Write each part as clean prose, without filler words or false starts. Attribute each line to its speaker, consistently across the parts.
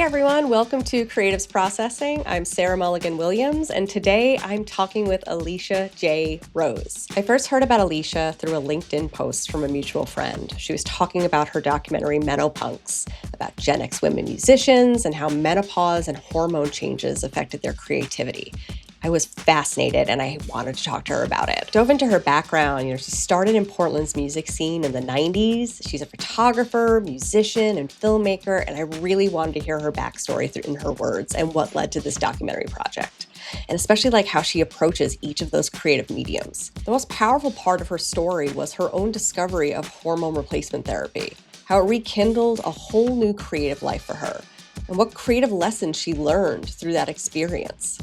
Speaker 1: Hey everyone, welcome to Creatives Processing. I'm Sarah Mulligan Williams, and today I'm talking with Alicia J. Rose. I first heard about Alicia through a LinkedIn post from a mutual friend. She was talking about her documentary Menopunks, about Gen X women musicians and how menopause and hormone changes affected their creativity. I was fascinated and I wanted to talk to her about it. Dove into her background. She started in Portland's music scene in the 90s. She's a photographer, musician, and filmmaker, and I really wanted to hear her backstory in her words and what led to this documentary project. And especially how she approaches each of those creative mediums. The most powerful part of her story was her own discovery of hormone replacement therapy, how it rekindled a whole new creative life for her, and what creative lessons she learned through that experience.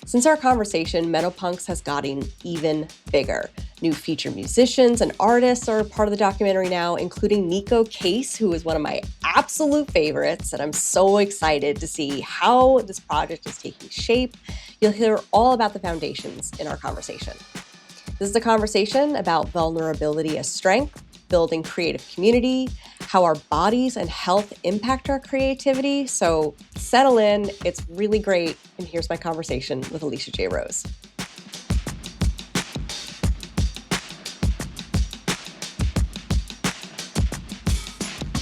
Speaker 1: Since our conversation, Menopunks has gotten even bigger. New featured musicians and artists are part of the documentary now, including Nico Case, who is one of my absolute favorites, and I'm so excited to see how this project is taking shape. You'll hear all about the foundations in our conversation. This is a conversation about vulnerability as strength, building creative community, how our bodies and health impact our creativity. So settle in, it's really great. And here's my conversation with Alicia J. Rose.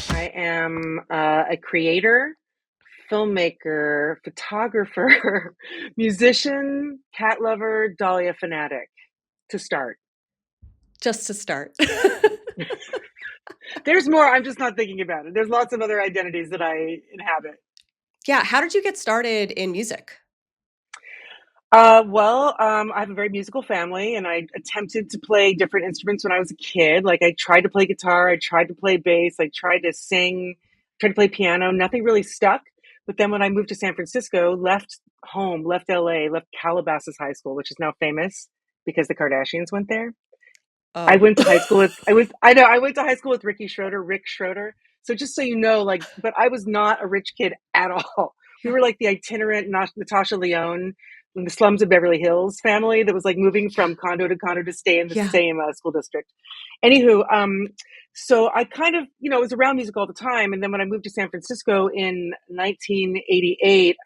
Speaker 2: I am a creator, filmmaker, photographer, musician, cat lover, Dahlia fanatic to start.
Speaker 1: Just to start.
Speaker 2: There's more. I'm just not thinking about it. There's lots of other identities that I inhabit.
Speaker 1: Yeah. How did you get started in music?
Speaker 2: I have a very musical family, and I attempted to play different instruments when I was a kid. Like, I tried to play guitar, I tried to play bass, I tried to sing, tried to play piano. Nothing really stuck. But then when I moved to San Francisco, left home, left LA, left Calabasas High School, which is now famous because the Kardashians went there. I
Speaker 1: Oh.
Speaker 2: went to high school with I went to high school with Rick Schroeder. So just so you know, but I was not a rich kid at all. We were like the itinerant Natasha Lyonne in the slums of Beverly Hills family that was like moving from condo to stay in the
Speaker 1: Yeah.
Speaker 2: same school district. Anywho, so I kind of, was around music all the time. And then when I moved to San Francisco in 1988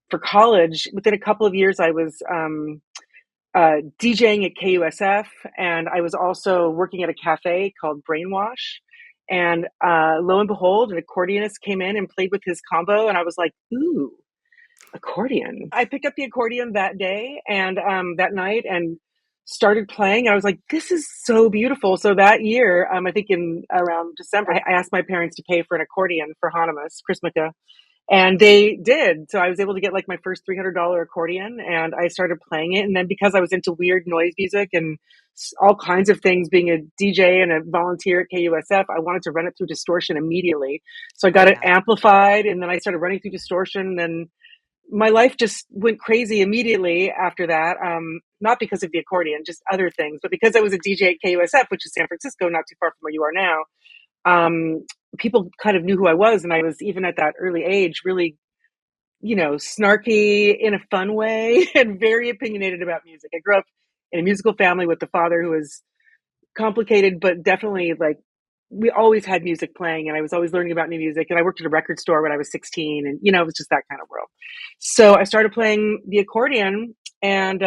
Speaker 2: for college, within a couple of years, I was DJing at KUSF, and I was also working at a cafe called Brainwash. And lo and behold, an accordionist came in and played with his combo, and I was like, ooh, accordion. I picked up the accordion that day and that night and started playing. I was like, this is so beautiful. So that year, I think in around December, I asked my parents to pay for an accordion for Hanumas, Chrismica, and they did. So I was able to get like my first $300 accordion, and I started playing it. And then because I was into weird noise music and all kinds of things, being a DJ and a volunteer at KUSF, I wanted to run it through distortion immediately. So I got it
Speaker 1: Yeah.
Speaker 2: amplified, and then I started running through distortion. And then my life just went crazy immediately after that. Not because of the accordion, just other things, but because I was a DJ at KUSF, which is San Francisco, not too far from where you are now. People kind of knew who I was, and I was, even at that early age, really, snarky in a fun way and very opinionated about music. I grew up in a musical family with the father who was complicated, but definitely we always had music playing, and I was always learning about new music. And I worked at a record store when I was 16, and it was just that kind of world. So I started playing the accordion, and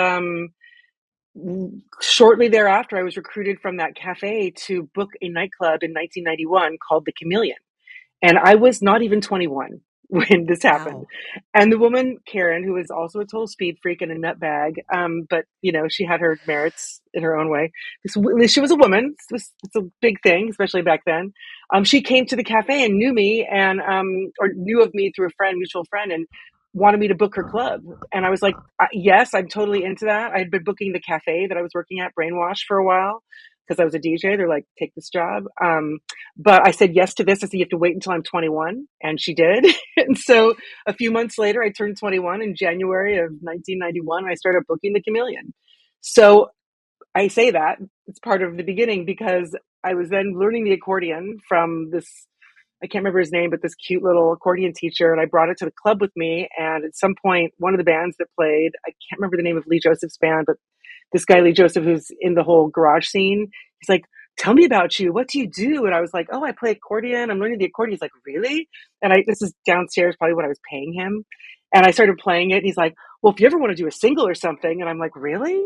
Speaker 2: shortly thereafter, I was recruited from that cafe to book a nightclub in 1991 called the Chameleon. And I was not even 21 when this happened.
Speaker 1: Wow.
Speaker 2: And the woman, Karen, who was also a total speed freak and a nutbag, but she had her merits in her own way. She was a woman. It's a big thing, especially back then. She came to the cafe and knew me, and or knew of me through a mutual friend, and wanted me to book her club. And I was like, yes, I'm totally into that. I had been booking the cafe that I was working at, Brainwash, for a while because I was a DJ. They're like, take this job. But I said yes to this. I said, you have to wait until I'm 21. And she did. And so a few months later, I turned 21 in January of 1991. And I started booking the Chameleon. So I say that it's part of the beginning because I was then learning the accordion from this, I can't remember his name, but this cute little accordion teacher. And I brought it to the club with me. And at some point, one of the bands that played, I can't remember the name of Lee Joseph's band, but this guy, Lee Joseph, who's in the whole garage scene, he's like, tell me about you. What do you do? And I was like, oh, I play accordion. I'm learning the accordion. He's like, really? And this is downstairs, probably what I was paying him. And I started playing it. And he's like, well, if you ever want to do a single or something. And I'm like, really?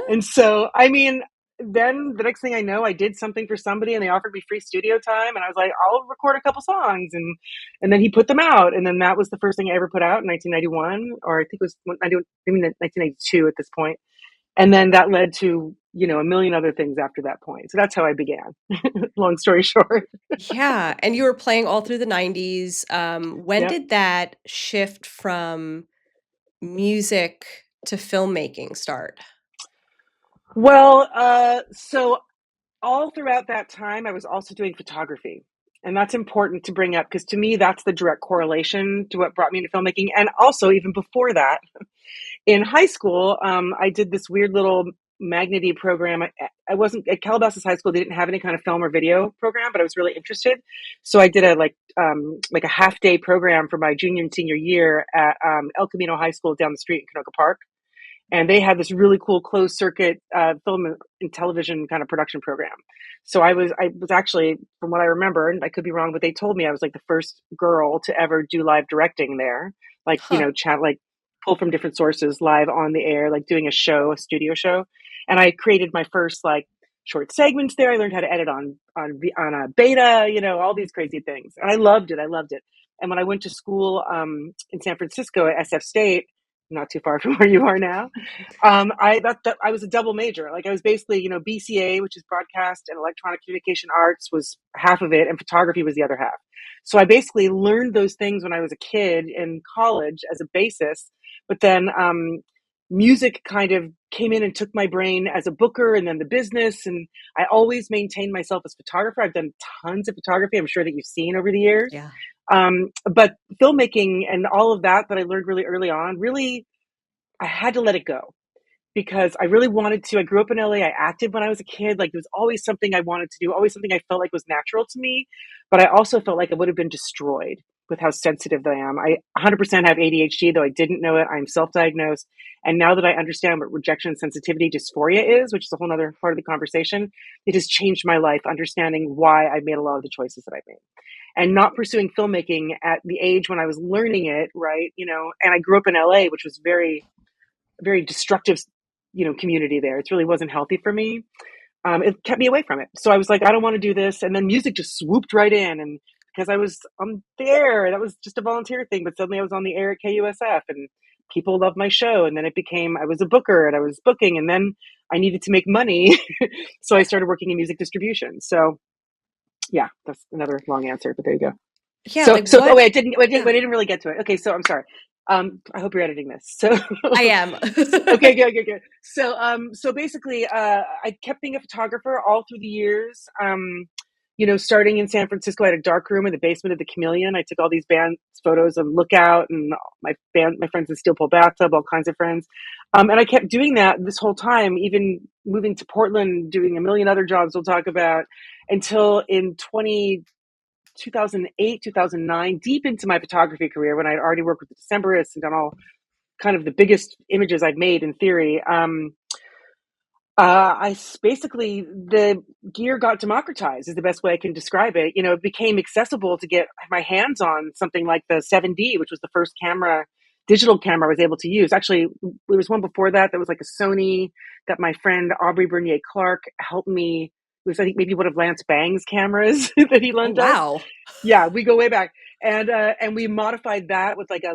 Speaker 2: And so, I mean, then the next thing I know, I did something for somebody and they offered me free studio time. And I was like, I'll record a couple songs. And then he put them out. And then that was the first thing I ever put out in 1991, or I think it was 1992 at this point. And then that led to, a million other things after that point. So that's how I began. Long story short.
Speaker 1: Yeah, and you were playing all through the 90s. When
Speaker 2: Yep.
Speaker 1: did that shift from music to filmmaking start?
Speaker 2: Well, so all throughout that time, I was also doing photography. And that's important to bring up because to me, that's the direct correlation to what brought me into filmmaking. And also, even before that, in high school, I did this weird little Magnety program. I wasn't at Calabasas High School. They didn't have any kind of film or video program, but I was really interested. So I did like a half day program for my junior and senior year at El Camino High School down the street in Canoga Park. And they had this really cool closed circuit film and television kind of production program. So I was actually, from what I remember, and I could be wrong, but they told me I was like the first girl to ever do live directing there, like
Speaker 1: Huh.
Speaker 2: chat, like pull from different sources live on the air, like doing a studio show. And I created my first like short segments there. I learned how to edit on a beta, all these crazy things, and I loved it. I loved it. And when I went to school in San Francisco at SF State, not too far from where you are now, I was a double major. Like I was basically, BCA, which is broadcast and electronic communication arts, was half of it, and photography was the other half. So I basically learned those things when I was a kid in college as a basis, but then music kind of came in and took my brain as a booker and then the business. And I always maintained myself as a photographer. I've done tons of photography, I'm sure that you've seen over the years.
Speaker 1: Yeah.
Speaker 2: But filmmaking and all of that I learned really early on, really, I had to let it go because I really wanted to. I grew up in LA. I acted when I was a kid. Like, there was always something I wanted to do, always something I felt like was natural to me. But I also felt like I would have been destroyed with how sensitive I am. I 100% have ADHD, though I didn't know it. I'm self-diagnosed. And now that I understand what rejection sensitivity dysphoria is, which is a whole other part of the conversation, it has changed my life, understanding why I made a lot of the choices that I made. And not pursuing filmmaking at the age when I was learning it, right? And I grew up in LA, which was very, very destructive, community there. It really wasn't healthy for me. It kept me away from it. So I was like, I don't want to do this. And then music just swooped right in. And because I was on the air, that was just a volunteer thing. But suddenly I was on the air at KUSF and people loved my show. And then it became, I was a booker and I was booking. And then I needed to make money. So I started working in music distribution. So yeah, that's another long answer, but there you go.
Speaker 1: Yeah,
Speaker 2: So,
Speaker 1: like
Speaker 2: oh
Speaker 1: what?
Speaker 2: wait, I
Speaker 1: Yeah,
Speaker 2: didn't really get to it. Okay, so I'm sorry. I hope you're editing this. So,
Speaker 1: I am.
Speaker 2: okay, good. So basically, I kept being a photographer all through the years. Starting in San Francisco, I had a dark room in the basement of the Chameleon. I took all these band photos of Lookout and my friends in Steel Pole Bathtub, all kinds of friends. And I kept doing that this whole time, even moving to Portland, doing a million other jobs we'll talk about, until in 2008, 2009, deep into my photography career, when I'd already worked with the Decemberists and done all kind of the biggest images I've made in theory. Basically, the gear got democratized is the best way I can describe it. It became accessible to get my hands on something like the 7D, which was the first digital camera I was able to use. Actually, there was one before that was like a Sony that my friend Aubrey Bernier Clark helped me. It was, I think, maybe one of Lance Bang's cameras that he
Speaker 1: Oh,
Speaker 2: lent us.
Speaker 1: wow.
Speaker 2: Yeah, we go way back, and we modified that with like a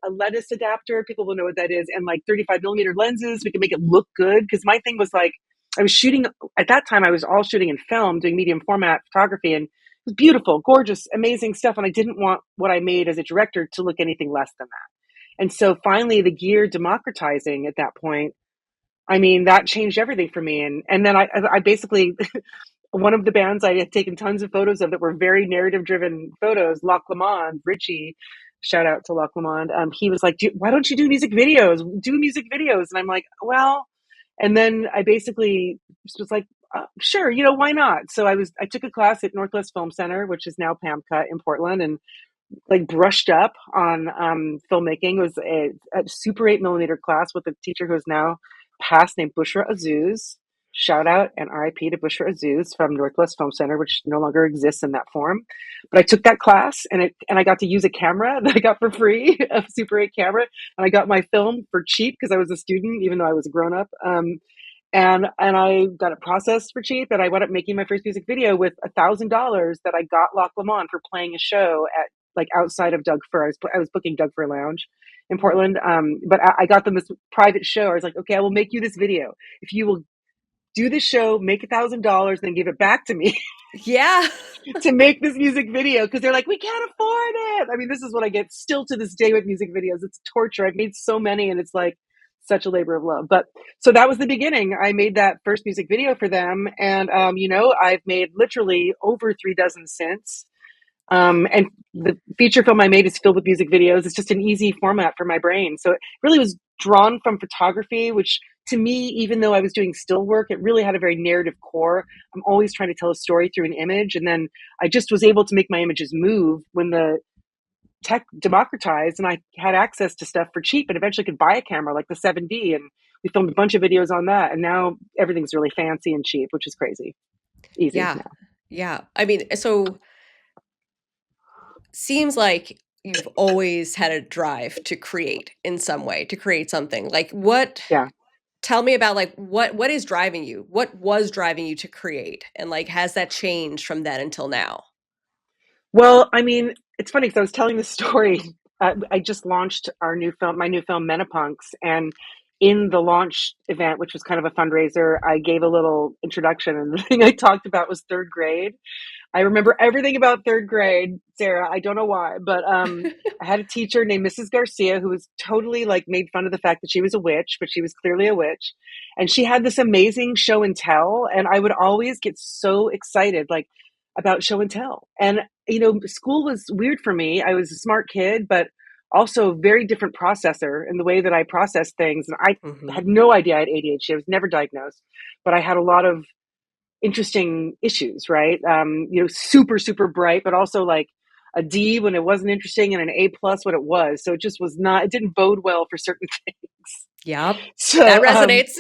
Speaker 2: lettuce adapter. People will know what that is, and like 35 millimeter lenses. We can make it look good because my thing was like I was shooting at that time. I was all shooting in film, doing medium format photography, and it was beautiful, gorgeous, amazing stuff. And I didn't want what I made as a director to look anything less than that. And so finally, the gear democratizing at that point, I mean, that changed everything for me. And then I basically one of the bands I had taken tons of photos of that were very narrative driven photos, Loch Lomond, Richie, shout out to Loch Lomond. He was like, why don't you do music videos? Do music videos. And I'm like, well, and then I basically was like, sure, why not? So I took a class at Northwest Film Center, which is now PAMCA in Portland, and like brushed up on filmmaking. It was a Super 8 millimeter class with a teacher who's now passed named Bushra Azuz. Shout out and RIP to Bushra Azuz from Northwest Film Center, which no longer exists in that form. But I took that class and I got to use a camera that I got for free, a Super 8 camera, and I got my film for cheap because I was a student, even though I was a grown up. And I got it processed for cheap, and I wound up making my first music video with $1,000 that I got Loch Lomond for playing a show at like outside of Doug Fir. I was booking Doug Fir Lounge in Portland, but I got them this private show. I was like, okay, I will make you this video if you will do the show, make $1,000, then give it back to me
Speaker 1: Yeah.
Speaker 2: to make this music video because they're like, we can't afford it. I mean, this is what I get still to this day with music videos. It's torture. I've made so many, and it's like such a labor of love. But so that was the beginning. I made that first music video for them, and I've made literally over 3 dozen since. And the feature film I made is filled with music videos. It's just an easy format for my brain. So it really was drawn from photography, which to me, even though I was doing still work, it really had a very narrative core. I'm always trying to tell a story through an image. And then I just was able to make my images move when the tech democratized and I had access to stuff for cheap and eventually could buy a camera like the 7D. And we filmed a bunch of videos on that. And now everything's really fancy and cheap, which is crazy. Easy
Speaker 1: Yeah.
Speaker 2: now.
Speaker 1: Yeah. I mean, so seems like you've always had a drive to create in some way, to create something. Like what
Speaker 2: Yeah.
Speaker 1: tell me about like what is driving you? What was driving you to create? And like has that changed from then until now?
Speaker 2: Well, I mean, it's funny because I was telling this story. I just launched my new film, Menopunks, and in the launch event, which was kind of a fundraiser, I gave a little introduction, and the thing I talked about was third grade. I remember everything about third grade, Sarah. I don't know why, but I had a teacher named Mrs. Garcia who was totally like made fun of the fact that she was a witch, but she was clearly a witch. And she had this amazing show and tell. And I would always get so excited, like about show and tell. And, school was weird for me. I was a smart kid, but also a very different processor in the way that I processed things. And I
Speaker 1: Mhm.
Speaker 2: had no idea I had ADHD. I was never diagnosed, but I had a lot of interesting issues, right? Super, super bright, but also like a D when it wasn't interesting and an A plus when it was. So it just was not, it didn't bode well for certain things.
Speaker 1: Yep. That
Speaker 2: So,
Speaker 1: resonates.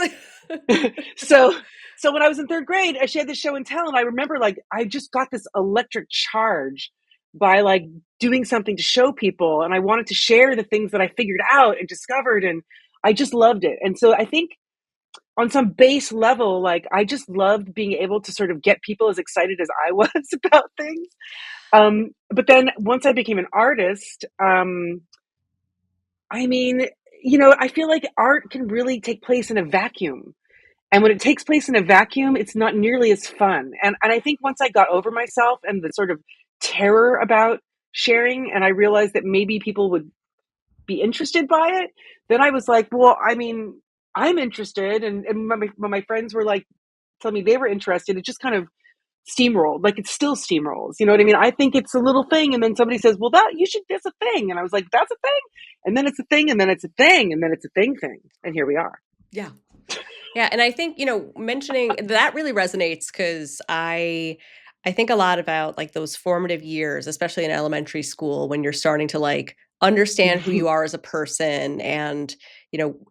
Speaker 2: so, so when I was in third grade, she had this show and tell, and I remember like I just got this electric charge by like doing something to show people, and I wanted to share the things that I figured out and discovered, and I just loved it. And so I think on some base level, like I just loved being able to sort of get people as excited as I was about things. But then once I became an artist, I mean, I feel like art can really take place in a vacuum. And when it takes place in a vacuum, it's not nearly as fun. And I think once I got over myself and the sort of terror about sharing, and I realized that maybe people would be interested by it, then I was like, well, I mean, I'm interested. And when my friends were like, telling me they were interested, it just kind of steamrolled. Like it still steamrolls. You know what I mean? I think it's a little thing. And then somebody says, well, that's a thing. And I was like, that's a thing. And then it's a thing. And then it's a thing. And then it's a thing. And here we are.
Speaker 1: Yeah. Yeah, and I think, mentioning that really resonates because I think a lot about like those formative years, especially in elementary school when you're starting to like understand who you are as a person and,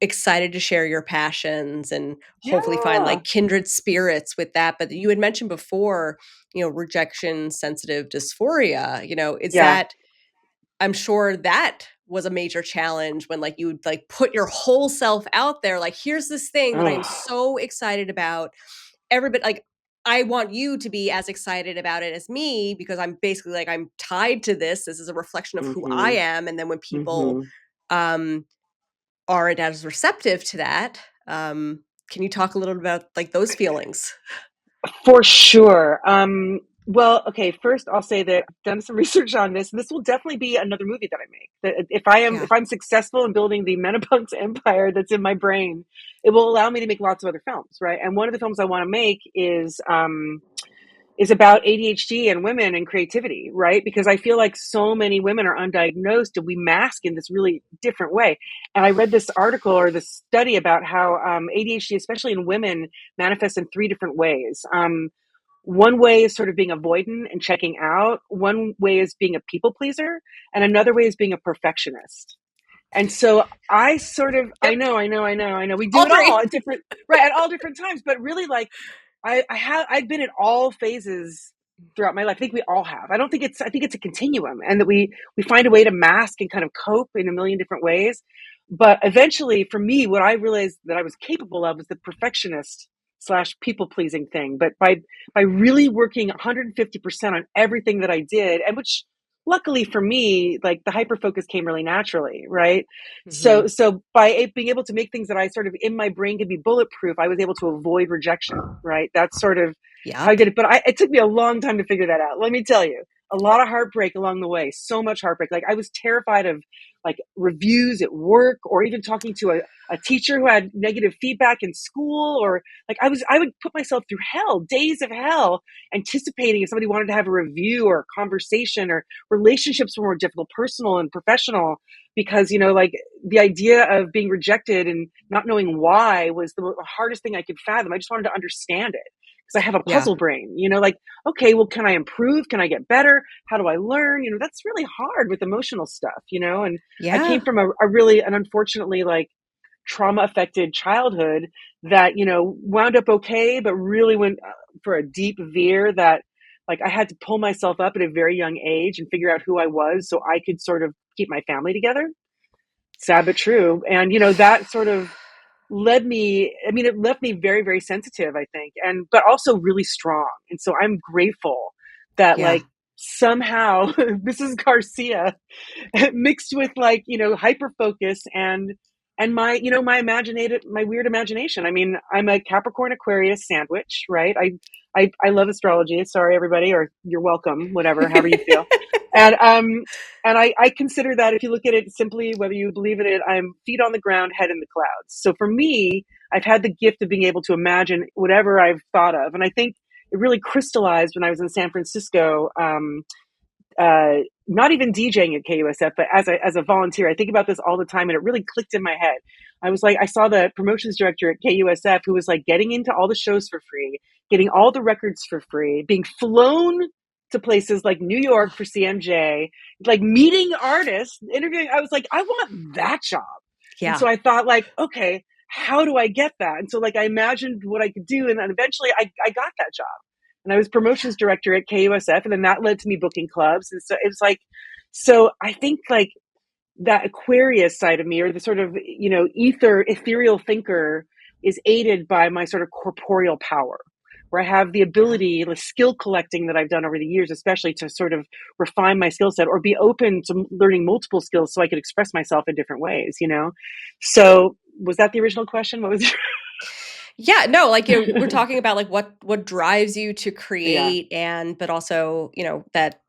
Speaker 1: excited to share your passions and hopefully find
Speaker 2: Yeah.
Speaker 1: like kindred spirits with that. But you had mentioned before, rejection sensitive dysphoria, is
Speaker 2: Yeah.
Speaker 1: that I'm sure that was a major challenge when like you would like put your whole self out there like here's this thing that I'm
Speaker 2: Oh.
Speaker 1: so excited about. Everybody like I want you to be as excited about it as me because I'm basically like I'm tied to this. This is a reflection of who I
Speaker 2: Mm-hmm.
Speaker 1: am and then when people
Speaker 2: Mm-hmm.
Speaker 1: um aren't as receptive to that, can you talk a little bit about like those feelings?
Speaker 2: For sure. Well, okay, first I'll say that I've done some research on this. This will definitely be another movie that I make. That
Speaker 1: Yeah.
Speaker 2: if I'm successful in building the Menopunks empire that's in my brain, it will allow me to make lots of other films, right? And one of the films I want to make is about ADHD and women and creativity, right? Because I feel like so many women are undiagnosed and we mask in this really different way. And I read this article or this study about how ADHD, especially in women, manifests in 3 different ways. One way is sort of being avoidant and checking out. One way is being a people pleaser. And another way is being a perfectionist. And so I
Speaker 1: Yep.
Speaker 2: know. We do
Speaker 1: All
Speaker 2: it all
Speaker 1: three.
Speaker 2: at different, right, at all different times. But really, like, I've been in all phases throughout my life. I think we all have. I think it's a continuum, and that we find a way to mask and kind of cope in a million different ways. But eventually, for me, what I realized that I was capable of was the perfectionist slash people pleasing thing. But by really working 150% on everything that I did, and which luckily for me, like, the hyper focus came really naturally, right?
Speaker 1: Hmm.
Speaker 2: So by being able to make things that I sort of in my brain could be bulletproof, I was able to avoid rejection, right? That's sort of how I
Speaker 1: Yep.
Speaker 2: did it. But it took me a long time to figure that out. Let me tell you, a lot of heartbreak along the way, so much heartbreak. Like, I was terrified of, like, reviews at work, or even talking to a teacher who had negative feedback in school, or like, I would put myself through hell, days of hell, anticipating if somebody wanted to have a review or a conversation, or relationships were more difficult, personal and professional, because, like, the idea of being rejected and not knowing why was the hardest thing I could fathom. I just wanted to understand it because I have a
Speaker 1: Yeah.
Speaker 2: puzzle brain, like, okay, well, can I improve? Can I get better? How do I learn? That's really hard with emotional stuff, and I came
Speaker 1: Yeah.
Speaker 2: from a really, and unfortunately, like, trauma affected childhood that, wound up okay, but really went for a deep veer that, like, I had to pull myself up at a very young age and figure out who I was so I could sort of keep my family together. Sad but true. And, that sort of led me, I mean, it left me very, very sensitive, I think, and but also really strong. And so I'm grateful that,
Speaker 1: Yeah.
Speaker 2: like, somehow Mrs. Garcia mixed with, like, hyper focus and my, my weird imagination. I mean, I'm a Capricorn Aquarius sandwich, right? I love astrology. Sorry, everybody, or you're welcome, whatever, however you feel. And I consider that, if you look at it simply, whether you believe in it, I'm feet on the ground, head in the clouds. So for me, I've had the gift of being able to imagine whatever I've thought of. And I think it really crystallized when I was in San Francisco, not even DJing at KUSF, but as a volunteer. I think about this all the time, and it really clicked in my head. I was like, I saw the promotions director at KUSF who was, like, getting into all the shows for free, getting all the records for free, being flown to places like New York for CMJ, like, meeting artists, interviewing. I was like, I want that job. And
Speaker 1: Yeah.
Speaker 2: so I thought, like, okay, how do I get that? And so, like, I imagined what I could do, and then eventually I got that job, and I was promotions director at KUSF, and then that led to me booking clubs. And so it was like, so I think, like, that Aquarius side of me, or the sort of, ethereal thinker, is aided by my sort of corporeal power, where I have the
Speaker 1: Yeah.
Speaker 2: ability, the skill collecting that I've done over the years, especially, to sort of refine my skill set, or be open to learning multiple skills so I could express myself in different ways. So was that the original question? What was
Speaker 1: Yeah, no, like, we're talking about, like, what drives you to
Speaker 2: yeah,
Speaker 1: create, and but also, that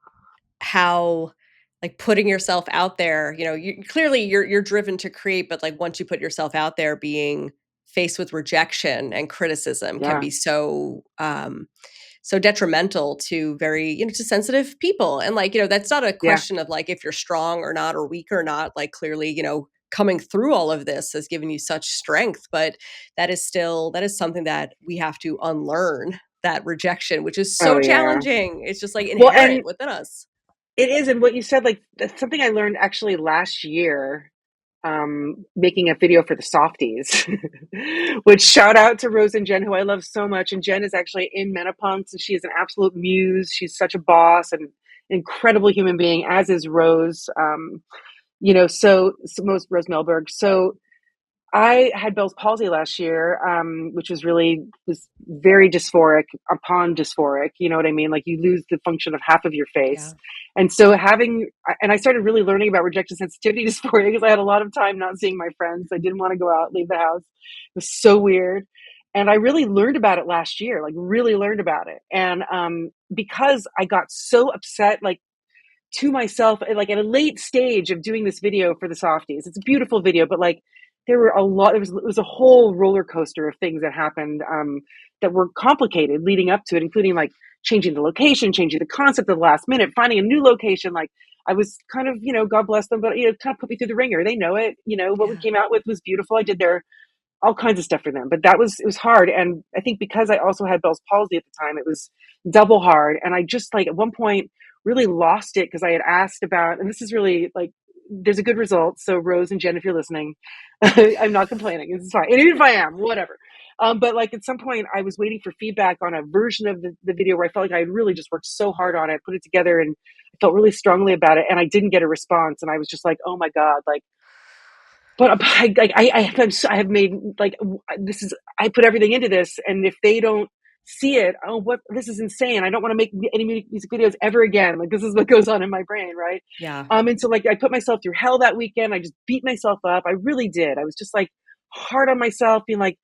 Speaker 1: how, like, putting yourself out there, you clearly you're driven to create, but, like, once you put yourself out there, being faced with rejection and criticism can
Speaker 2: yeah,
Speaker 1: be so detrimental to very, to sensitive people. And, like, that's not a
Speaker 2: yeah.
Speaker 1: question of, like, if you're strong or not, or weak or not. Like, clearly, coming through all of this has given you such strength, but that is something that we have to unlearn, that rejection, which is
Speaker 2: Oh
Speaker 1: so
Speaker 2: yeah.
Speaker 1: challenging. It's just, like,
Speaker 2: Well,
Speaker 1: inherent
Speaker 2: and
Speaker 1: within us.
Speaker 2: it is, and what you said, like, that's something I learned actually last year, making a video for the softies, which, shout out to Rose and Jen, who I love so much. And Jen is actually in Menopunks, and she is an absolute muse. She's such a boss and incredible human being, as is Rose. So most Rose Melberg. So I had Bell's palsy last year, which was very dysphoric upon dysphoric. You know what I mean? Like, you lose the function of half of your face.
Speaker 1: Yeah.
Speaker 2: And so and I started really learning about rejection sensitivity dysphoria because I had a lot of time not seeing my friends. I didn't want to go out, leave the house. It was so weird. And I really learned about it last year, like, really learned about it. And because I got so upset, like, to myself, like, at a late stage of doing this video for the softies. It's a beautiful video, but, like, it was a whole roller coaster of things that happened, that were complicated leading up to it, including, like, changing the location, changing the concept at the last minute, finding a new location. Like, I was kind of, God bless them, but, kind of put me through the ringer. They know it. What we
Speaker 1: Yeah.
Speaker 2: came out with was beautiful. I did their all kinds of stuff for them. But it was hard. And I think because I also had Bell's palsy at the time, it was double hard. And I just, like, at one point really lost it because I had asked about, and this is really, like, there's a good result. So Rose and Jen, if you're listening, I'm not complaining. It's fine. And even if I am, whatever. But like at some point I was waiting for feedback on a version of the video where I felt like I had really just worked so hard on it, put it together, and I felt really strongly about it. And I didn't get a response. And I was just like, oh my God, like, but I have made like, this is, I put everything into this. And if they don't see it, oh, what, this is insane. I don't want to make any music videos ever again. Like this is what goes on in my brain. Right.
Speaker 1: Yeah.
Speaker 2: And so like I put myself through hell that weekend. I just beat myself up. I really did. I was just like hard on myself, being like,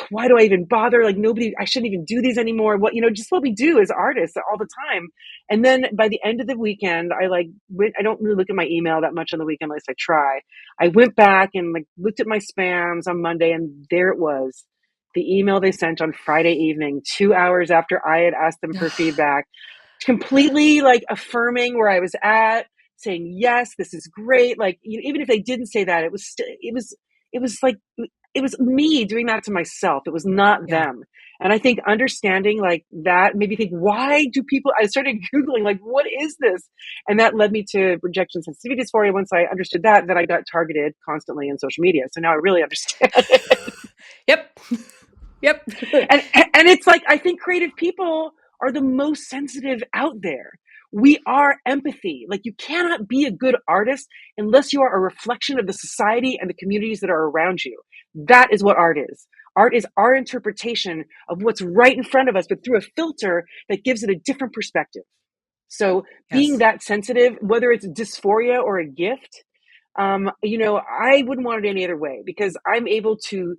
Speaker 2: why do I even bother? Like nobody, I shouldn't even do these anymore. What, just what we do as artists all the time. And then by the end of the weekend, I like went, I don't really look at my email that much on the weekend unless I try. I went back and like looked at my spams on Monday, and there it was. The email they sent on Friday evening, 2 hours after I had asked them for feedback, completely like affirming where I was at, saying, yes, this is great. Like, even if they didn't say that, it was like, it was me doing that to myself. It was not
Speaker 1: Yeah.
Speaker 2: them. And I think understanding like that made me think, why do people, I started Googling, like, what is this? And that led me to rejection sensitivity dysphoria. Once I understood that, then I got targeted constantly in social media. So now I really understand it.
Speaker 1: Yep. Yep.
Speaker 2: And it's like, I think creative people are the most sensitive out there. We are empathy. Like you cannot be a good artist unless you are a reflection of the society and the communities that are around you. That is what art is. Art is our interpretation of what's right in front of us, but through a filter that gives it a different perspective. So being
Speaker 1: Yes.
Speaker 2: that sensitive, whether it's dysphoria or a gift, I wouldn't want it any other way, because I'm able to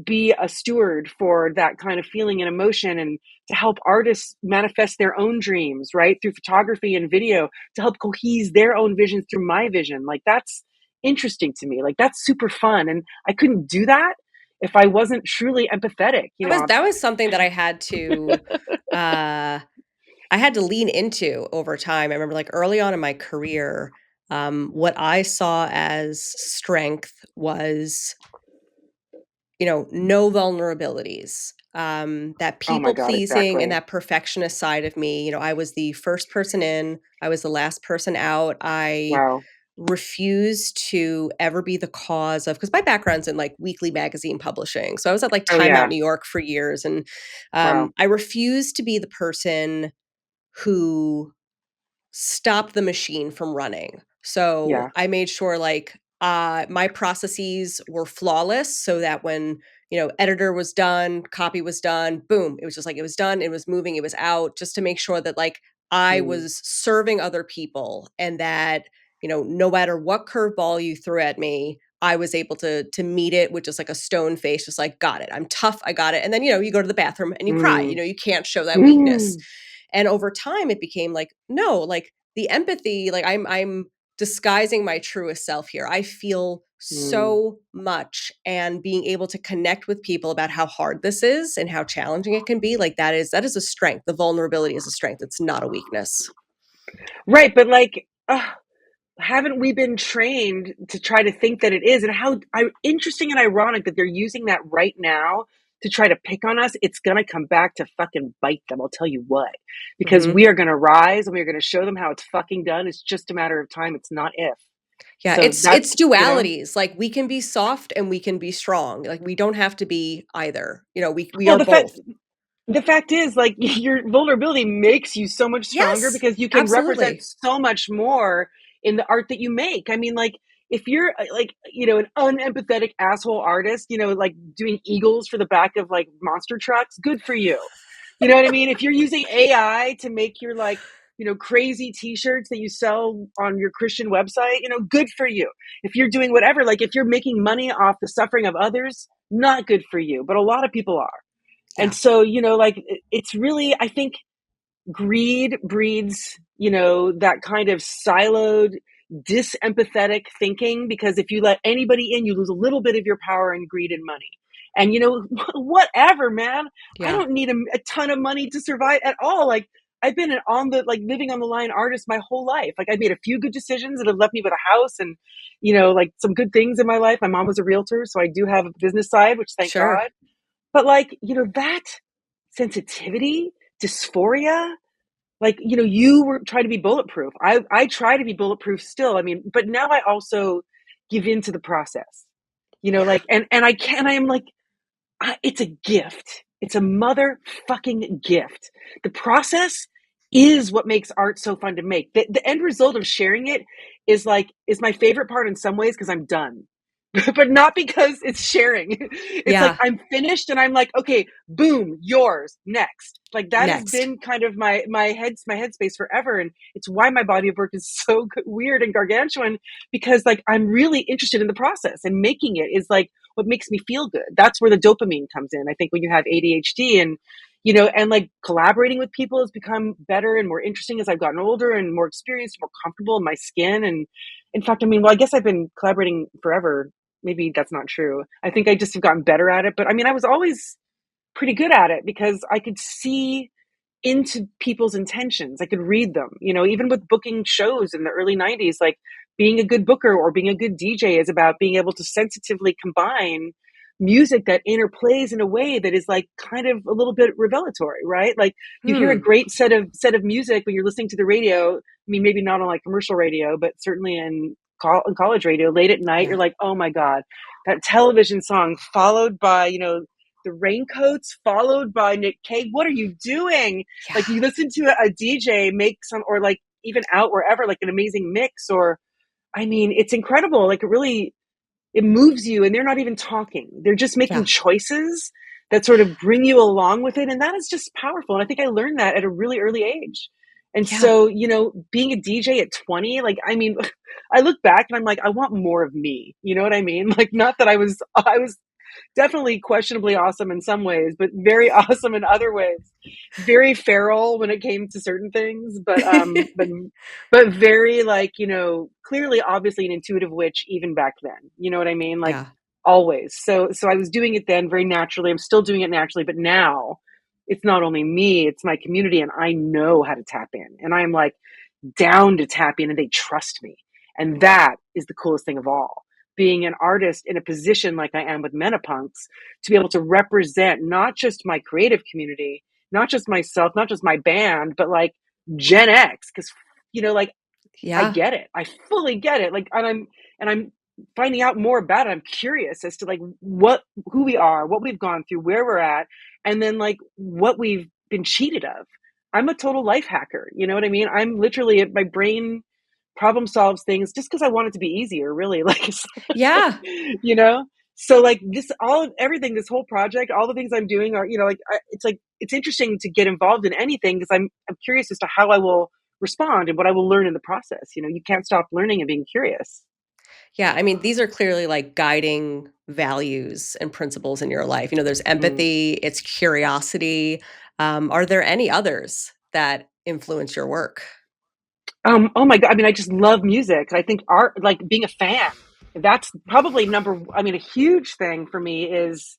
Speaker 2: be a steward for that kind of feeling and emotion, and to help artists manifest their own dreams, right? Through photography and video, to help cohese their own visions through my vision. Like that's interesting to me. Like that's super fun. And I couldn't do that if I wasn't truly empathetic,
Speaker 1: That was something that uh I had to lean into over time. I remember like early on in my career, what I saw as strength was, no vulnerabilities. That
Speaker 2: Oh my
Speaker 1: people
Speaker 2: God,
Speaker 1: pleasing and
Speaker 2: exactly.
Speaker 1: that perfectionist side of me. I was the first person in, I was the last person out. I
Speaker 2: Wow.
Speaker 1: refused to ever be the cause of, because my background's in like weekly magazine publishing. So I was at like
Speaker 2: Oh
Speaker 1: Time Out
Speaker 2: yeah.
Speaker 1: New York for years. And
Speaker 2: Wow.
Speaker 1: I refused to be the person who stopped the machine from running. So
Speaker 2: Yeah.
Speaker 1: I made sure like my processes were flawless, so that when, editor was done, copy was done, boom, it was just like it was done, it was moving, it was out, just to make sure that like I
Speaker 2: Mm,
Speaker 1: was serving other people, and that, no matter what curveball you threw at me, I was able to meet it with just like a stone face, just like, got it. I'm tough. I got it. And then, you go to the bathroom and you cry.
Speaker 2: mm,
Speaker 1: You can't show that weakness.
Speaker 2: mm,
Speaker 1: And over time it became like, no, like the empathy, like I'm disguising my truest self here. I feel
Speaker 2: mm.
Speaker 1: so much, and being able to connect with people about how hard this is and how challenging it can be, like that is a strength. The vulnerability is a strength. It's not a weakness.
Speaker 2: Right, but like, haven't we been trained to try to think that it is? And how interesting and ironic that they're using that right now to try to pick on us. It's going to come back to fucking bite them. I'll tell you what, because
Speaker 1: Mhm.
Speaker 2: we are going to rise and we are going to show them how it's fucking done. It's just a matter of time. It's not if.
Speaker 1: Yeah,
Speaker 2: So
Speaker 1: it's
Speaker 2: that's,
Speaker 1: dualities. Like we can be soft and we can be strong. Like we don't have to be either. We
Speaker 2: well,
Speaker 1: are both.
Speaker 2: the fact is, like, your vulnerability makes you so much stronger
Speaker 1: Yes,
Speaker 2: because you can represent
Speaker 1: absolutely.
Speaker 2: so much more in the art that you make. I mean, like, if you're like, an unempathetic asshole artist, like doing eagles for the back of like monster trucks, good for you. You know what I mean? If you're using AI to make your like, crazy t-shirts that you sell on your Christian website, good for you. If you're doing whatever, like if you're making money off the suffering of others, not good for you. But a lot of people are. And
Speaker 1: Yeah,
Speaker 2: so, like it's really, I think greed breeds, that kind of siloed, disempathetic thinking, because if you let anybody in, you lose a little bit of your power and greed and money. And, whatever, man, I
Speaker 1: yeah,
Speaker 2: don't need a ton of money to survive at all. Like, I've been on the like living on the line artist my whole life. Like I've made a few good decisions that have left me with a house and, like some good things in my life. My mom was a realtor, so I do have a business side, which thank
Speaker 1: sure.
Speaker 2: God. But like, that sensitivity, dysphoria, like, you were trying to be bulletproof. I try to be bulletproof still. I mean, but now I also give in to the process,
Speaker 1: Yeah.
Speaker 2: like, and I am like, it's a gift. It's a motherfucking gift. The process is what makes art so fun to make. The end result of sharing it is my favorite part in some ways because I'm done. But not because it's sharing. It's like
Speaker 1: Yeah.
Speaker 2: I'm finished and I'm like, okay, boom, yours, next. Like that has
Speaker 1: Next.
Speaker 2: been kind of my headspace forever, and it's why my body of work is so weird and gargantuan, because like I'm really interested in the process, and making it is like what makes me feel good. That's where the dopamine comes in. I think when you have ADHD, and and like collaborating with people has become better and more interesting as I've gotten older and more experienced, more comfortable in my skin. And in fact, I mean, well, I guess I've been collaborating forever. Maybe that's not true. I think I just have gotten better at it. But I mean, I was always pretty good at it because I could see into people's intentions. I could read them, even with booking shows in the early 90s. Like, being a good booker or being a good DJ is about being able to sensitively combine music that interplays in a way that is like kind of a little bit revelatory, right? Like, you hear a
Speaker 1: Hmm.
Speaker 2: great set of music when you're listening to the radio. I mean, maybe not on like commercial radio, but certainly in college radio late at night.
Speaker 1: Yeah.
Speaker 2: You're like, oh my God, that television song followed by, the Raincoats followed by Nick Cave. What are you doing?
Speaker 1: Yeah.
Speaker 2: Like, you listen to a DJ make some, or like even out wherever, like an amazing mix, or I mean, it's incredible. Like, it moves you, and they're not even talking. They're just making
Speaker 1: Yeah.
Speaker 2: choices that sort of bring you along with it. And that is just powerful. And I think I learned that at a really early age. And
Speaker 1: Yeah.
Speaker 2: so, being a DJ at 20, like, I mean, I look back and I'm like, I want more of me. You know what I mean? Like, not that I was definitely questionably awesome in some ways, but very awesome in other ways. Very feral when it came to certain things, but very, like, clearly, obviously an intuitive witch even back then. You know what I mean? Like,
Speaker 1: Yeah.
Speaker 2: always. So I was doing it then very naturally. I'm still doing it naturally, but now it's not only me, it's my community, and I know how to tap in. And I'm like down to tap in, and they trust me. And that is the coolest thing of all. Being an artist in a position like I am with Menopunks, to be able to represent not just my creative community, not just myself, not just my band, but like Gen X. Because, like, I
Speaker 1: Yeah.
Speaker 2: get it. I fully get it. Like, and I'm finding out more about it. I'm curious as to like who we are, what we've gone through, where we're at, and then like what we've been cheated of. I'm a total life hacker. You know what I mean? I'm literally, my brain problem solves things just because I want it to be easier, really. Like,
Speaker 1: Yeah.
Speaker 2: you know? So like this, everything, this whole project, all the things I'm doing are, it's like, it's interesting to get involved in anything because I'm curious as to how I will respond and what I will learn in the process. You can't stop learning and being curious.
Speaker 1: Yeah, I mean, these are clearly like guiding values and principles in your life. There's
Speaker 2: Mm.
Speaker 1: empathy, it's curiosity. Are there any others that influence your work?
Speaker 2: Oh my God. I mean, I just love music. I think art, like being a fan, that's probably I mean, a huge thing for me is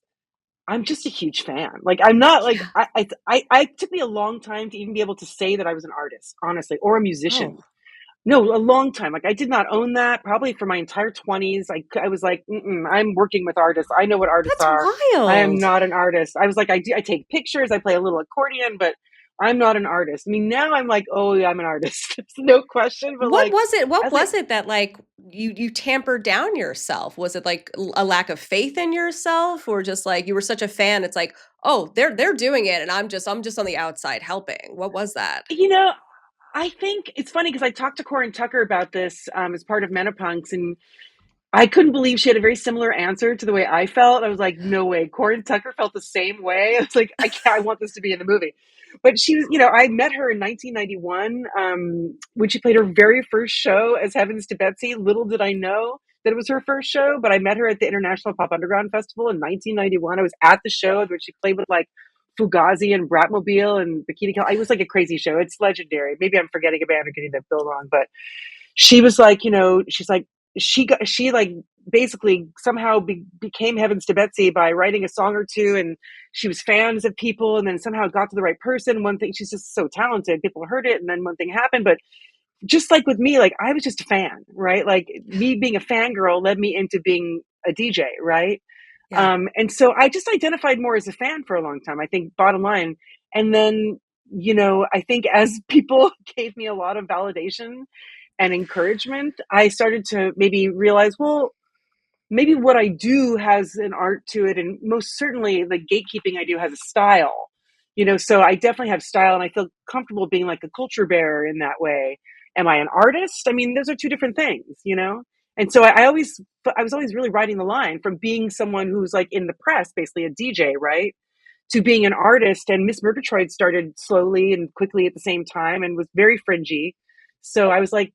Speaker 2: I'm just a huge fan. Like, I'm not like,
Speaker 1: Yeah.
Speaker 2: I took me a long time to even be able to say that I was an artist, honestly, or a musician.
Speaker 1: Oh,
Speaker 2: No, a long time. Like, I did not own that probably for my entire 20s. I was like, I'm working with artists. I know what artists
Speaker 1: that's
Speaker 2: are. I am
Speaker 1: wild.
Speaker 2: not an artist. I was like, I take pictures, I play a little accordion, but I'm not an artist. I mean, now I'm like, oh yeah, I'm an artist. There's no question. But
Speaker 1: What
Speaker 2: like,
Speaker 1: was it? What
Speaker 2: as I,
Speaker 1: was it that like you tampered down yourself? Was it like a lack of faith in yourself, or just like you were such a fan? It's like, oh, they're doing it, and I'm just on the outside helping. What was that?
Speaker 2: you know, I think it's funny because I talked to Corin Tucker about this as part of Menopunks, and I couldn't believe she had a very similar answer to the way I felt. I was like, no way. Corin Tucker felt the same way. I was like, I can't, I want this to be in the movie. But she was, I met her in 1991 when she played her very first show as Heavens to Betsy. Little did I know that it was her first show, but I met her at the International Pop Underground Festival in 1991. I was at the show where she played with like Fugazi and Bratmobile and Bikini Kill. It was like a crazy show. It's legendary. Maybe I'm forgetting a band or getting that bill wrong, but she was like, she's like, she like basically somehow became Heavens to Betsy by writing a song or two, and she was fans of people, and then somehow got to the right person. One thing, she's just so talented. People heard it, and then one thing happened. But just like with me, like I was just a fan, right? Like me being a fangirl led me into being a DJ, right?
Speaker 1: Yeah.
Speaker 2: And so I just identified more as a fan for a long time. I think bottom line, and then I think as people gave me a lot of validation and encouragement, I started to maybe realize, well, maybe what I do has an art to it. And most certainly the gatekeeping I do has a style, so I definitely have style and I feel comfortable being like a culture bearer in that way. Am I an artist? I mean, those are two different things. And so I was always really riding the line from being someone who's like in the press, basically a DJ, right? To being an artist. And Miss Murgatroyd started slowly and quickly at the same time and was very fringy. So I was like,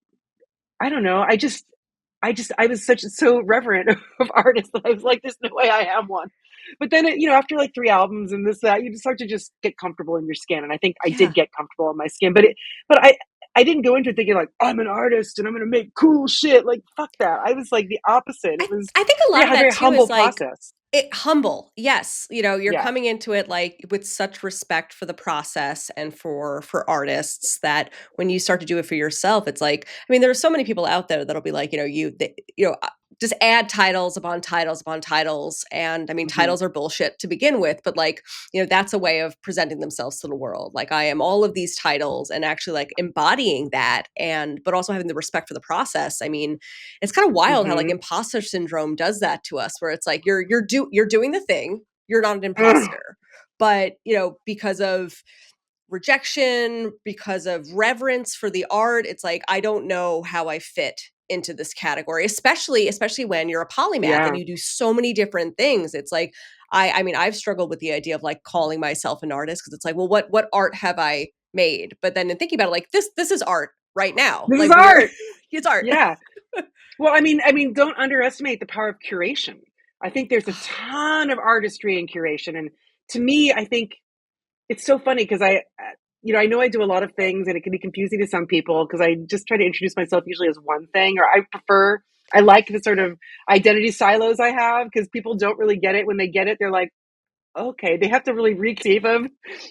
Speaker 2: I don't know. I was so reverent of artists that I was like, there's no way I am one. But then, after like 3 albums and this, that, you just start to just get comfortable in your skin. And I think I did
Speaker 1: Yeah.
Speaker 2: get comfortable in my skin, but I didn't go into it thinking like, I'm an artist and I'm going to make cool shit. Like, fuck that. I was like the opposite.
Speaker 1: I,
Speaker 2: It was
Speaker 1: I think a lot of
Speaker 2: very
Speaker 1: that too
Speaker 2: humble
Speaker 1: is like
Speaker 2: process.
Speaker 1: humble. Yes, you're
Speaker 2: Yeah.
Speaker 1: coming into it like with such respect for the process and for artists that when you start to do it for yourself, it's like, I mean, there are so many people out there that'll be like, just add titles upon titles upon titles, and I mean,
Speaker 2: Hmm.
Speaker 1: titles are bullshit to begin with, but like, that's a way of presenting themselves to the world. Like, I am all of these titles, and actually like embodying that, and but also having the respect for the process. I mean, it's kind of wild how like
Speaker 2: Hmm.
Speaker 1: imposter syndrome does that to us, where it's like you're doing the thing, you're not an
Speaker 2: Ugh.
Speaker 1: imposter, but because of rejection, because of reverence for the art, it's like I don't know how I fit into this category, especially when you're a polymath and
Speaker 2: Yeah.
Speaker 1: you do so many different things. It's like I mean, I've struggled with the idea of like calling myself an artist, because it's like, well, what art have I made? But then in thinking about it, like this is art right now.
Speaker 2: This is
Speaker 1: Like we're
Speaker 2: art.
Speaker 1: it's art.
Speaker 2: Yeah. Well, I mean, don't underestimate the power of curation. I think there's a ton of artistry in curation, and to me, I think it's so funny because I know I do a lot of things, and it can be confusing to some people because I just try to introduce myself usually as one thing, or I like the sort of identity silos I have because people don't really get it. When they get it, they're like, okay, they have to really receive of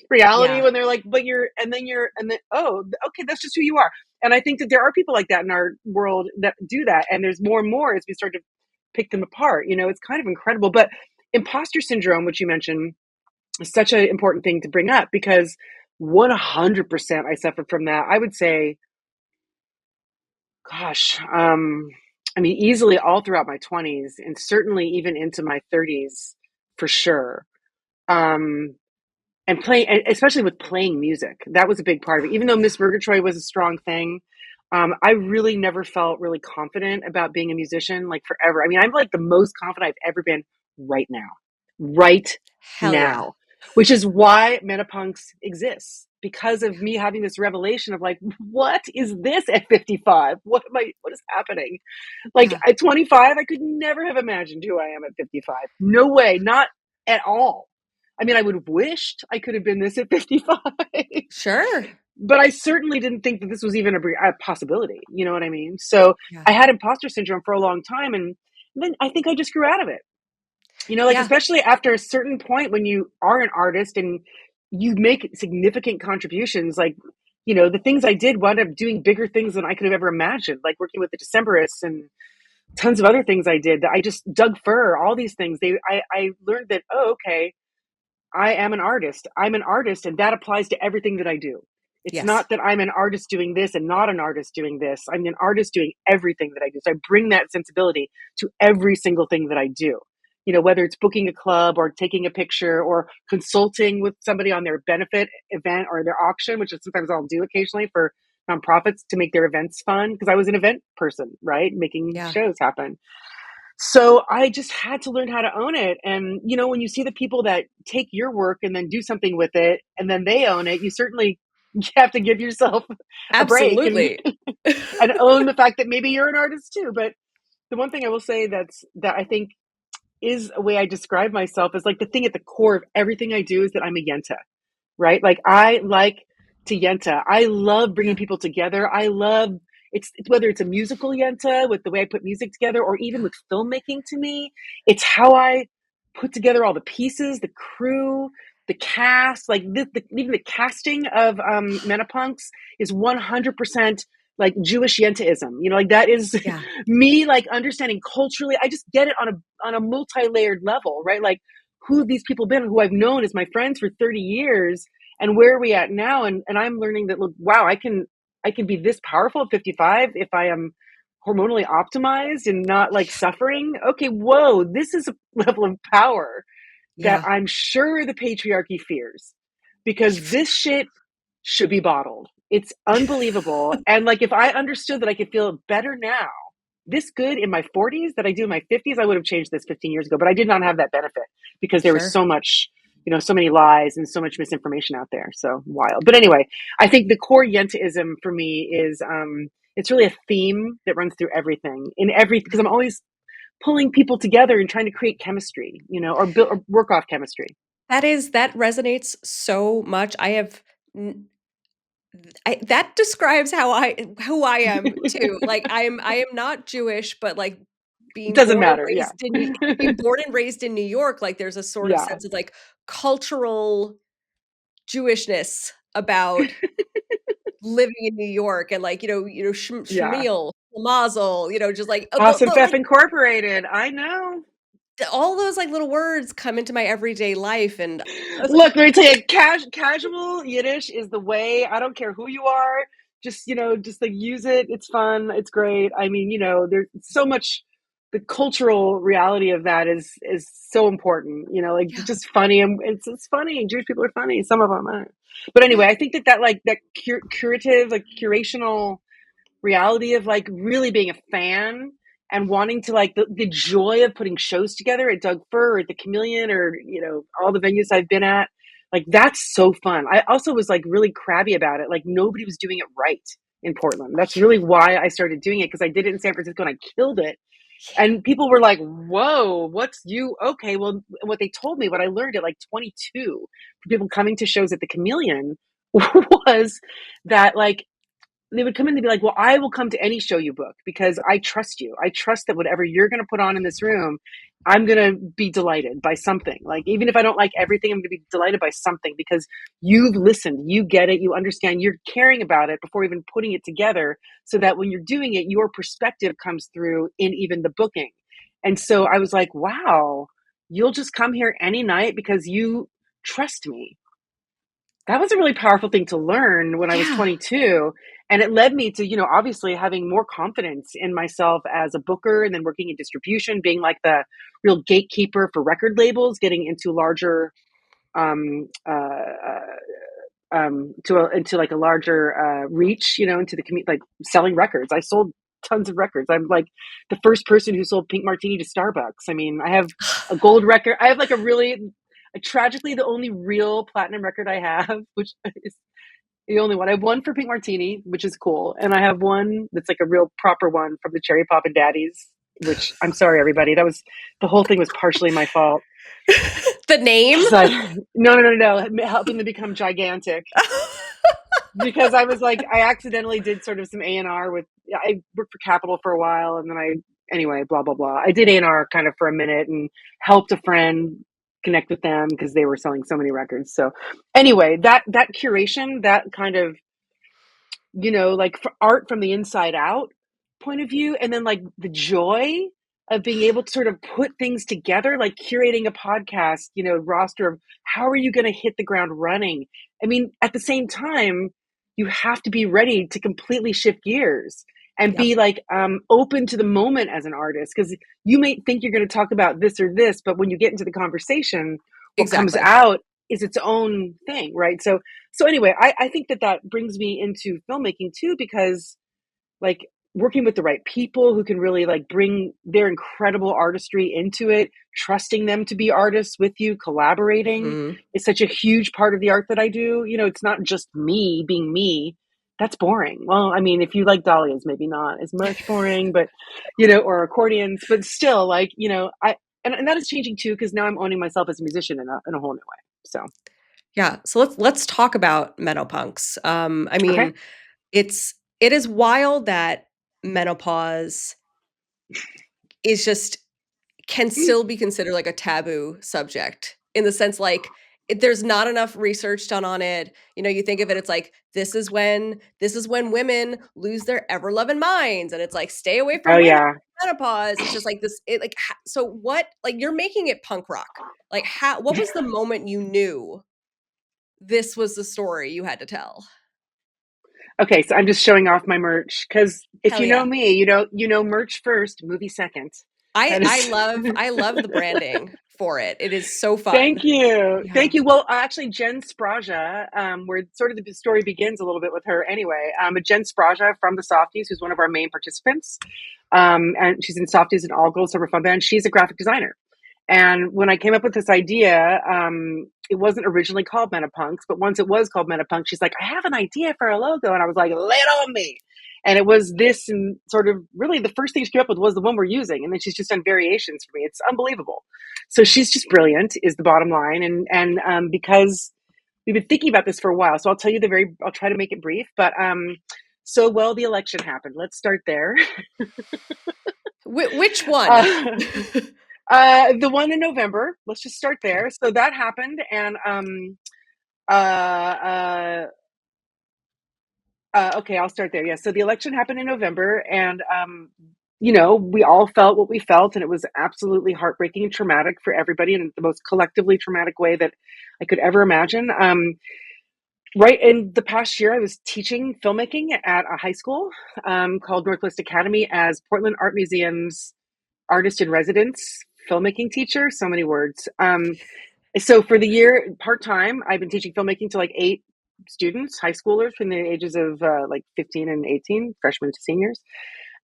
Speaker 2: reality
Speaker 1: Yeah.
Speaker 2: when they're like, but and then, oh, okay, that's just who you are. And I think that there are people like that in our world that do that. And there's more and more as we start to pick them apart. It's kind of incredible. But imposter syndrome, which you mentioned, is such an important thing to bring up because 100% I suffered from that. I would say, gosh, I mean, easily all throughout my 20s and certainly even into my 30s for sure. Um, and playing, especially with playing music, that was a big part of it. Even though
Speaker 1: Yeah.
Speaker 2: Miss Murgatroyd was a strong thing, I really never felt really confident about being a musician, like forever. I mean, I'm like the most confident I've ever been right now, right
Speaker 1: Hell yeah.
Speaker 2: now, which is why Menopunks exists because of me having this revelation of like, what is this at 55? What is happening? Like
Speaker 1: Yeah.
Speaker 2: at 25, I could never have imagined who I am at 55. No way, not at all. I mean, I would have wished I could have been this at 55,
Speaker 1: Sure.
Speaker 2: but I certainly didn't think that this was even a possibility. You know what I mean? So
Speaker 1: Yeah.
Speaker 2: I had imposter syndrome for a long time, and then I think I just grew out of it. Like
Speaker 1: Yeah.
Speaker 2: especially after a certain point when you are an artist and you make significant contributions, like the things I did wound up doing bigger things than I could have ever imagined, like working with the Decemberists and tons of other things I did that I just dug fur, all these things. I learned that, oh, okay, I am an artist. I'm an artist, and that applies to everything that I do. It's
Speaker 1: Yes.
Speaker 2: not that I'm an artist doing this and not an artist doing this. I'm an artist doing everything that I do. So I bring that sensibility to every single thing that I do. Whether it's booking a club or taking a picture or consulting with somebody on their benefit event or their auction, which is sometimes I'll do occasionally for nonprofits to make their events fun because I was an event person, right? Making
Speaker 1: Yeah.
Speaker 2: shows happen. So I just had to learn how to own it. And, when you see the people that take your work and then do something with it and then they own it, you certainly have to give yourself a break and,
Speaker 1: Absolutely.
Speaker 2: and own the fact that maybe you're an artist too. But the one thing I will say that I think is a way I describe myself is like the thing at the core of everything I do is that I'm a yenta, right? Like I like to yenta. I love bringing
Speaker 1: Yeah.
Speaker 2: people together. I love it's whether it's a musical yenta with the way I put music together, or even
Speaker 1: Yeah.
Speaker 2: with filmmaking. To me, it's how I put together all the pieces, the crew, the cast. Like even the casting of Menopunks is 100% like Jewish yentaism. Like that is
Speaker 1: Yeah.
Speaker 2: me, like understanding culturally. I just get it on a multi-layered level, right? Like who these people been, who I've known as my friends for 30 years, And where are we at now? And I'm learning that, look, wow, I can be this powerful at 55 if I am hormonally optimized and not like suffering. Okay, whoa, this is a level of power that
Speaker 1: Yeah.
Speaker 2: I'm sure the patriarchy fears, because this shit should be bottled. It's unbelievable. And like, if I understood that I could feel better now, this good in my 40s that I do in my 50s, I would have changed this 15 years ago. But I did not have that benefit because there was
Speaker 1: Sure.
Speaker 2: so much, so many lies and so much misinformation out there. So wild. But anyway, I think the core Yenteism for me is it's really a theme that runs through everything, in every, because I'm always pulling people together and trying to create chemistry, or build or work off chemistry.
Speaker 1: That resonates so much. That describes who I am too. Like I am not Jewish, but like
Speaker 2: It doesn't matter. Yeah.
Speaker 1: being born and raised in New York, like there's a sort of
Speaker 2: Yeah.
Speaker 1: sense of like cultural Jewishness about living in New York and like,
Speaker 2: Yeah.
Speaker 1: Shamil, Mazel, just like
Speaker 2: Awesome Fef Incorporated. I know.
Speaker 1: all those like little words come into my everyday life and I was like,
Speaker 2: Look, let me tell you, casual Yiddish is the way. I don't care who you are. Just like use it. It's fun. It's great. I mean, there's so much. The cultural reality of that is so important. Like
Speaker 1: yeah,
Speaker 2: just funny, and it's funny. Jewish people are funny. Some of them are. But
Speaker 1: yeah,
Speaker 2: anyway, I think that like that curative, like curational reality of like really being a fan and wanting to like the joy of putting shows together at Doug Fir or at the Chameleon, or all the venues I've been at, like that's so fun. I also was like really crabby about it, like nobody was doing it right in Portland. That's really why I started doing it, because I did it in San Francisco and I killed it,
Speaker 1: yeah,
Speaker 2: and people were like, whoa, what's you okay, well, what they told me, what I learned at like 22 from people coming to shows at the Chameleon was that like they would come in and be like, well, I will come to any show you book because I trust you. I trust that whatever you're going to put on in this room, I'm going to be delighted by something. Like, even if I don't like everything, I'm going to be delighted by something because you've listened, you get it, you understand, you're caring about it before even putting it together, so that when you're doing it, your perspective comes through in even the booking. And so I was like, wow, you'll just come here any night because you trust me. That was a really powerful thing to learn when I was
Speaker 1: yeah,
Speaker 2: 22. And it led me to, obviously having more confidence in myself as a booker, and then working in distribution, being like the real gatekeeper for record labels, getting into larger, into like a larger reach, into the community, like selling records. I sold tons of records. I'm like the first person who sold Pink Martini to Starbucks. I mean, I have a gold record. I have like tragically the only real platinum record I have, which is the only one. I have one for Pink Martini, which is cool, and I have one that's like a real proper one from the Cherry Pop and Daddies. Which, I'm sorry, everybody. That was the whole thing was partially my fault.
Speaker 1: the name.
Speaker 2: Because no, helping them become gigantic. Because I was like, I accidentally did sort of some A&R with, I worked for Capital for a while, and then anyway, blah blah blah. I did A&R kind of for a minute and helped a friend connect with them because they were selling so many records. So anyway, that curation, that kind of, like for art from the inside out point of view, and then like the joy of being able to sort of put things together, like curating a podcast, roster of how are you going to hit the ground running. I mean, at the same time, you have to be ready to completely shift gears and
Speaker 1: Yep,
Speaker 2: be like open to the moment as an artist, because you may think you're going to talk about this or this, but when you get into the conversation, what comes
Speaker 1: exactly.
Speaker 2: out is its own thing, right? So anyway, I think that brings me into filmmaking too, because like working with the right people who can really like bring their incredible artistry into it, trusting them to be artists with you, collaborating
Speaker 1: Mhm.
Speaker 2: is such a huge part of the art that I do. It's not just me being me. That's boring. Well, I mean, if you like dahlias, maybe not as much boring, but or accordions, but still, like, and that is changing too, because now I'm owning myself as a musician in a whole new way. So,
Speaker 1: Yeah, so let's talk about Menopunks. I
Speaker 2: okay.
Speaker 1: mean, it is wild that menopause is just can still be considered like a taboo subject in the sense like there's not enough research done on it. You think of it, it's like this is when women lose their ever loving minds, and it's like stay away
Speaker 2: Oh
Speaker 1: from women
Speaker 2: yeah.
Speaker 1: menopause. It's just like this. It like so what like you're making it punk rock. Like how what was the moment you knew? this was the story you had to tell.
Speaker 2: Okay, so I'm just showing off my merch because if
Speaker 1: Hell
Speaker 2: you know
Speaker 1: yeah.
Speaker 2: me, you know merch first, movie second.
Speaker 1: I
Speaker 2: That
Speaker 1: I
Speaker 2: is.
Speaker 1: love I love the branding for it. It is so fun.
Speaker 2: Thank you.
Speaker 1: Yeah.
Speaker 2: Thank you. Well, actually, Jen Spraja, where sort of the story begins a little bit with her anyway. Jen Spraja from the Softies, who's one of our main participants. And she's in Softies and All Girls Summer Fun Band. She's a graphic designer. And when I came up with this idea, it wasn't originally called Menopunks, but once it was called Menopunks, she's like, I have an idea for a logo. And I was like, lay it on me. And it was this, and sort of really the first thing she came up with was the one we're using. And then she's just done variations for me. It's unbelievable. So
Speaker 1: Oh,
Speaker 2: she's just brilliant, is the bottom line. And because we've been thinking about this for a while, so I'll try to make it brief. But the election happened. Let's start there.
Speaker 1: which one?
Speaker 2: Uh, the one in November. Let's just start
Speaker 1: Okay.
Speaker 2: there. So that happened, and uh, uh, okay, I'll start there. Yeah. So the election happened in November, and we all felt what we felt, and it was absolutely heartbreaking and traumatic for everybody, in the most collectively traumatic way that I could ever imagine. Right in the past year, I was teaching filmmaking at a high school called Northwest Academy as Portland Art Museum's artist in residence filmmaking teacher. So many words. So for the year, part time, I've been teaching filmmaking to like 8 students, high schoolers, from the ages of like 15 and 18, freshmen to seniors.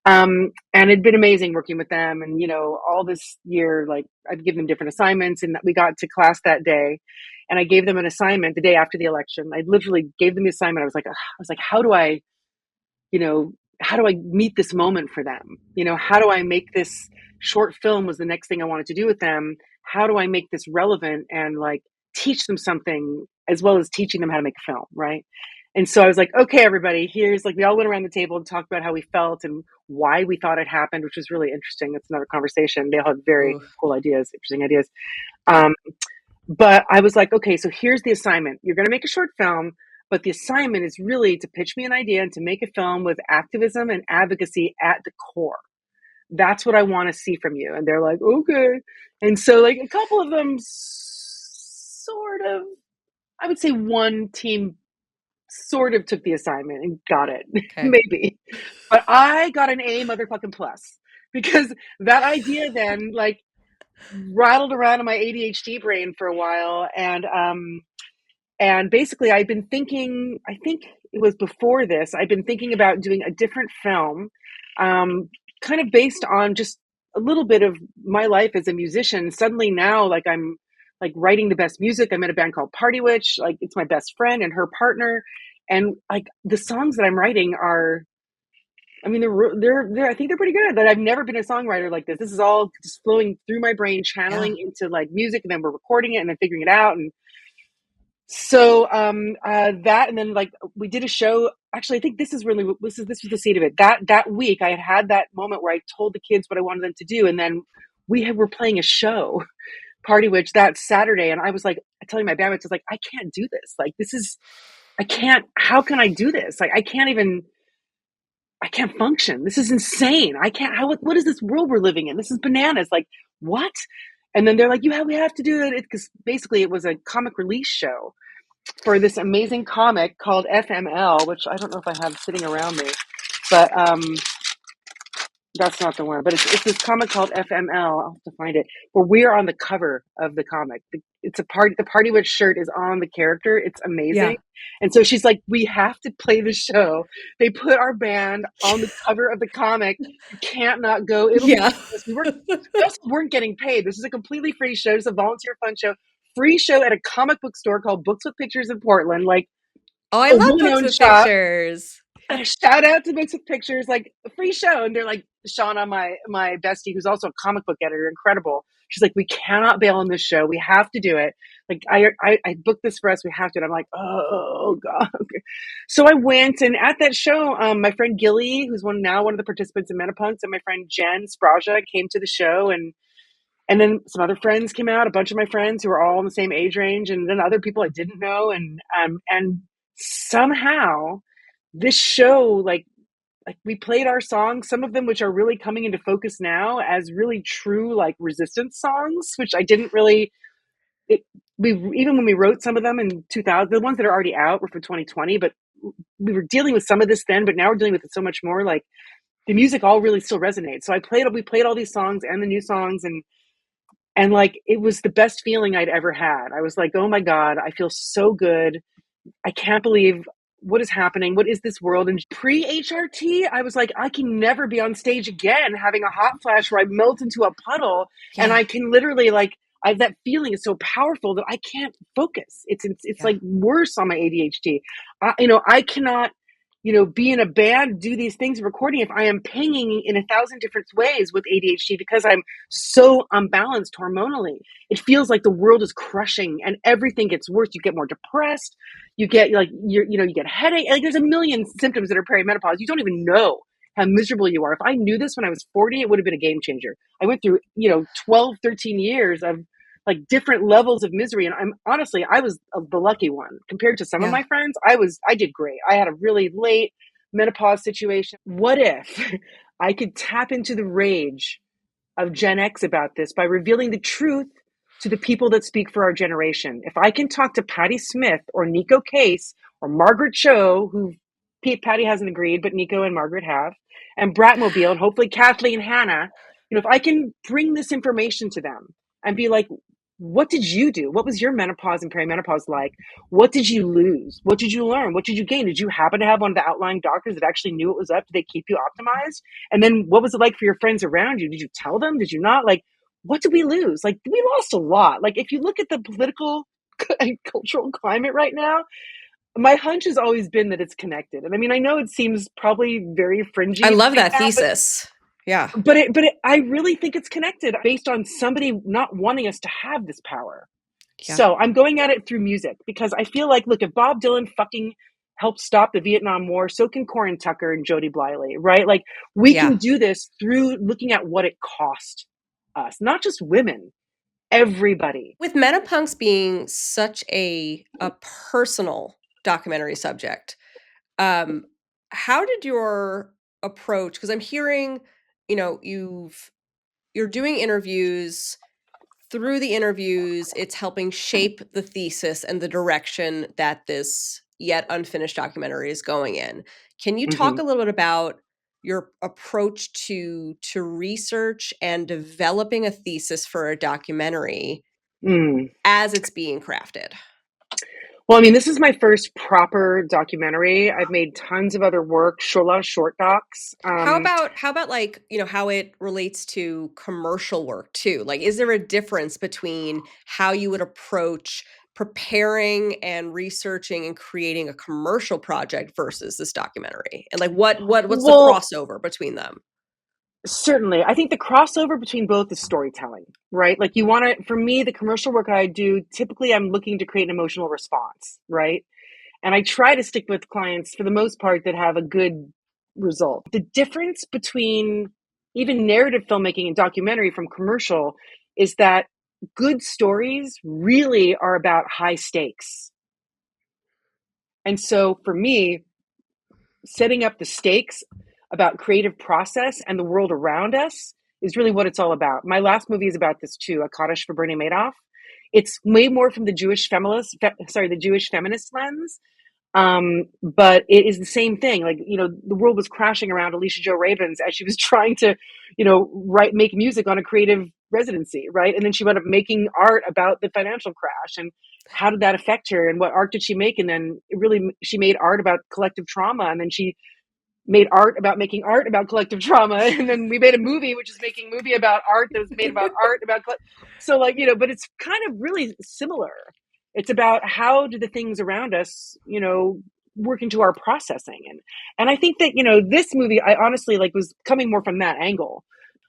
Speaker 2: And it'd been amazing working with them. And, all this year, like I'd give them different assignments, and we got to class that day, and I gave them an assignment the day after the election. I literally gave them the assignment. I was like, you know, how do I meet this moment for them? How do I make this short film was the next thing I wanted to do with them. How do I make this relevant and like teach them something as well as teaching them how to make a film, right? And so I was like, okay, everybody, here's like, we all went around the table and talked about how we felt and why we thought it happened, which was really interesting. That's another conversation. They all had very
Speaker 1: Ooh,
Speaker 2: cool ideas, interesting ideas.
Speaker 1: yeah.
Speaker 2: Um, but I was like, okay, so here's the assignment. You're going to make a short film, but the assignment is really to pitch me an idea and to make a film with activism and advocacy at the core. That's what I want to see from you. And they're like, okay. And so, like, a couple of them sort of, I would say one team sort of took the assignment and got it,
Speaker 1: Okay.
Speaker 2: maybe. But I got an A motherfucking plus because that idea then, like, rattled around in my ADHD brain for a while, and basically I've been thinking, I think it was before this, I've been thinking about doing a different film, um, kind of based on just a little bit of my life as a musician. Suddenly now, like I'm like writing the best music. I'm in a band called Party Witch. Like it's my best friend and her partner, and like the songs that I'm writing are, I mean, they're I think they're pretty good. But I've never been a songwriter like this. This is all just flowing through my brain,
Speaker 1: Yeah.
Speaker 2: channeling into like music, and then we're recording it and then figuring it out. And so that, and then like we did a show. Actually, I think this was the seed of it. That week, I had that moment where I told the kids what I wanted them to do, and then were playing a show, Party Witch, that Saturday, and I was like, telling my bandmates, I was like, I can't do this. Like this is, I can't. How can I do this? Like I can't even. I can't function. This is insane. I can't. How? What is this world we're living in? This is bananas. Like what? And then they're like, we have to do it because basically it was a comic release show for this amazing comic called FML, which I don't know if I have sitting around me, but that's not the one. But it's this comic called FML. I'll have to find it. Where we are on the cover of the comic. It's a party. The Party Witch shirt is on the character. It's amazing.
Speaker 1: Yeah.
Speaker 2: And so she's like, we have to play the show. They put our band on the cover of the comic. You can't not go. It'll be
Speaker 1: Yeah.
Speaker 2: fabulous. We also weren't getting paid. This is a completely free show. It's a volunteer fun show. Free show at a comic book store called Books with Pictures in Portland. Like
Speaker 1: Oh, I
Speaker 2: a
Speaker 1: love books
Speaker 2: woman-owned
Speaker 1: with
Speaker 2: shop.
Speaker 1: pictures.
Speaker 2: Shout out to Books with Pictures, like a free show. And they're like, Shauna, my bestie, who's also a comic book editor, incredible. She's like, we cannot bail on this show. We have to do it. Like I booked this for us. We have to. And I'm like, oh God. Okay. So I went, and at that show, my friend Gilly, who's one of the participants in Menopunks, and my friend Jen Spraja came to the show, and then some other friends came out, a bunch of my friends who were all in the same age range, and then other people I didn't know, and somehow this show, like we played our songs, some of them which are really coming into focus now as really true like resistance songs, which I didn't really, it even when we wrote some of them in 2000, the ones that are already out were for 2020, but we were dealing with some of this then, but now we're dealing with it so much more. Like the music all really still resonates. So we played all these songs and the new songs, and like it was the best feeling I'd ever had. I was like, oh my God, I feel so good. I can't believe what is happening. What is this world? And pre HRT, I was like, I can never be on stage again having a hot flash where I melt into a puddle and
Speaker 1: Yeah.
Speaker 2: I can literally like, that feeling is so powerful that I can't focus. It's
Speaker 1: Yeah.
Speaker 2: like worse on my ADHD. I cannot, be in a band, do these things, recording if I am pinging in 1,000 different ways with ADHD because I'm so unbalanced hormonally. It feels like the world is crushing and everything gets worse. You get more depressed. You get like you get headache. Like there's a million symptoms that are perimenopause. You don't even know how miserable you are. If I knew this when I was 40, it would have been a game changer. I went through 12, 13 years of like different levels of misery, and I was the lucky one compared to some of
Speaker 1: Yeah.
Speaker 2: my friends. I did great. I had a really late menopause situation. What if I could tap into the rage of Gen X about this by revealing the truth to the people that speak for our generation? If I can talk to Patti Smith or Nico Case or Margaret Cho, who Patty hasn't agreed, but Nico and Margaret have, and Bratmobile, and hopefully Kathleen Hanna, if I can bring this information to them and be like, what did you do? What was your menopause and perimenopause like? What did you lose? What did you learn? What did you gain? Did you happen to have one of the outlying doctors that actually knew what was up? Did they keep you optimized? And then what was it like for your friends around you? Did you tell them? Did you not? Like, what did we lose? Like, we lost a lot. Like, if you look at the political and cultural climate right now, my hunch has always been that it's connected. And I mean, I know it seems probably very
Speaker 1: I
Speaker 2: fringy to
Speaker 1: love
Speaker 2: think
Speaker 1: that
Speaker 2: that,
Speaker 1: thesis. Yeah.
Speaker 2: I really think it's connected based on somebody not wanting us to have this power.
Speaker 1: Yeah.
Speaker 2: So I'm going at it through music because I feel like, look, if Bob Dylan fucking helped stop the Vietnam War, so can Corin Tucker and Jody Bliley, right? Like we
Speaker 1: Yeah.
Speaker 2: can do this through looking at what it cost us, not just women, everybody.
Speaker 1: With Menopunks being such a personal documentary subject, um, how did your approach? Because I'm hearing, you're doing interviews. Through the interviews, it's helping shape the thesis and the direction that this yet unfinished documentary is going in. Can you talk
Speaker 2: Mm-hmm.
Speaker 1: a little bit about your approach to research and developing a thesis for a documentary
Speaker 2: Mm.
Speaker 1: as it's being crafted?
Speaker 2: Well, I mean, this is my first proper documentary. I've made tons of other work, a lot of short docs.
Speaker 1: How about like, how it relates to commercial work too? Like, is there a difference between how you would approach preparing and researching and creating a commercial project versus this documentary? And like what's the
Speaker 2: Well,
Speaker 1: crossover between them?
Speaker 2: certainly. I think the crossover between both is storytelling, right? Like you want to, for me, the commercial work I do, typically I'm looking to create an emotional response, right? And I try to stick with clients for the most part that have a good result. The difference between even narrative filmmaking and documentary from commercial is that good stories really are about high stakes. And so for me, setting up the stakes about creative process and the world around us is really what it's all about. My last movie is about this too, A Kaddish for Bernie Madoff. It's way more from the the Jewish feminist lens. But it is the same thing. Like, the world was crashing around Alicia Joe Ravens as she was trying to, make music on a creative residency, right? And then she wound up making art about the financial crash and how did that affect her and what art did she make? And then she made art about collective trauma. And then she made art about making art about collective trauma. And then we made a movie, which is making a movie about art that was made about art about, so like, but it's kind of really similar. It's about how do the things around us, work into our processing. And I think that, this movie, I honestly like was coming more from that angle.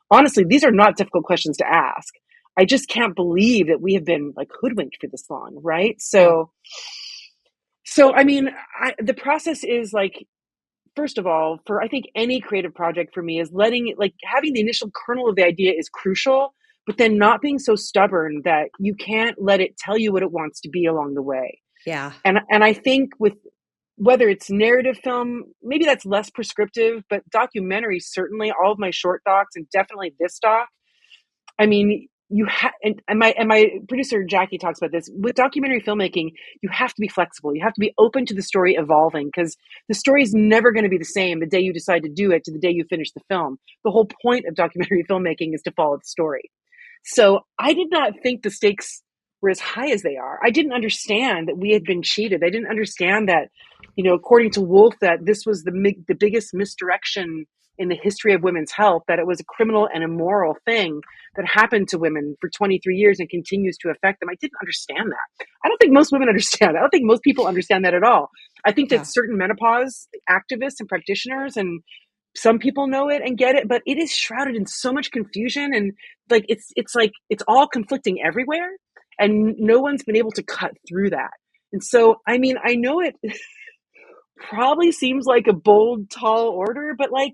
Speaker 2: Honestly, these are not difficult questions to ask. I just can't believe that we have been like hoodwinked for this long. Right.
Speaker 1: Yeah.
Speaker 2: So, I mean, the process is like, first of all, for I think any creative project for me is having the initial kernel of the idea is crucial, but then not being so stubborn that you can't let it tell you what it wants to be along the way.
Speaker 1: Yeah.
Speaker 2: And I think with whether it's narrative film, maybe that's less prescriptive, but documentary, certainly all of my short docs and definitely this doc. I mean, and my producer Jackie talks about this with documentary filmmaking. You have to be flexible. You have to be open to the story evolving, because the story is never going to be the same the day you decide to do it to the day you finish the film. The whole point of documentary filmmaking is to follow the story. So I did not think the stakes were as high as they are. I didn't understand that we had been cheated. I didn't understand that, according to Wolf, that this was the biggest misdirection in the history of women's health, that it was a criminal and immoral thing that happened to women for 23 years and continues to affect them. I didn't understand that. I don't think most women understand that. I don't think most people understand that at all. I think that
Speaker 1: Yeah.
Speaker 2: certain menopause activists and practitioners and some people know it and get it, but it is shrouded in so much confusion, and it's all conflicting everywhere, and no one's been able to cut through that. And so, I mean, I know it probably seems like a bold, tall order, but like,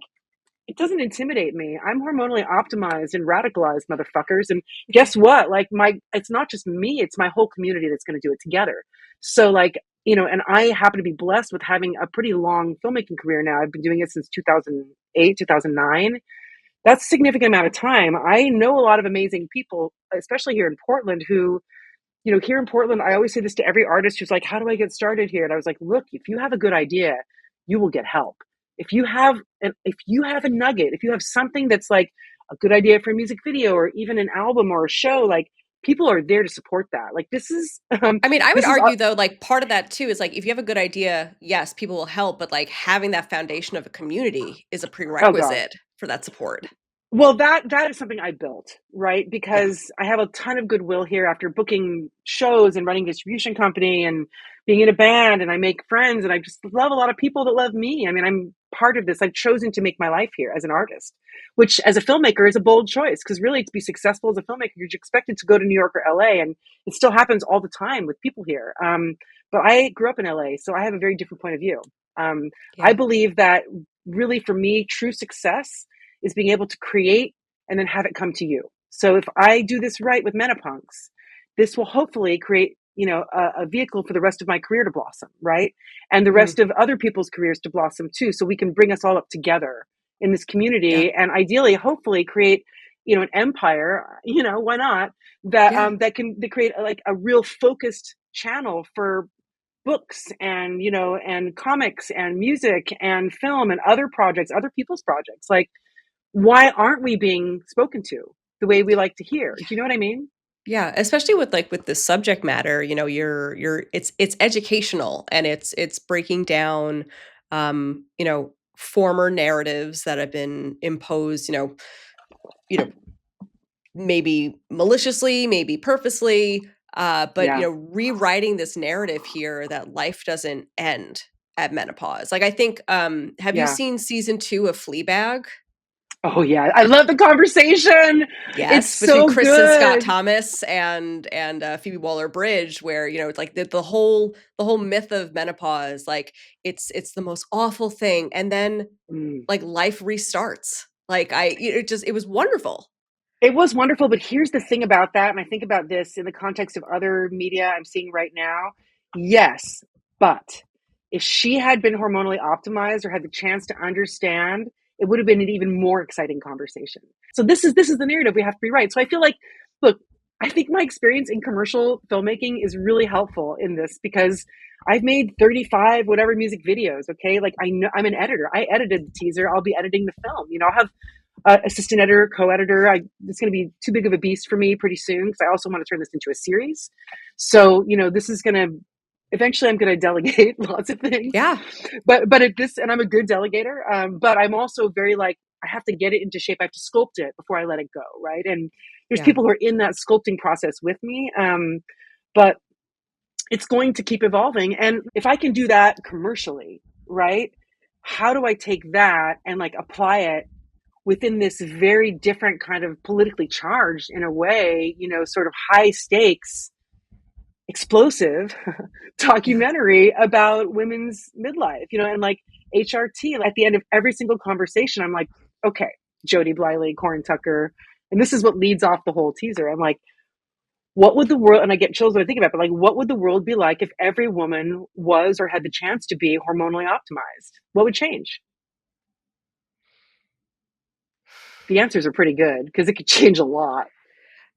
Speaker 2: it doesn't intimidate me. I'm hormonally optimized and radicalized, motherfuckers. And guess what? Like, it's not just me, it's my whole community that's going to do it together. So like, and I happen to be blessed with having a pretty long filmmaking career now. I've been doing it since 2008, 2009. That's a significant amount of time. I know a lot of amazing people, especially here in Portland, who, here in Portland, I always say this to every artist who's like, how do I get started here? And I was like, look, if you have a good idea, you will get help. If you have a nugget, if you have something that's like a good idea for a music video or even an album or a show, like, people are there to support that. Like, this is
Speaker 1: I mean, I would
Speaker 2: this is
Speaker 1: argue though, like part of that too is like if you have a good idea, yes, people will help, but like having that foundation of a community is a
Speaker 2: oh god.
Speaker 1: prerequisite for that support.
Speaker 2: Well, that is something I built, right?
Speaker 1: Yeah.
Speaker 2: Because I have a ton of goodwill here after booking shows and running a distribution company and being in a band, and I make friends, and I just love a lot of people that love me. I mean, I'm part of this. I've chosen to make my life here as an artist, which as a filmmaker is a bold choice, because really, to be successful as a filmmaker, you're expected to go to New York or LA, and it still happens all the time with people here. But I grew up in LA, so I have a very different point of view. I
Speaker 1: Yeah.
Speaker 2: believe that really, for me, true success is being able to create and then have it come to you. So if I do this right with Menopunks, this will hopefully create, a vehicle for the rest of my career to blossom, right? And the rest
Speaker 1: Mhm.
Speaker 2: of other people's careers to blossom too. So we can bring us all up together in this
Speaker 1: Yeah.
Speaker 2: community, and ideally, hopefully create, an empire, why not? That
Speaker 1: Yeah.
Speaker 2: that create like a real focused channel for books and, and comics and music and film and other projects, other people's projects. Like, why aren't we being spoken to the way we like to hear? Do you know what I mean?
Speaker 1: Yeah, especially with like with the subject matter, you're it's educational and it's breaking down former narratives that have been imposed, you know, maybe maliciously, maybe purposely, but
Speaker 2: Yeah.
Speaker 1: rewriting this narrative here that life doesn't end at menopause. Like I think have you
Speaker 2: Yeah.
Speaker 1: seen season 2 of Fleabag?
Speaker 2: Oh yeah. I love the conversation. It's
Speaker 1: Yes, between
Speaker 2: so
Speaker 1: Kristen Scott
Speaker 2: good.
Speaker 1: Thomas and Phoebe Waller-Bridge, where it's like the whole myth of menopause, like it's the most awful thing, and then
Speaker 2: Mm.
Speaker 1: like life restarts. Like it was wonderful.
Speaker 2: It was wonderful, but here's the thing about that, and I think about this in the context of other media I'm seeing right now. Yes, but if she had been hormonally optimized or had the chance to understand, it would have been an even more exciting conversation. So this is the narrative we have to rewrite. So I feel like, look, I think my experience in commercial filmmaking is really helpful in this, because I've made 35 whatever music videos. Okay, like, I know I'm an editor. I edited the teaser. I'll be editing the film. I'll have assistant editor, co-editor. It's going to be too big of a beast for me pretty soon, because I also want to turn this into a series. So, this is going to eventually, I'm going to delegate lots of things,
Speaker 1: Yeah,
Speaker 2: but at this, and I'm a good delegator. But I'm also very like, I have to get it into shape. I have to sculpt it before I let it go. Right. And there's
Speaker 1: yeah.
Speaker 2: people who are in that sculpting process with me. But it's going to keep evolving. And if I can do that commercially, right, how do I take that and like apply it within this very different kind of politically charged, in a way, sort of high stakes, explosive
Speaker 1: Yeah.
Speaker 2: documentary about women's midlife, and like HRT at the end of every single conversation, I'm like, okay, Jody Bliley, Corin Tucker, and this is what leads off the whole teaser. I'm like, what would the world, and I get chills when I think about it, but like, what would the world be like if every woman was or had the chance to be hormonally optimized? What would change? The answers are pretty good, because it could change a lot.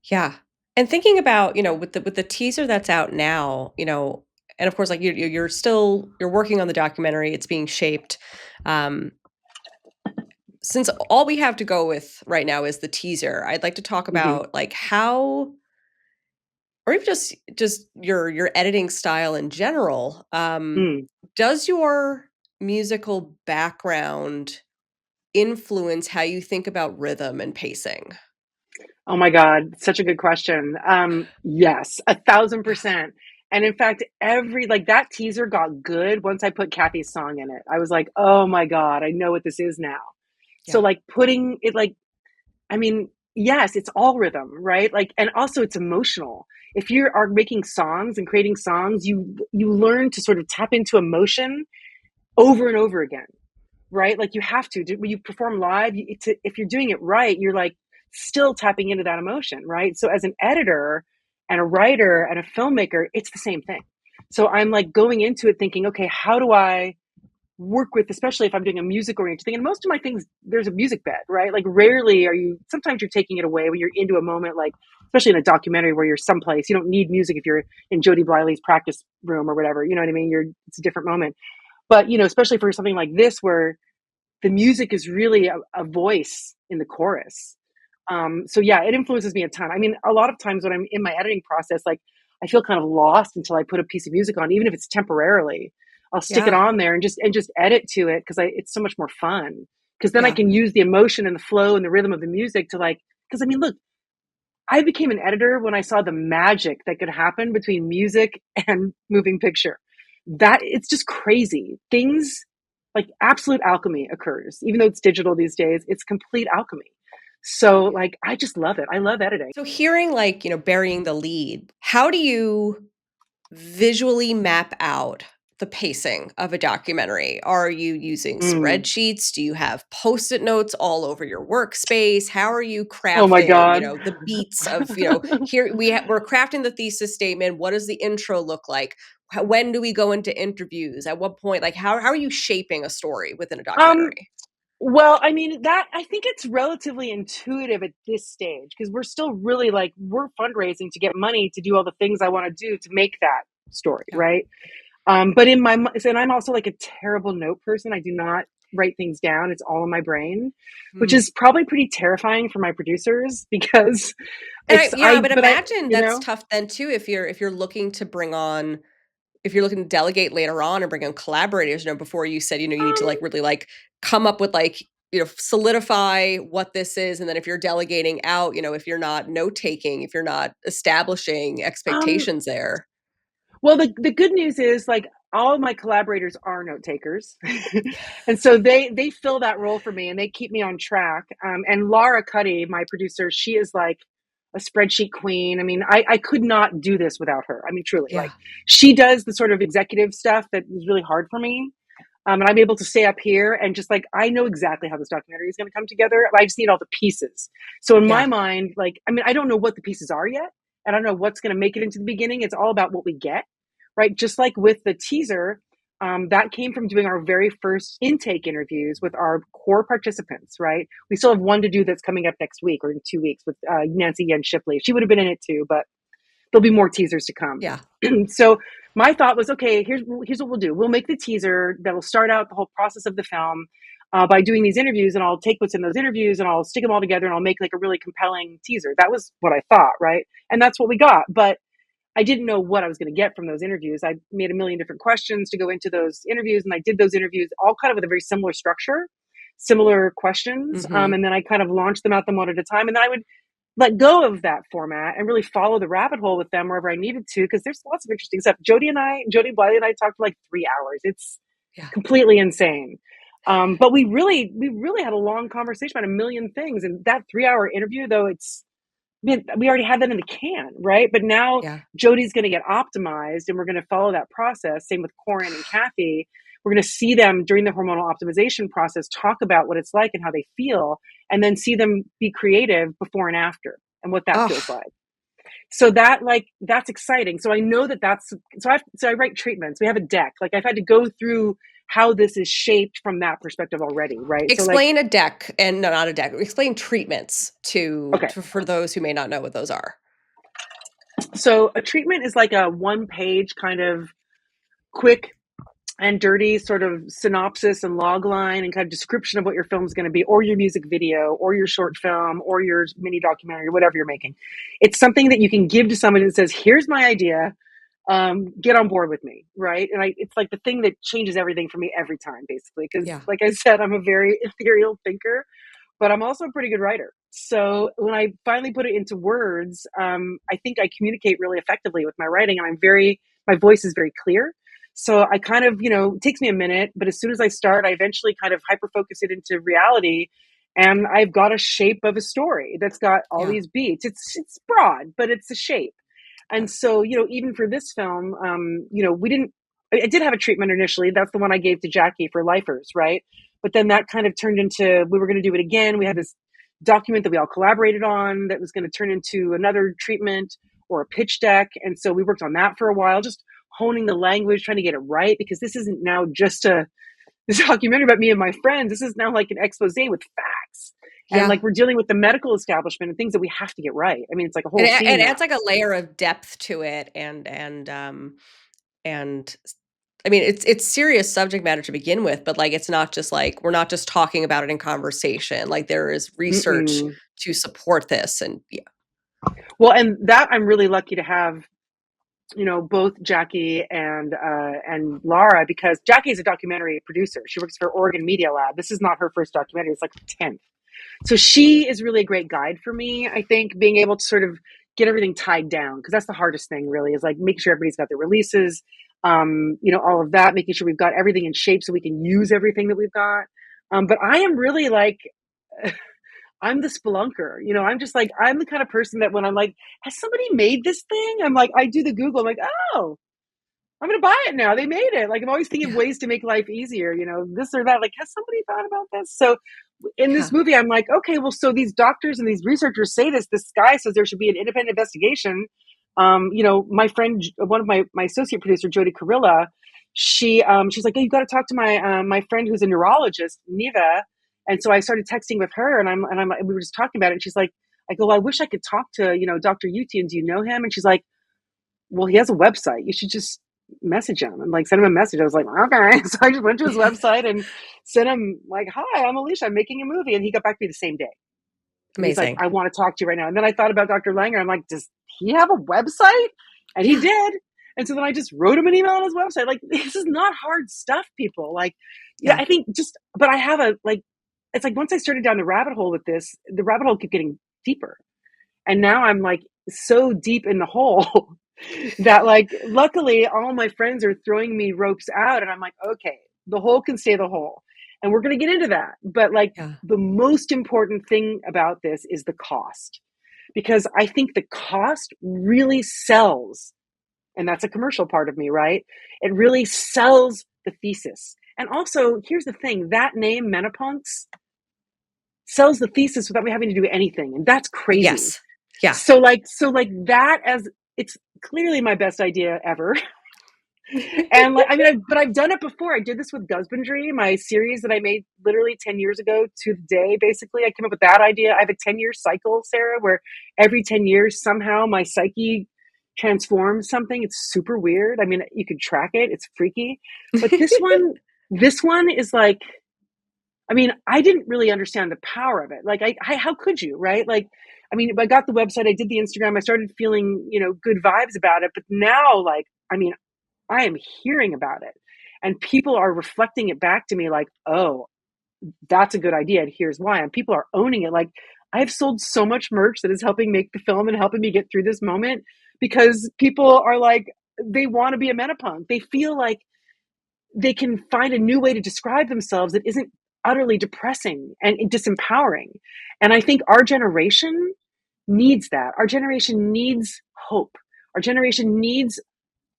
Speaker 1: Yeah. And thinking about, with the teaser that's out now, and of course, like you're working on the documentary, it's being shaped. Um, since all we have to go with right now is the teaser, I'd like to talk
Speaker 2: Hmm.
Speaker 1: about like how, or even just your editing style in general.
Speaker 2: Mm.
Speaker 1: Does your musical background influence how you think about rhythm and pacing?
Speaker 2: Oh my God, such a good question. Yes, 1,000%. And in fact, every like that teaser got good once I put Kathy's song in it. I was like, oh my God, I know what this is now. So
Speaker 1: Yeah.
Speaker 2: like putting it like, I mean, yes, it's all rhythm, right? Like, and also it's emotional. If you are making songs and creating songs, you learn to sort of tap into emotion over and over again, right? Like you have to when you perform live. If you're doing it right, you're like still tapping into that emotion, right? So as an editor and a writer and a filmmaker, it's the same thing. So I'm like going into it thinking, okay, how do I work with, especially if I'm doing a music oriented thing. And most of my things, there's a music bed, right? Like rarely are you, sometimes you're taking it away when you're into a moment, like, especially in a documentary where you're someplace, you don't need music if you're in Jody Blyle's practice room or whatever, you know what I mean? It's a different moment. But, especially for something like this, where the music is really a voice in the chorus. So yeah, it influences me a ton. I mean, a lot of times when I'm in my editing process, like I feel kind of lost until I put a piece of music on, even if it's temporarily. I'll stick it
Speaker 1: Yeah.
Speaker 2: on there and just edit to it because it's so much more fun. Because then I
Speaker 1: Yeah.
Speaker 2: can use the emotion and the flow and the rhythm of the music to like. Because I mean, look, I became an editor when I saw the magic that could happen between music and moving picture. That it's just crazy. Things like absolute alchemy occurs. Even though it's digital these days, it's complete alchemy. So like I just love it. I love editing.
Speaker 1: So hearing like, burying the lead, how do you visually map out the pacing of a documentary? Are you using
Speaker 2: Mm.
Speaker 1: spreadsheets? Do you have post-it notes all over your workspace? How are you
Speaker 2: Oh my
Speaker 1: crafting,
Speaker 2: god.
Speaker 1: the beats of, here we're crafting the thesis statement. What does the intro look like? When do we go into interviews? At what point? Like how are you shaping a story within a
Speaker 2: um
Speaker 1: documentary?
Speaker 2: Well, I mean, that I think it's relatively intuitive at this stage because we're still really like we're fundraising to get money to do all the things I want to do to make that story,
Speaker 1: Yeah.
Speaker 2: right? But in my and I'm also like a terrible note person. I do not write things down. It's all in my brain, which
Speaker 1: Mm.
Speaker 2: is probably pretty terrifying for my producers because
Speaker 1: And
Speaker 2: it's
Speaker 1: yeah, but
Speaker 2: but I
Speaker 1: imagine that's tough then too if you're looking to bring on if you're looking to delegate later on and bring in collaborators, before you said, you need to like
Speaker 2: um
Speaker 1: really like come up with like, solidify what this is. And then if you're delegating out, if you're not note taking, if you're not establishing
Speaker 2: um
Speaker 1: expectations there.
Speaker 2: Well, the good news is like all of my collaborators are note takers, and so they fill that role for me and they keep me on track. And Laura Cuddy, my producer, she is like a spreadsheet queen. I mean, I could not do this without her. I mean, truly, like
Speaker 1: Yeah.
Speaker 2: she does the sort of executive stuff that is really hard for me. And I'm able to stay up here and just like I know exactly how this documentary is going to come together. I just need all the pieces. So in my
Speaker 1: Yeah.
Speaker 2: mind, like I mean, I don't know what the pieces are yet, and I don't know what's going to make it into the beginning. It's all about what we get, right? Just like with the teaser, that came from doing our very first intake interviews with our core participants, right? We still have one to do that's coming up next week or in 2 weeks with Nancy Yen Shipley. She would have been in it too, but there'll be more teasers to come.
Speaker 1: Yeah.
Speaker 2: So my thought was, okay, here's what we'll do. We'll make the teaser that'll start out the whole process of the film by doing these interviews, and I'll take what's in those interviews and I'll stick them all together and I'll make like a really compelling teaser. That was what I thought, right? And that's what we got. But I didn't know what I was going to get from those interviews. I made a million different questions to go into those interviews, and I did those interviews all kind of with a very similar structure, similar questions,
Speaker 1: Hmm.
Speaker 2: and then I kind of launched them out them one at a time, and then I would let go of that format and really follow the rabbit hole with them wherever I needed to because there's lots of interesting stuff. Jody Bliley and I talked for like 3 hours. It's
Speaker 1: Yeah.
Speaker 2: completely insane. But we really had a long conversation about a million things. And that 3 hour interview, though, we already had that in the can, right? But now
Speaker 1: Yeah.
Speaker 2: Jody's going to get optimized and we're going to follow that process. Same with Corin and Kathy. We're going to see them during the hormonal optimization process, talk about what it's like and how they feel, and then see them be creative before and after and what that feels
Speaker 1: Oh,
Speaker 2: like. So that's exciting. So I know that's, so I write treatments. We have a deck. Like I've had to go through how this is shaped from that perspective already, right? So like,
Speaker 1: Explain a deck and no, not a deck. Explain treatments
Speaker 2: okay,
Speaker 1: for those who may not know what those are.
Speaker 2: so a treatment is like a one page kind of quick and dirty sort of synopsis and log line and kind of description of what your film is going to be, or your music video, or your short film, or your mini documentary, whatever you're making. It's something that you can give to someone that says, here's my idea, get on board with me, right? And it's like the thing that changes everything for me every time, basically, because
Speaker 1: Yeah.
Speaker 2: like I said, I'm a very ethereal thinker, but I'm also a pretty good writer. So when I finally put it into words, I think I communicate really effectively with my writing, and my voice is very clear. So I kind of, it takes me a minute, but as soon as I start, I eventually kind of hyper focus it into reality. And I've got a shape of a story that's got all
Speaker 1: Yeah.
Speaker 2: these beats. It's broad, but it's a shape.
Speaker 1: Yeah.
Speaker 2: And so, even for this film, I did have a treatment initially. That's the one I gave to Jackie for lifers, right? But then that kind of turned into, we were going to do it again. We had this document that we all collaborated on that was going to turn into another treatment or a pitch deck. And so we worked on that for a while, just honing the language, trying to get it right, because this isn't now just this documentary about me and my friends. This is now like an expose with facts. And
Speaker 1: Yeah.
Speaker 2: like we're dealing with the medical establishment and things that we have to get right. I mean, it's like a
Speaker 1: And
Speaker 2: whole scene
Speaker 1: it
Speaker 2: now.
Speaker 1: adds like a layer of depth to it and I mean, it's serious subject matter to begin with, but, like, it's not just, like we're not just talking about it in conversation, like, there is research
Speaker 2: Mm-mm.
Speaker 1: to support this, and yeah.
Speaker 2: Well, and that I'm really lucky to have, both Jackie and Laura, because Jackie is a documentary producer. She works for Oregon Media Lab. This is not her first documentary; it's like her 10th. So she is really a great guide for me. I think being able to sort of get everything tied down, because that's the hardest thing, really, is like making sure everybody's got their releases, all of that, making sure we've got everything in shape so we can use everything that we've got. But I am really like, I'm the spelunker. I'm just like, I'm the kind of person that when I'm like, has somebody made this thing? I'm like, I do the Google. I'm like, oh, I'm going to buy it now. They made it. Like, I'm always thinking of
Speaker 1: Yeah,
Speaker 2: ways to make life easier, this or that. Like, has somebody thought about this? So in this
Speaker 1: yeah,
Speaker 2: movie, I'm like, okay, well, so these doctors and these researchers say this guy says there should be an independent investigation. My friend, one of my associate producer, Jody Carilla, she's like, hey, you got to talk to my friend who's a neurologist, Neva. And so I started texting with her, and we were just talking about it. And she's like, I go, well, I wish I could talk to, Dr. Utian. Do you know him? And she's like, well, he has a website. You should just message him and like send him a message. I was like, okay. So I just went to his website and sent him like, hi, I'm Alicia. I'm making a movie. And he got back to me the same day. And he's like,
Speaker 1: amazing.
Speaker 2: I want to talk to you right now. And then I thought about Dr. Langer. I'm like, does he have a website? And he
Speaker 1: Yeah,
Speaker 2: did. And so then I just wrote him an email on his website. Like, this is not hard stuff, people. Like, yeah,
Speaker 1: yeah,
Speaker 2: I think but I have it's like once I started down the rabbit hole with this, the rabbit hole kept getting deeper. And now I'm like so deep in the hole that like luckily all my friends are throwing me ropes out, and I'm like, okay, the hole can stay the hole. And we're going to get into that. But like
Speaker 1: yeah,
Speaker 2: the most important thing about this is the cost. Because I think the cost really sells, and that's a commercial part of me, right? It really sells the thesis. And also, here's the thing, that name Menopunks sells the thesis without me having to do anything. And that's crazy.
Speaker 1: yes, yeah.
Speaker 2: So like that, as it's clearly my best idea ever. And like, I mean, but I've done it before. I did this with Gusbandry, my series that I made literally 10 years ago to the day. Basically, I came up with that idea. I have a 10-year cycle, Sarah, where every 10 years, somehow my psyche transforms something. It's super weird. I mean, you can track it. It's freaky. But this one is like, I mean, I didn't really understand the power of it. Like, how could you, right? Like, I mean, I got the website, I did the Instagram, I started feeling, good vibes about it. But now, like, I mean, I am hearing about it, and people are reflecting it back to me like, oh, that's a good idea. And here's why. And people are owning it. Like, I've sold so much merch that is helping make the film and helping me get through this moment, because people are like, they want to be a menopunk. They feel like they can find a new way to describe themselves that isn't utterly depressing and disempowering. And I think our generation needs that. Our generation needs hope. Our generation needs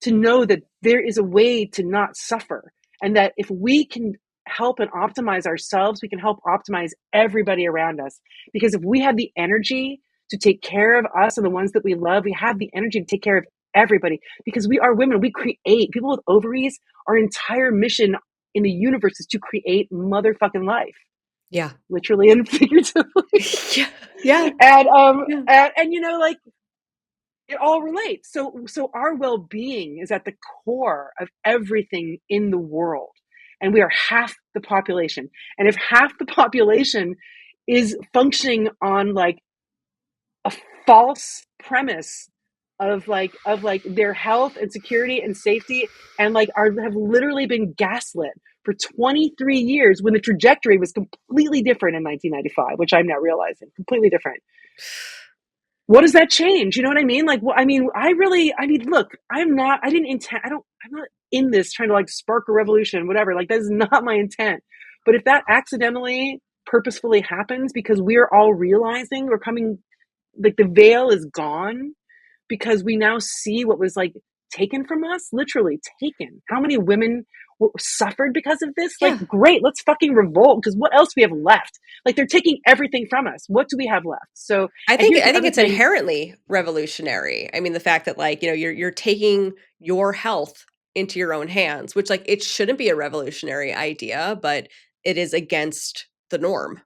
Speaker 2: to know that there is a way to not suffer, and that if we can help and optimize ourselves, we can help optimize everybody around us. Because if we have the energy to take care of us and the ones that we love, we have the energy to take care of everybody, because we are women. We create. People with ovaries, our entire mission in the universe is to create motherfucking life,
Speaker 1: Yeah.
Speaker 2: literally and figuratively.
Speaker 1: Yeah. Yeah. Yeah.
Speaker 2: And like it all relates. So our well-being is at the core of everything in the world. And we are half the population. And if half the population is functioning on like a false premise of like their health and security and safety, and like have literally been gaslit for 23 years, when the trajectory was completely different in 1995, which I'm now realizing completely different. What does that change? You know what I mean? Like, well, look, I didn't intend, I'm not in this trying to like spark a revolution, whatever. Like, that is not my intent. But if that accidentally, purposefully happens because we are all realizing we're coming, like the veil is gone, because we now see what was like taken from us, literally taken. How many women suffered because of this? Like,
Speaker 1: Yeah.
Speaker 2: great, let's fucking revolt, because what else do we have left? Like, they're taking everything from us. What do we have left? So,
Speaker 1: I
Speaker 2: and
Speaker 1: think
Speaker 2: here's
Speaker 1: I
Speaker 2: the
Speaker 1: think
Speaker 2: other
Speaker 1: it's
Speaker 2: thing.
Speaker 1: inherently revolutionary. I mean, the fact that like, you're taking your health into your own hands, which like it shouldn't be a revolutionary idea, but it is against the norm.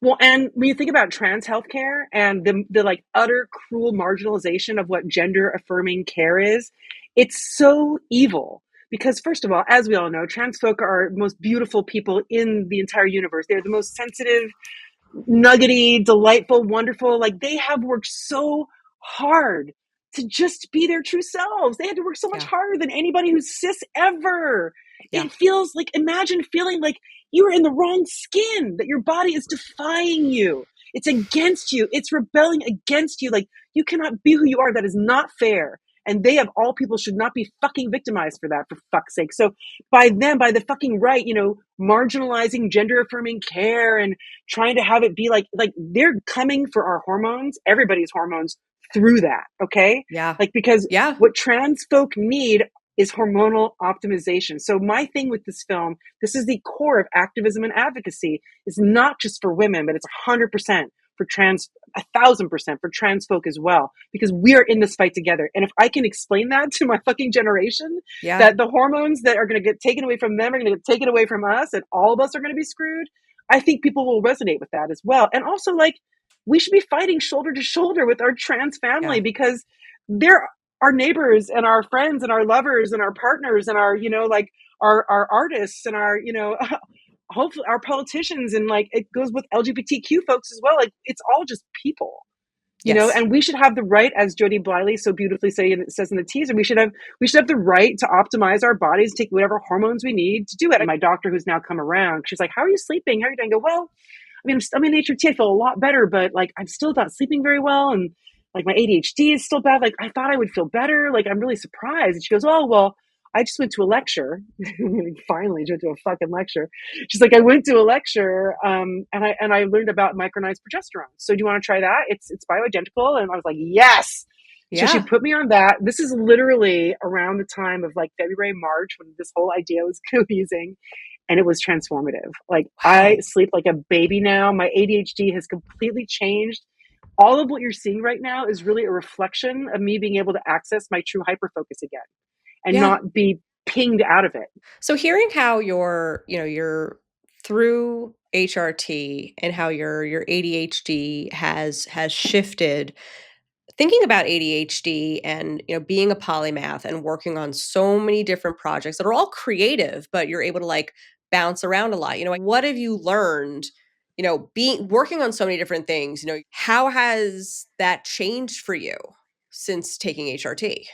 Speaker 2: Well, and when you think about trans healthcare and the like utter cruel marginalization of what gender affirming care is, it's so evil. Because first of all, as we all know, trans folk are the most beautiful people in the entire universe. They're the most sensitive, nuggety, delightful, wonderful. Like, they have worked so hard to just be their true selves. They had to work so much
Speaker 1: Yeah.
Speaker 2: harder than anybody who's cis ever.
Speaker 1: Yeah.
Speaker 2: It feels like, imagine feeling like you were in the wrong skin, that your body is defying you. It's against you. It's rebelling against you. Like, you cannot be who you are. That is not fair. And they, of all people, should not be fucking victimized for that, for fuck's sake. So by them, by the fucking right, marginalizing gender affirming care and trying to have it be like they're coming for our hormones, everybody's hormones, through that. Okay.
Speaker 1: Yeah.
Speaker 2: Like, because
Speaker 1: Yeah.
Speaker 2: what trans folk need is hormonal optimization. So my thing with this film, this is the core of activism and advocacy, is not just for women, but it's 100% for trans, 1,000% for trans folk as well, because we are in this fight together. And if I can explain that to my fucking generation,
Speaker 1: Yeah.
Speaker 2: that the hormones that are going to get taken away from them are going to get taken away from us, and all of us are going to be screwed, I think people will resonate with that as well. And also, like, we should be fighting shoulder to shoulder with our trans family,
Speaker 1: Yeah.
Speaker 2: because they're our neighbors and our friends and our lovers and our partners and our, like our artists and our, hopefully our politicians. And like, it goes with LGBTQ folks as well. Like, it's all just people.
Speaker 1: Yes.
Speaker 2: And we should have the right, as Jodie Bliley so beautifully says in the teaser, we should have the right to optimize our bodies, take whatever hormones we need to do it. And my doctor, who's now come around, she's like, "How are you sleeping? How are you doing?" I go, "Well, I mean, I'm in HRT. I feel a lot better, but like, I'm still not sleeping very well, and like my ADHD is still bad. Like, I thought I would feel better. Like, I'm really surprised." And she goes, "Oh, well, I just went to a lecture." Finally, went to a fucking lecture. She's like, "I went to a lecture, and I learned about micronized progesterone. So do you want to try that? It's bioidentical." And I was like, "Yes." So she
Speaker 1: Yeah.
Speaker 2: put me on that. This is literally around the time of like February, March, when this whole idea was cohesing, and it was transformative. Like, I
Speaker 1: Wow.
Speaker 2: sleep like a baby now. My ADHD has completely changed. All of what you're seeing right now is really a reflection of me being able to access my true hyperfocus again and
Speaker 1: Yeah.
Speaker 2: not be pinged out of it.
Speaker 1: So hearing how you're through HRT and how your ADHD has shifted, thinking about ADHD and, being a polymath and working on so many different projects that are all creative, but you're able to like bounce around a lot. What have you learned, being working on so many different things, how has that changed for you since taking HRT?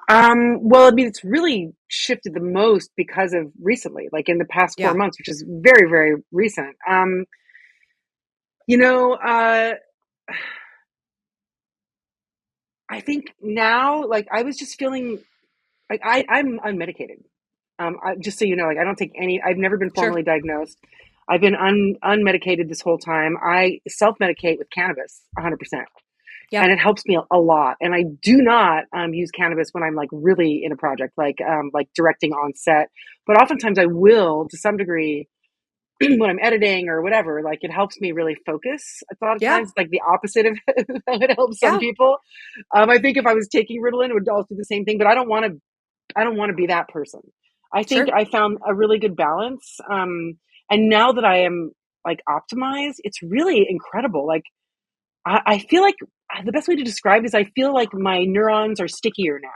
Speaker 2: Well, I mean, it's really shifted the most because of recently, like in the past four
Speaker 1: Yeah,
Speaker 2: months, which is very, very recent. You know, uh, I think now, like, I was just feeling like I'm unmedicated. Just so you know, like, I don't take any. I've never been
Speaker 1: sure.
Speaker 2: formally diagnosed. I've been unmedicated this whole time. I self medicate with cannabis, 100%, and
Speaker 1: Yep.
Speaker 2: it helps me a lot. And I do not use cannabis when I'm like really in a project, like directing on set. But oftentimes I will, to some degree, when I'm editing or whatever. Like, it helps me really focus. A lot of
Speaker 1: Yeah.
Speaker 2: times, it's like the opposite of how it helps some
Speaker 1: Yeah.
Speaker 2: people. I think if I was taking Ritalin, it would also do the same thing. But I don't want to. I don't want to be that person. I think
Speaker 1: Sure.
Speaker 2: I found a really good balance. And now that I am like optimized, it's really incredible. Like I feel like the best way to describe it is I feel like my neurons are stickier now.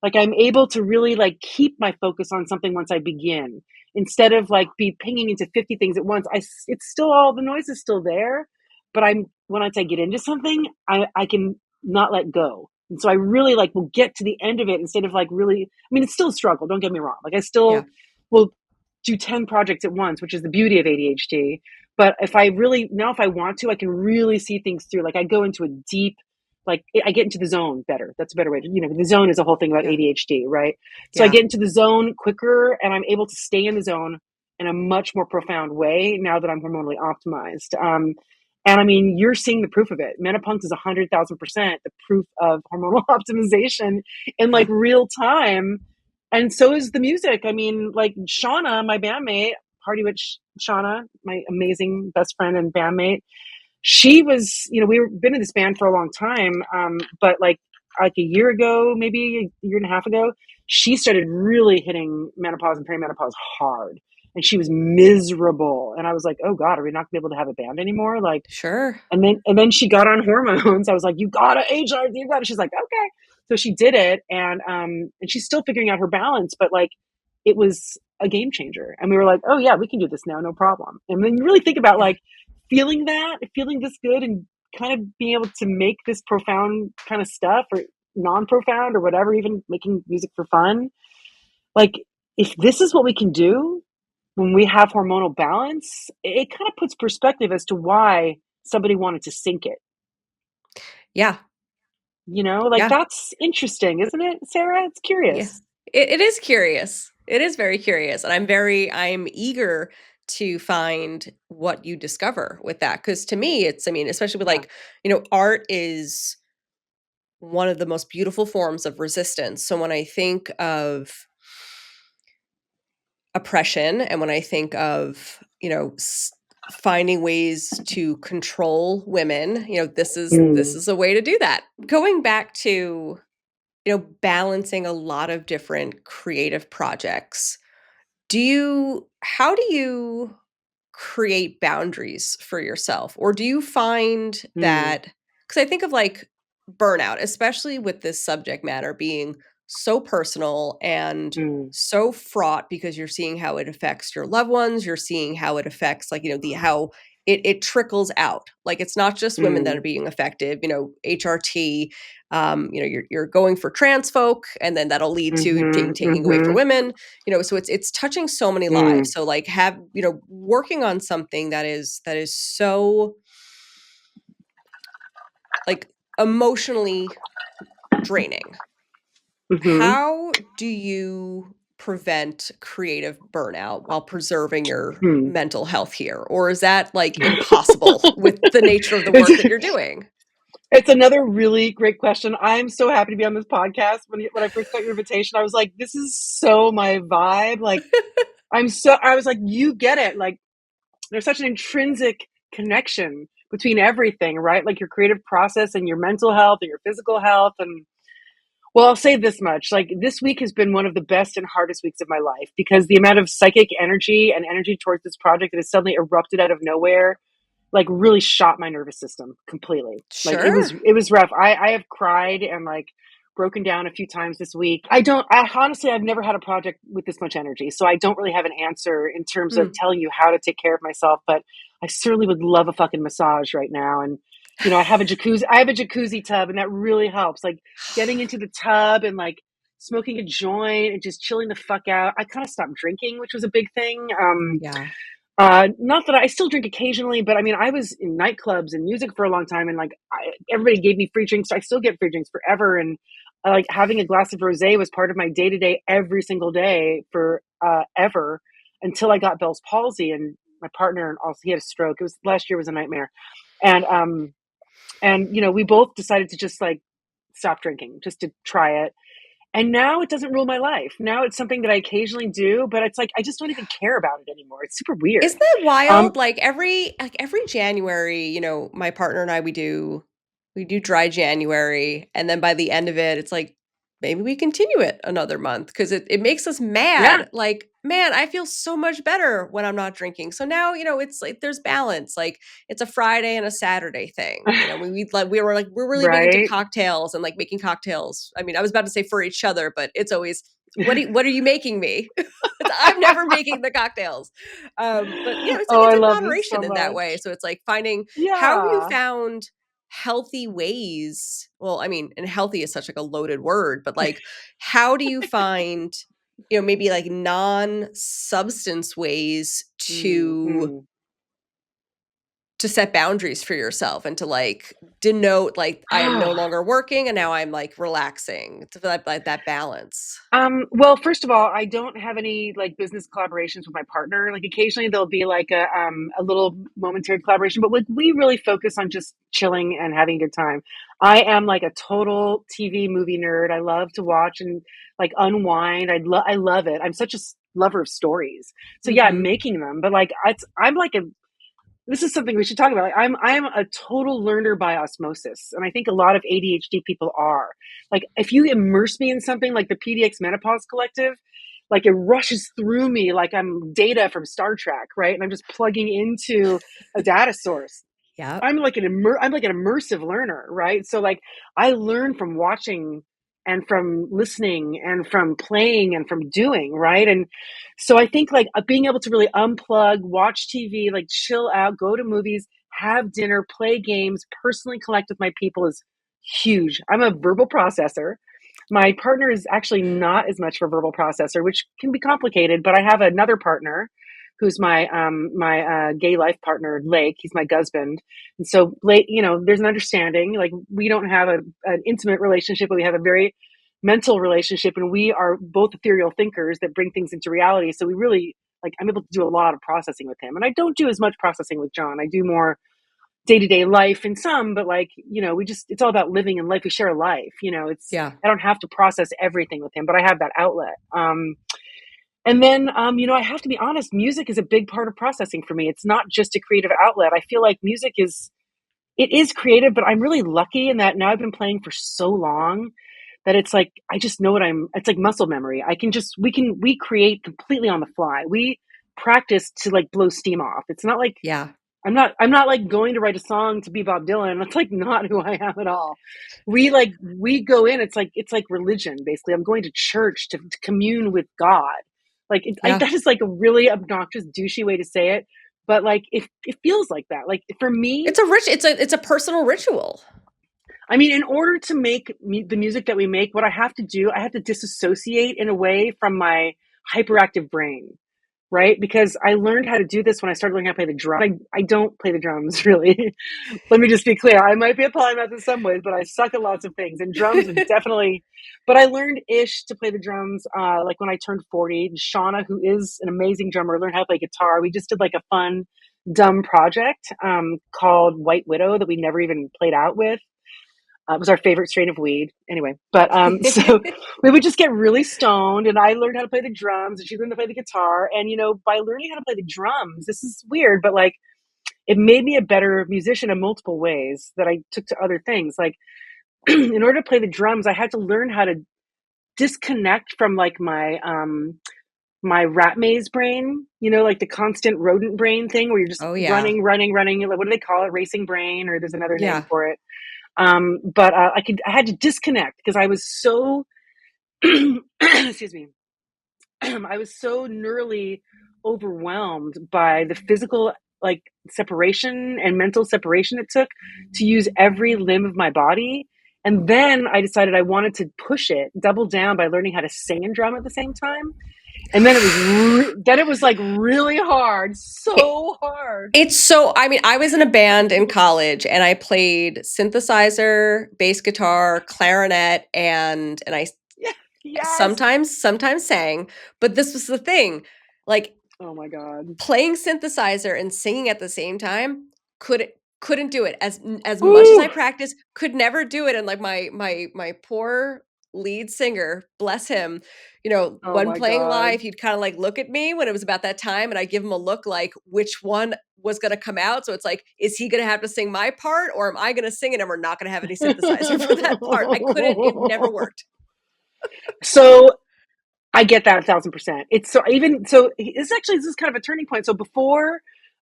Speaker 2: Like I'm able to really like keep my focus on something once I begin instead of like be pinging into 50 things at once. It's still all the noise is still there, but once I get into something, I can not let go. And so I really like will get to the end of it instead of like really, I mean, it's still a struggle. Don't get me wrong. Like I
Speaker 1: Yeah.
Speaker 2: still will do 10 projects at once, which is the beauty of ADHD. But if I really, now if I want to, I can really see things through. Like I go into a deep, like I get into the zone better. That's a better way to, the zone is a whole thing about
Speaker 1: Yeah.
Speaker 2: ADHD, right? So I
Speaker 1: Yeah.
Speaker 2: get into the zone quicker and I'm able to stay in the zone in a much more profound way now that I'm hormonally optimized. And I mean, you're seeing the proof of it. Menopunks is 100,000% the proof of hormonal optimization in like
Speaker 1: Yeah.
Speaker 2: real time. And so is the music. I mean, like Shauna, my bandmate, party with Shauna, my amazing best friend and bandmate, she was, we were been in this band for a long time, but like a year ago, maybe a year and a half ago, she started really hitting menopause and perimenopause hard, and she was miserable. And I was like, oh God, are we not gonna be able to have a band anymore? Like,
Speaker 1: Sure.
Speaker 2: and then she got on hormones. I was like, you gotta HR, you gotta. She's like, okay. So she did it, and she's still figuring out her balance, but like, it was a game changer. And we were like, oh yeah, we can do this now, no problem. And then you really think about
Speaker 1: Yeah.
Speaker 2: like feeling this good, and kind of being able to make this profound kind of stuff, or non-profound or whatever, even making music for fun. Like, if this is what we can do when we have hormonal balance, it kind of puts perspective as to why somebody wanted to sink it.
Speaker 1: Yeah.
Speaker 2: Like
Speaker 1: Yeah.
Speaker 2: that's interesting, isn't it, Sarah? It's
Speaker 1: Yeah.
Speaker 2: curious.
Speaker 1: It is curious. It is very curious, and I'm eager to find what you discover with that. Because to me, it's I mean, especially with,
Speaker 2: Yeah.
Speaker 1: like, art is one of the most beautiful forms of resistance. So when I think of oppression and when I think of, finding ways to control women, this
Speaker 2: Mm,
Speaker 1: is a way to do that. Going back to, balancing a lot of different creative projects. How do you create boundaries for yourself? Or do you find
Speaker 2: mm,
Speaker 1: that, because I think of, like, burnout, especially with this subject matter being so personal and
Speaker 2: mm,
Speaker 1: so fraught because you're seeing how it affects your loved ones, you're seeing how it affects, like, the how it trickles out. Like, it's not just women that are
Speaker 2: mm,
Speaker 1: being affected, HRT, you're going for trans folk, and then that'll lead to
Speaker 2: mm-hmm,
Speaker 1: taking away for
Speaker 2: mm-hmm,
Speaker 1: women, so it's touching so many lives.
Speaker 2: mm,
Speaker 1: So, like, working on something that is so, like, emotionally draining.
Speaker 2: mm-hmm,
Speaker 1: How do you prevent creative burnout while preserving your
Speaker 2: mm.
Speaker 1: mental health here? Or is that, like, impossible with the nature of the work that
Speaker 2: it's,
Speaker 1: you're doing?
Speaker 2: it's another really great question. I'm so happy to be on this podcast. When I first got your invitation, I was like, this is so my vibe. Like, I was like, you get it. Like, there's such an intrinsic connection between everything, right? Like your creative process and your mental health and your physical health. And well, I'll say this much. Like, this week has been one of the best and hardest weeks of my life, because the amount of psychic energy and energy towards this project that has suddenly erupted out of nowhere, like, really shot my nervous system completely. Like, it was
Speaker 1: Sure.
Speaker 2: it was rough. I have cried and like broken down a few times this week. I honestly, I've never had a project with this much energy, so I don't really have an answer in terms of
Speaker 1: Mm.
Speaker 2: telling you how to take care of myself, but I certainly would love a fucking massage right now. And I have a jacuzzi tub, and that really helps. Like, getting into the tub and like smoking a joint and just chilling the fuck out. I kind of stopped drinking, which was a big thing.
Speaker 1: Yeah.
Speaker 2: Not that I still drink occasionally, but I mean, I was in nightclubs and music for a long time, and like everybody gave me free drinks. So I still get free drinks forever, and like having a glass of rosé was part of my day to day, every single day for ever, until I got Bell's palsy, and my partner also, he had a stroke. It was last year was a nightmare, and we both decided to just like stop drinking just to try it. And now it doesn't rule my life. Now it's something that I occasionally do, but it's like I just don't even care about it anymore. It's super weird.
Speaker 1: Isn't that
Speaker 2: Um,
Speaker 1: wild? Like, every January, my partner and I, we do dry January, and then by the end of it, it's like maybe we continue it another month because it makes us
Speaker 2: Yeah.
Speaker 1: mad. Like, man, I feel so much better when I'm not drinking. So now, it's like there's balance. Like it's a Friday and a Saturday thing. We're really big into
Speaker 2: Right.
Speaker 1: cocktails and like making cocktails. I mean, I was about to say for each other, but it's always what are you making me? I'm never making the cocktails. But it's like
Speaker 2: Oh,
Speaker 1: it's
Speaker 2: I
Speaker 1: in
Speaker 2: love this so
Speaker 1: moderation in that way.
Speaker 2: much.
Speaker 1: So it's like finding how have you
Speaker 2: Yeah.
Speaker 1: found healthy ways, well, I mean, and healthy is such like a loaded word, but like how do you find maybe like non-substance ways
Speaker 2: Mm-hmm.
Speaker 1: to set boundaries for yourself and to like denote like I am no longer working and now I'm like relaxing to feel like that balance.
Speaker 2: Well, first of all, I don't have any like business collaborations with my partner. Like occasionally there'll be like a little momentary collaboration, but like we really focus on just chilling and having a good time. I am like a total TV movie nerd. I love to watch and like unwind. I love it. I'm such a lover of stories. So yeah, I'm
Speaker 1: Mhm.
Speaker 2: making them, but like I'm like a this is something we should talk about. Like, I'm a total learner by osmosis, and I think a lot of ADHD people are. Like if you immerse me in something like the PDX Menopause Collective, like it rushes through me like I'm Data from Star Trek, right? And I'm just plugging into a data source.
Speaker 1: Yep.
Speaker 2: I'm like an immersive learner, right? So like I learn from watching and from listening and from playing and from doing, right? And so I think like being able to really unplug, watch TV, like chill out, go to movies, have dinner, play games, personally connect with my people is huge. I'm a verbal processor. My partner is actually not as much of a verbal processor, which can be complicated, but I have another partner who's my gay life partner, Lake. He's my husband. And so, Lake, there's an understanding. Like we don't have an intimate relationship, but we have a very mental relationship, and we are both ethereal thinkers that bring things into reality. So we really like I'm able to do a lot of processing with him, and I don't do as much processing with John. I do more day-to-day life in some, but like it's all about living in life. We share a life, it's
Speaker 1: Yeah.
Speaker 2: I don't have to process everything with him, but I have that outlet. And then, I have to be honest, music is a big part of processing for me. It's not just a creative outlet. I feel like it is creative, but I'm really lucky in that now I've been playing for so long that it's like, I just know it's like muscle memory. We create completely on the fly. We practice to like blow steam off. It's not like,
Speaker 1: Yeah.
Speaker 2: I'm not like going to write a song to be Bob Dylan. That's like not who I am at all. We go in. It's like religion basically. I'm going to church to commune with God. Like
Speaker 1: Yeah.
Speaker 2: that is like a really obnoxious, douchey way to say it, but like it feels like that. Like for me,
Speaker 1: It's a personal ritual.
Speaker 2: I mean, in order to make the music that we make, what I have to do, I have to disassociate in a way from my hyperactive brain, right? Because I learned how to do this when I started learning how to play the drum. I don't play the drums really. Let me just be clear. I might be a polymath in some ways, but I suck at lots of things. And drums are definitely, but I learned ish to play the drums like when I turned 40. Shauna, who is an amazing drummer, learned how to play guitar. We just did like a fun, dumb project called White Widow that we never even played out with. It was our favorite strain of weed. Anyway, but so we would just get really stoned, and I learned how to play the drums, and she learned to play the guitar. And by learning how to play the drums, this is weird, but like it made me a better musician in multiple ways that I took to other things. Like in order to play the drums, I had to learn how to disconnect from like my rat maze brain, like the constant rodent brain thing where you're just
Speaker 1: Oh yeah.
Speaker 2: running, running, running. Like, what do they call it? Racing brain, or there's another name
Speaker 1: Yeah.
Speaker 2: for it. But I had to disconnect because I was so excuse me. I was so neurally overwhelmed by the physical like separation and mental separation it took to use every limb of my body. And then I decided I wanted to push it, double down by learning how to sing and drum at the same time. And then it was like really hard, so hard.
Speaker 1: It's so, I mean, I was in a band in college and I played synthesizer, bass guitar, clarinet, and I
Speaker 2: Yeah, yes.
Speaker 1: sometimes sang, but this was the thing. Like
Speaker 2: Oh my god.
Speaker 1: playing synthesizer and singing at the same time couldn't do it as much as I
Speaker 2: Ooh.
Speaker 1: practiced, could never do it. And like my poor lead singer, bless him,
Speaker 2: Oh
Speaker 1: when
Speaker 2: my
Speaker 1: playing
Speaker 2: god.
Speaker 1: live, he'd kind of like look at me when it was about that time and I give him a look like which one was going to come out. So it's like, is he going to have to sing my part or am I going to sing it and we're not going to have any synthesizer for that part? I couldn't, it never worked.
Speaker 2: So I get that 1,000%. It's so even so. This is kind of a turning point. So before,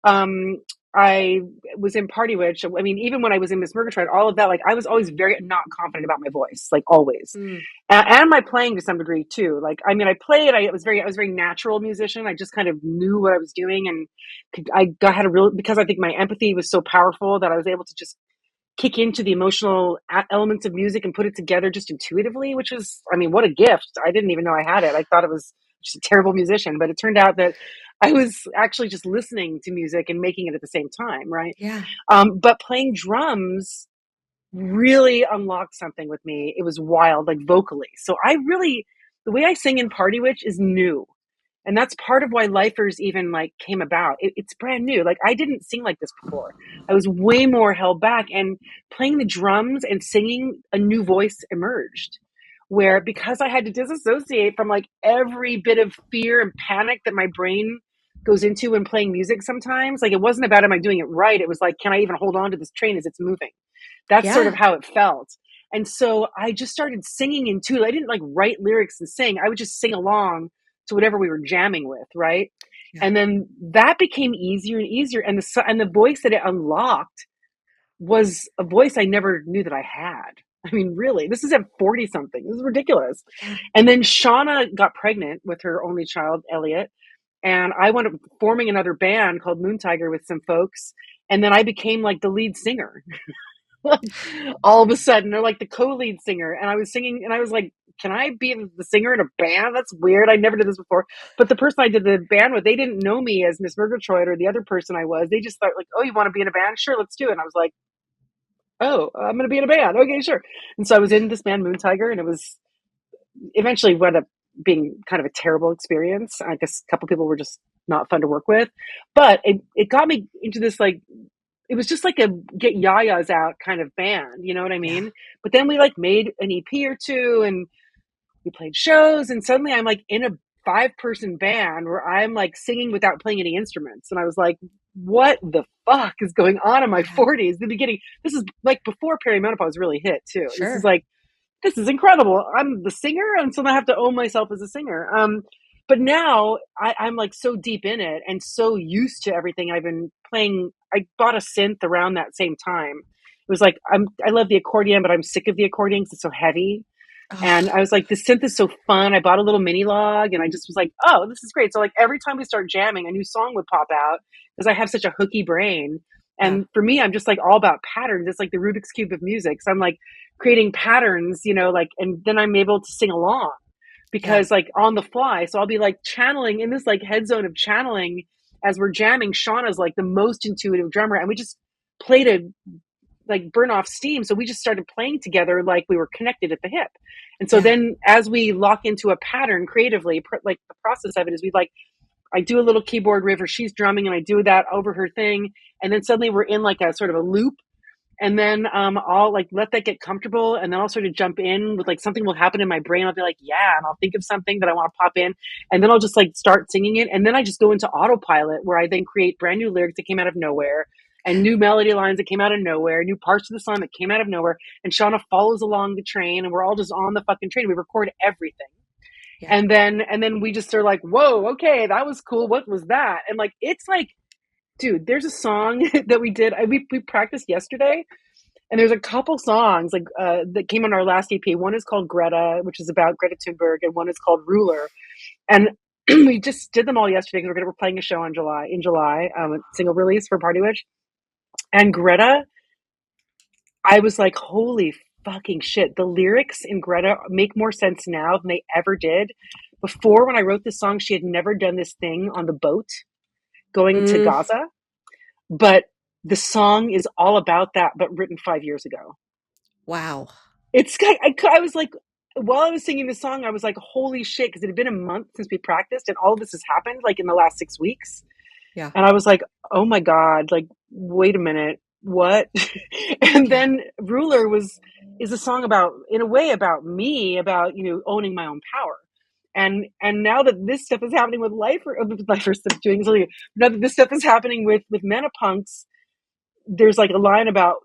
Speaker 2: um, I was in Party Witch. I mean, even when I was in Miss Murgatroyd, all of that, like I was always very not confident about my voice, like always,
Speaker 1: Mm,
Speaker 2: and my playing to some degree too. Like, I mean, I played. I was very natural musician. I just kind of knew what I was doing, and had a real because I think my empathy was so powerful that I was able to just kick into the emotional elements of music and put it together just intuitively, which was, I mean, what a gift. I didn't even know I had it. I thought it was just a terrible musician, but it turned out that I was actually just listening to music and making it at the same time, right?
Speaker 1: yeah.
Speaker 2: But playing drums really unlocked something with me. It was wild, like vocally. So the way I sing in Party Witch is new. And that's part of why Lifers even like came about. It's brand new. Like I didn't sing like this before. I was way more held back, and playing the drums and singing, a new voice emerged. Where because I had to disassociate from like every bit of fear and panic that my brain goes into when playing music sometimes, like it wasn't about am I doing it right? It was like, can I even hold on to this train as it's moving? That's sort of
Speaker 1: Yeah.
Speaker 2: how it felt. And so I just started singing in tune. I didn't like write lyrics and sing. I would just sing along to whatever we were jamming with, right?
Speaker 1: Yeah.
Speaker 2: And then that became easier and easier. And the voice that it unlocked was a voice I never knew that I had. I mean, really, this is at 40 something. This is ridiculous.
Speaker 1: Yeah.
Speaker 2: And then Shauna got pregnant with her only child, Elliot. And I wound up forming another band called Moon Tiger with some folks. And then I became like the lead singer. Like, all of a sudden, they're like the co-lead singer, and I was singing, and I was like, "Can I be the singer in a band? That's weird. I never did this before." But the person I did the band with, they didn't know me as Miss Murgatroyd or the other person I was. They just thought like, "Oh, you want to be in a band? Sure, let's do it." And I was like, "Oh, I'm going to be in a band. Okay, sure." And so I was in this band, Moon Tiger, and it was eventually wound up being kind of a terrible experience. I guess a couple people were just not fun to work with, but it got me into this like it was just like a get yayas out kind of band, you know what I
Speaker 1: Yeah.
Speaker 2: mean? But then we like made an EP or two and we played shows, and suddenly I'm like in a 5-person band where I'm like singing without playing any instruments. And I was like, what the fuck is going on in my
Speaker 1: Yeah.
Speaker 2: 40s? The beginning, this is like before perimenopause really hit too. This is
Speaker 1: Sure.
Speaker 2: like this is incredible. I'm the singer, and so I have to own myself as a singer. But now I'm like so deep in it and so used to everything I've been playing. I bought a synth around that same time. It was like I love the accordion, but I'm sick of the accordion because it's so heavy. And
Speaker 1: Oh,
Speaker 2: I was like, this synth is so fun. I bought a little mini log, and I just was like, oh, this is great. So like every time we start jamming, a new song would pop out because I have such a hooky brain.
Speaker 1: yeah.
Speaker 2: And for me, I'm just like all about patterns. It's like the Rubik's Cube of music. So I'm like creating patterns, like, and then I'm able to sing along
Speaker 1: Yeah.
Speaker 2: because like on the fly. So I'll be like channeling in this like head zone of channeling as we're jamming. Shauna's like the most intuitive drummer, and we just played a like burn off steam. So we just started playing together like we were connected at the hip. And so
Speaker 1: Yeah.
Speaker 2: then as we lock into a pattern creatively, like the process of it is we like, I do a little keyboard riff or she's drumming and I do that over her thing. And then suddenly we're in like a sort of a loop. And then I'll like let that get comfortable, and then I'll sort of jump in with like something will happen in my brain. I'll be like, yeah, and I'll think of something that I want to pop in, and then I'll just like start singing it, and then I just go into autopilot where I then create brand new lyrics that came out of nowhere, and new melody lines that came out of nowhere, new parts of the song that came out of nowhere, and Shauna follows along the train, and we're all just on the fucking train. We record everything,
Speaker 1: Yeah.
Speaker 2: and then we just are like, whoa, okay, that was cool. What was that? And like it's like, dude, there's a song that we did. We practiced yesterday, and there's a couple songs like that came on our last EP. One is called Greta, which is about Greta Thunberg, and one is called Ruler. And we just did them all yesterday because we're playing a show in July, a single release for Party Witch. And Greta, I was like, holy fucking shit! The lyrics in Greta make more sense now than they ever did. Before, when I wrote this song, she had never done this thing on the boat going to
Speaker 1: Mm,
Speaker 2: Gaza, but the song is all about that, but written 5 years ago.
Speaker 1: wow.
Speaker 2: I was like, while I was singing the song, I was like, holy shit, because it had been a month since we practiced, and all of this has happened like in the last 6 weeks.
Speaker 1: Yeah.
Speaker 2: And I was like, oh my God, like, wait a minute, what? And
Speaker 1: Yeah.
Speaker 2: then Ruler is a song about, in a way, about me, about, owning my own power. And now that this stuff is happening with lifer stuff doing something, now that this stuff is happening with Menopunks, there's like a line about,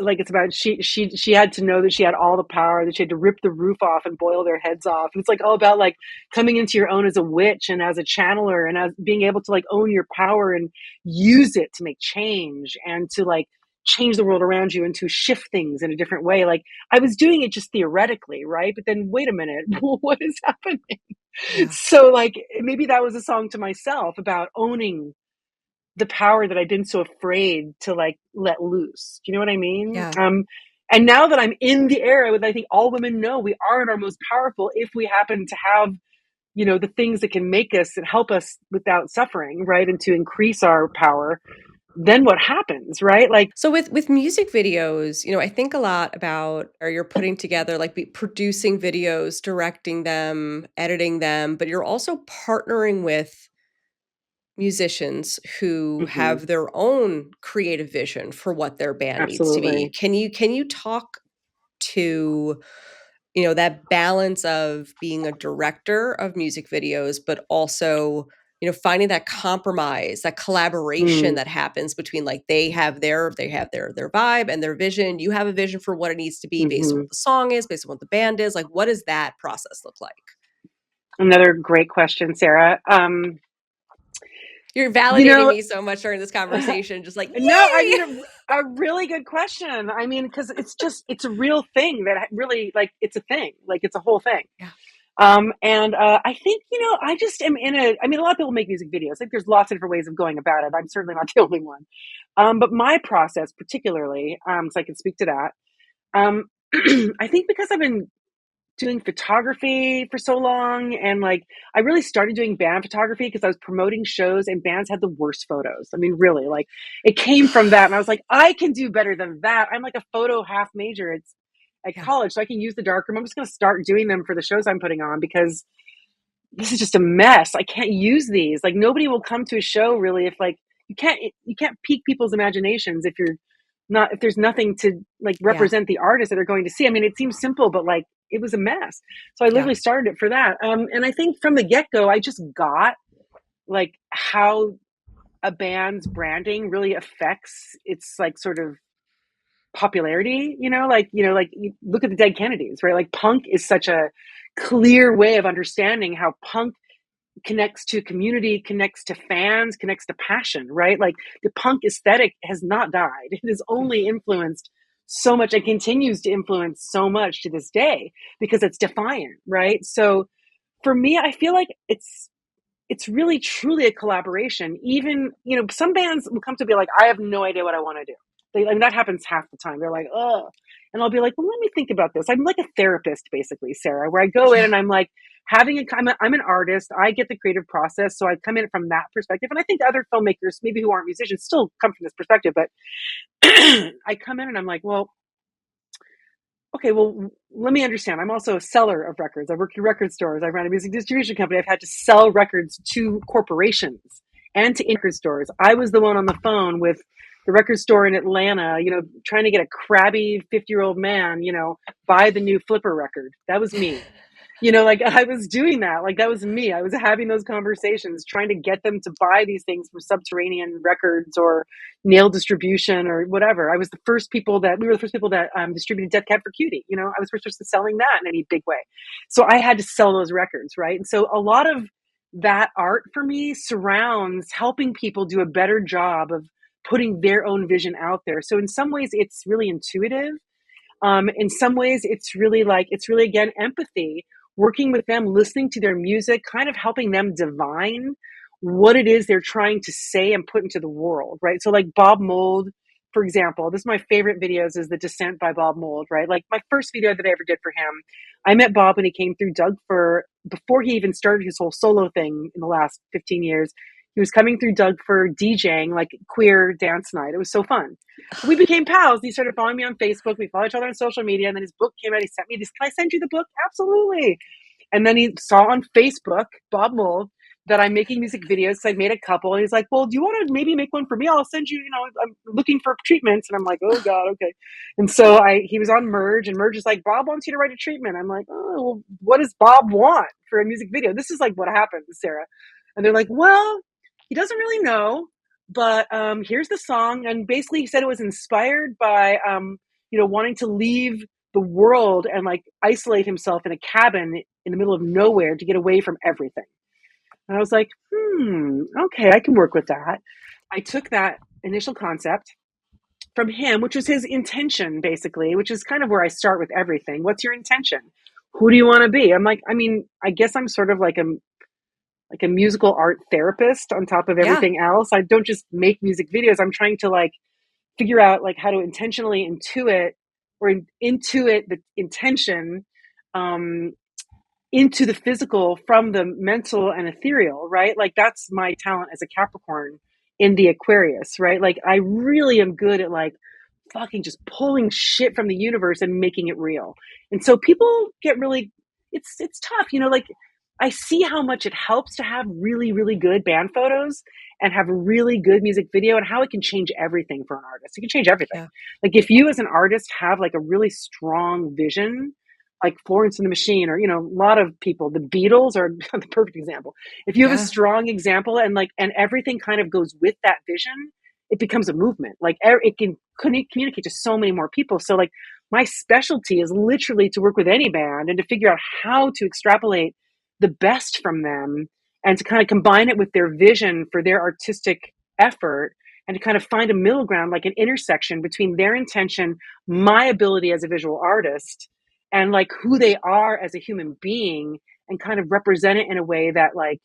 Speaker 2: like it's about she had to know that she had all the power, that she had to rip the roof off and boil their heads off. And it's like all about like coming into your own as a witch and as a channeler and as being able to like own your power and use it to make change and to like change the world around you and to shift things in a different way. Like I was doing it just theoretically, right? But then wait a minute, what is happening?
Speaker 1: Yeah.
Speaker 2: So like maybe that was a song to myself about owning the power that I've been so afraid to like let loose. Do you know what I mean?
Speaker 1: Yeah.
Speaker 2: And now that I'm in the era that I think all women know we are at our most powerful if we happen to have, you know, the things that can make us and help us without suffering, right? And to increase our power, then what happens, right? Like,
Speaker 1: So with music videos, I think a lot about or you're putting together like producing videos, directing them, editing them, but you're also partnering with musicians who
Speaker 2: mhm,
Speaker 1: have their own creative vision for what their band needs to be.
Speaker 2: absolutely.
Speaker 1: Can you talk to, that balance of being a director of music videos, but also, finding that compromise, that collaboration
Speaker 2: Mm,
Speaker 1: that happens between like they have their vibe and their vision. You have a vision for what it needs to be based on
Speaker 2: mhm.
Speaker 1: what the song is, based on what the band is. Like, what does that process look like?
Speaker 2: Another great question, Sarah.
Speaker 1: You're
Speaker 2: You
Speaker 1: validating
Speaker 2: know,
Speaker 1: me so much during this conversation, just like,
Speaker 2: no, I mean
Speaker 1: yay!
Speaker 2: a really good question. I mean, because it's a real thing that really like it's a thing, like it's a whole thing.
Speaker 1: Yeah,
Speaker 2: And I think I just am in a. I mean, a lot of people make music videos. Like, there's lots of different ways of going about it. I'm certainly not the only one. But my process, particularly, so I can speak to that. Um, I think because I've been doing photography for so long and like I really started doing band photography because I was promoting shows and bands had the worst photos. I mean, really, like it came from that and I was like, I can do better than that. I'm like a photo half major. It's at
Speaker 1: yeah,
Speaker 2: college, so I can use the darkroom. I'm just going to start doing them for the shows I'm putting on because this is just a mess. I can't use these. Like nobody will come to a show really if like you can't pique people's imaginations if you're not if there's nothing to like
Speaker 1: yeah,
Speaker 2: represent the artist that they're going to see. I mean, it seems simple, but like it was a mess. So I
Speaker 1: yeah,
Speaker 2: literally started it for that. And I think from the get go, I just got like how a band's branding really affects its like sort of popularity. Like you look at the Dead Kennedys, right? Like punk is such a clear way of understanding how punk connects to community, connects to fans, connects to passion, right? Like the punk aesthetic has not died. It has only influenced so much and continues to influence so much to this day because it's defiant, right? So for me, I feel like it's really truly a collaboration. Even, some bands will come to be like, I have no idea what I want to do. I mean, that happens half the time. They're like, oh, and I'll be like, well, let me think about this. I'm like a therapist, basically, Sarah, where I go in
Speaker 1: yeah,
Speaker 2: and I'm like, I'm an artist. I get the creative process. So I come in from that perspective. And I think other filmmakers, maybe who aren't musicians, still come from this perspective. But I come in and I'm like, well, okay, well, let me understand. I'm also a seller of records. I've worked in record stores. I ran a music distribution company. I've had to sell records to corporations and to record stores. I was the one on the phone with the record store in Atlanta, trying to get a crabby 50-year-old man, buy the new Flipper record. That was me. Like I was doing that. Like that was me. I was having those conversations, trying to get them to buy these things from Subterranean Records or Nail Distribution or whatever. We were the first people that distributed Death Cab for Cutie. I was the first person selling that in any big way. So I had to sell those records, right? And so a lot of that art for me surrounds helping people do a better job of putting their own vision out there. So in some ways, it's really intuitive. In some ways, it's really, again, empathy, working with them, listening to their music, kind of helping them divine what it is they're trying to say and put into the world, right? So, like Bob Mould, for example, this is my favorite videos is The Descent by Bob Mould, right? Like my first video that I ever did for him, I met Bob when he came through Doug before he even started his whole solo thing in the last 15 years. He was coming through Doug for DJing, like queer dance night. It was so fun. We became pals. He started following me on Facebook. We follow each other on social media. And then his book came out. He sent me this. Can I send you the book? Absolutely. And then he saw on Facebook, Bob Mould, that I'm making music videos. So I made a couple. And he's like, well, do you want to maybe make one for me? I'll send you, I'm looking for treatments. And I'm like, oh God, okay. And so he was on Merge and Merge is like, Bob wants you to write a treatment. I'm like, oh, well, what does Bob want for a music video? This is like what happened, Sarah. And they're like, well, he doesn't really know, but here's the song. And basically he said it was inspired by wanting to leave the world and like isolate himself in a cabin in the middle of nowhere to get away from everything. And I was like, okay, I can work with that. I took that initial concept from him, which was his intention, basically, which is kind of where I start with everything. What's your intention? Who do you want to be? I'm like, I mean, I guess I'm sort of like a musical art therapist on top of
Speaker 1: Yeah.
Speaker 2: everything else. I don't just make music videos. I'm trying to like figure out like how to intentionally intuit the intention um, into the physical from the mental and ethereal, right? Like that's my talent as a Capricorn in the Aquarius, right? Like I really am good at like fucking just pulling shit from the universe and making it real. And so people get really it's tough, like I see how much it helps to have really really good band photos and have a really good music video and how it can change everything for an artist. It can change everything.
Speaker 1: Yeah.
Speaker 2: Like if you as an artist have like a really strong vision, like Florence and the Machine, or a lot of people, the Beatles are the perfect example. If you have a
Speaker 1: Yeah.
Speaker 2: strong example and everything kind of goes with that vision, it becomes a movement. Like it can communicate to so many more people. So like my specialty is literally to work with any band and to figure out how to extrapolate the best from them and to kind of combine it with their vision for their artistic effort and to kind of find a middle ground, like an intersection between their intention, my ability as a visual artist, and like who they are as a human being, and kind of represent it in a way that like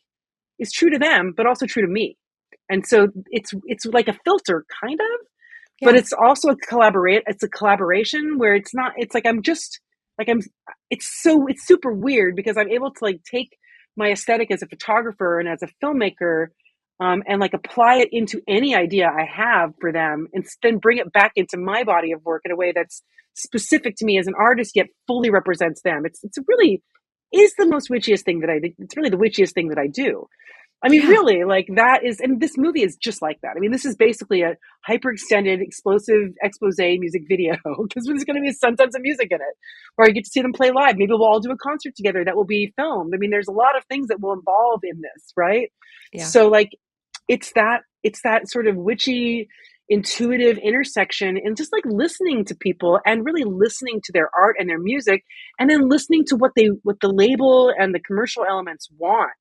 Speaker 2: is true to them but also true to me. And so it's like a filter kind of, but
Speaker 1: Yeah.
Speaker 2: it's a collaboration where it's not, it's like I'm just like I'm it's super weird because I'm able to like take my aesthetic as a photographer and as a filmmaker, and like apply it into any idea I have for them and then bring it back into my body of work in a way that's specific to me as an artist yet fully represents them. It's really is the most witchiest thing that I do. It's really the witchiest thing that I do. I mean,
Speaker 1: Yeah.
Speaker 2: really, like that is, and this movie is just like that. I mean, this is basically a hyper-extended, explosive expose music video because there's going to be tons of music in it, where I get to see them play live. Maybe we'll all do a concert together that will be filmed. I mean, there's a lot of things that will involve in this, right?
Speaker 1: Yeah.
Speaker 2: So, like, it's that sort of witchy, intuitive intersection, and just like listening to people and really listening to their art and their music, and then listening to what the label and the commercial elements want.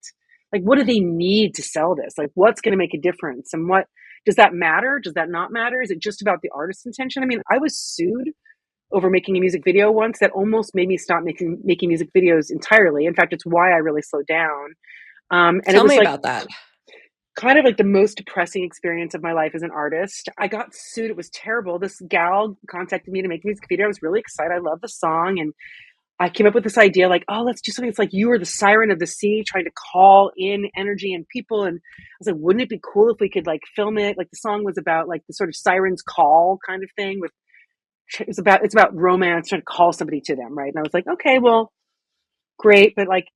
Speaker 2: Like, what do they need to sell this? Like, what's going to make a difference? And what does that matter? Does that not matter? Is it just about the artist's intention? I mean, I was sued over making a music video once that almost made me stop making music videos entirely. In fact, it's why I really slowed down. And it
Speaker 1: Tell
Speaker 2: was
Speaker 1: me
Speaker 2: like
Speaker 1: about that.
Speaker 2: kind of like the most depressing experience of my life as an artist. I got sued. It was terrible. This gal contacted me to make a music video. I was really excited. I love the song, and I came up with this idea like, oh, let's do something. It's like you are the siren of the sea trying to call in energy and people. And I was like, wouldn't it be cool if we could like film it? Like the song was about like the sort of siren's call kind of thing with, it's about romance, trying to call somebody to them. Right. And I was like, okay, well, great. But like,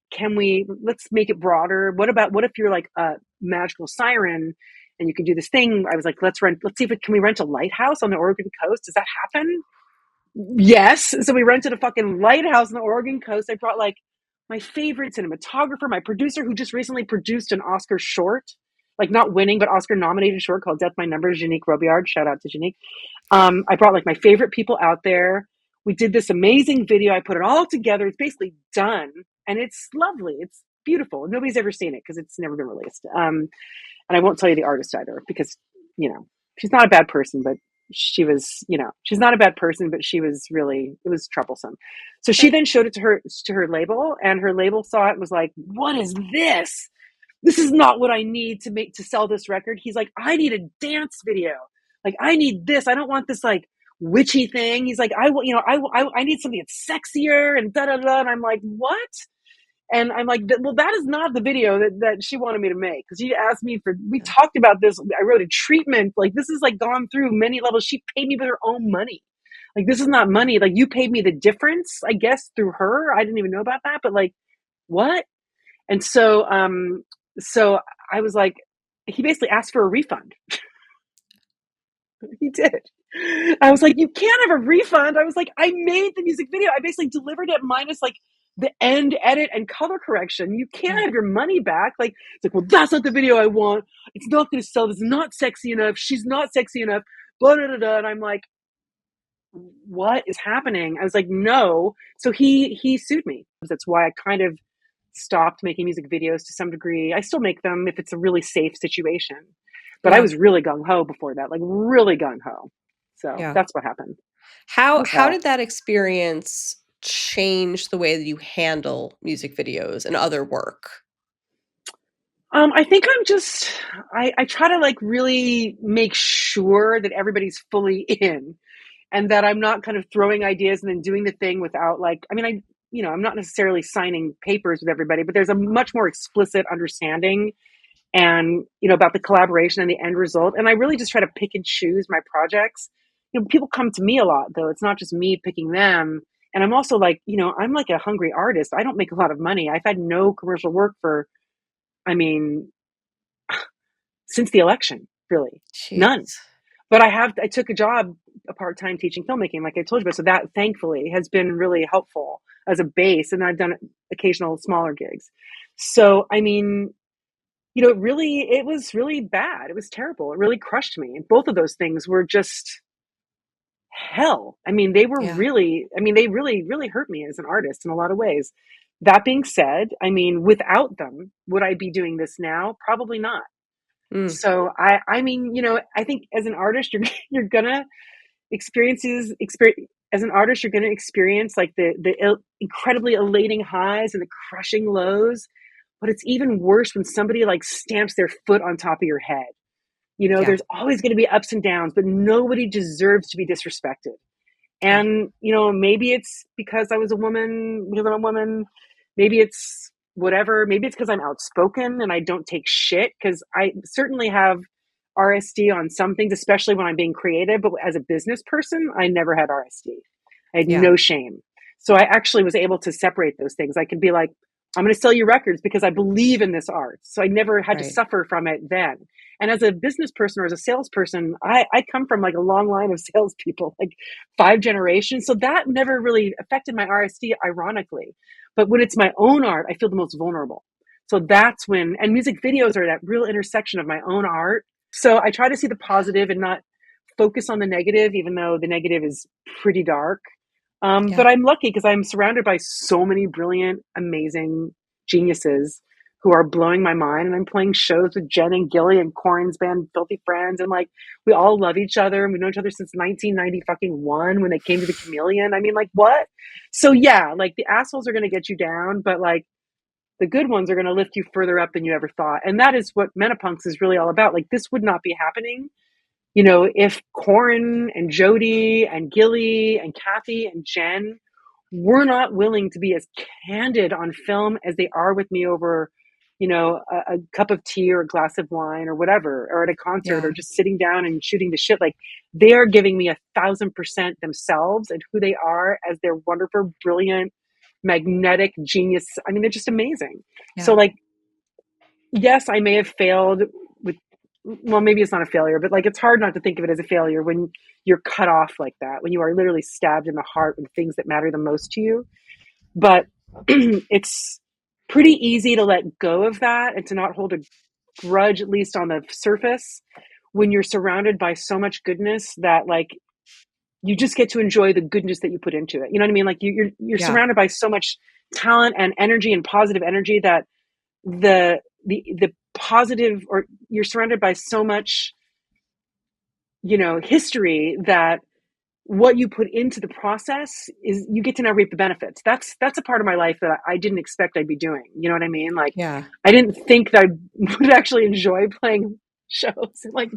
Speaker 2: let's make it broader. What if you're like a magical siren and you can do this thing? I was like, let's see if can we rent a lighthouse on the Oregon coast? Does that happen? Yes. So we rented a fucking lighthouse on the Oregon coast. I brought like my favorite cinematographer, my producer who just recently produced an Oscar short, like not winning, but Oscar nominated short called Death My Number, Janique Robillard. Shout out to Janique. I brought like my favorite people out there. We did this amazing video. I put it all together. It's basically done and it's lovely. It's beautiful. Nobody's ever seen it because it's never been released. And I won't tell you the artist either because, she's not a bad person, but she was, she's not a bad person, but she was really, it was troublesome. So she
Speaker 1: Sure.
Speaker 2: then showed it to her label, and her label saw it and was like, what is this? This is not what I need to sell this record. He's like, I need a dance video. Like, I need this. I don't want this like witchy thing. He's like, I need something that's sexier and da da da. And I'm like, what? And I'm like, well, that is not the video that she wanted me to make. Because she asked me we talked about this. I wrote a treatment. Like, this is like gone through many levels. She paid me with her own money. Like, this is not money. Like, you paid me the difference, I guess, through her. I didn't even know about that. But like, what? And so I was like, he basically asked for a refund. He did. I was like, you can't have a refund. I was like, I made the music video. I basically delivered it minus like the end edit and color correction. You can't
Speaker 1: Yeah.
Speaker 2: have your money back. Like, it's like, well, that's not the video I want. It's not going to sell. It's not sexy enough. She's not sexy enough. Blah, blah, blah, blah. And I'm like, what is happening? I was like, no. So he sued me. That's why I kind of stopped making music videos to some degree. I still make them if it's a really safe situation. But I
Speaker 1: Yeah.
Speaker 2: was really gung ho before that, like really gung ho. So
Speaker 1: Yeah.
Speaker 2: that's what happened. It was
Speaker 1: How
Speaker 2: hell.
Speaker 1: did that experience change the way that you handle music videos and other work?
Speaker 2: I think I try to like really make sure that everybody's fully in and that I'm not kind of throwing ideas and then doing the thing without like, I mean, I'm not necessarily signing papers with everybody, but there's a much more explicit understanding and, about the collaboration and the end result. And I really just try to pick and choose my projects. People come to me a lot though. It's not just me picking them. And I'm also like, I'm like a hungry artist. I don't make a lot of money. I've had no commercial work for, I mean, since the election, really. None.
Speaker 1: Jeez.
Speaker 2: But I took a job, a part-time teaching filmmaking, like I told you about. So that thankfully has been really helpful as a base. And I've done occasional smaller gigs. So, I mean, it was really bad. It was terrible. It really crushed me. And both of those things were just hell. I mean,
Speaker 1: Yeah.
Speaker 2: they really, really hurt me as an artist in a lot of ways. That being said, I mean, without them, would I be doing this now? Probably not.
Speaker 1: Mm.
Speaker 2: So I mean, I think as an artist, you're gonna experience as an artist, you're gonna experience like the incredibly elating highs and the crushing lows. But it's even worse when somebody like stamps their foot on top of your head.
Speaker 1: Yeah.
Speaker 2: There's always going to be ups and downs, but nobody deserves to be disrespected.
Speaker 1: Yeah.
Speaker 2: And, maybe it's because I was a woman, because I'm a woman. Maybe it's whatever. Maybe it's because I'm outspoken and I don't take shit, because I certainly have RSD on some things, especially when I'm being creative. But as a business person, I never had RSD. I had
Speaker 1: Yeah.
Speaker 2: no shame. So I actually was able to separate those things. I could be like, I'm going to sell you records because I believe in this art. So I never had to
Speaker 1: Right.
Speaker 2: suffer from it then. And as a business person or as a salesperson, I come from like a long line of salespeople, like 5 generations. So that never really affected my RSD, ironically. But when it's my own art, I feel the most vulnerable. So that's when, and music videos are that real intersection of my own art. So I try to see the positive and not focus on the negative, even though the negative is pretty dark.
Speaker 1: Yeah.
Speaker 2: But I'm lucky because I'm surrounded by so many brilliant, amazing geniuses who are blowing my mind. And I'm playing shows with Jen and Gilly and Corin's band, Filthy Friends. And like, we all love each other. And we've known each other since 1990 fucking one when they came to the Chameleon. I mean, like, what? So yeah, like the assholes are going to get you down, but like the good ones are going to lift you further up than you ever thought. And that is what Menopunks is really all about. Like, this would not be happening if Corin and Jody and Gilly and Kathy and Jen were not willing to be as candid on film as they are with me over, a cup of tea or a glass of wine or whatever, or at a concert or
Speaker 1: Yeah.
Speaker 2: just sitting down and shooting the shit. Like, they are giving me 1,000% themselves and who they are as their wonderful, brilliant, magnetic genius. I mean, they're just amazing. So
Speaker 1: Yeah.
Speaker 2: like, yes, I may have failed with, well, maybe it's not a failure, but like it's hard not to think of it as a failure when you're cut off like that, when you are literally stabbed in the heart with things that matter the most to you. But it's pretty easy to let go of that and to not hold a grudge, at least on the surface, when you're surrounded by so much goodness that like you just get to enjoy the goodness that you put into it. You know what I mean? Like you're
Speaker 1: Yeah.
Speaker 2: surrounded by so much talent and energy and positive energy that the positive, or you're surrounded by so much history that what you put into the process is you get to now reap the benefits. That's a part of my life that I didn't expect I'd be doing. You know what I mean? Like,
Speaker 1: Yeah.
Speaker 2: I didn't think that I would actually enjoy playing shows and like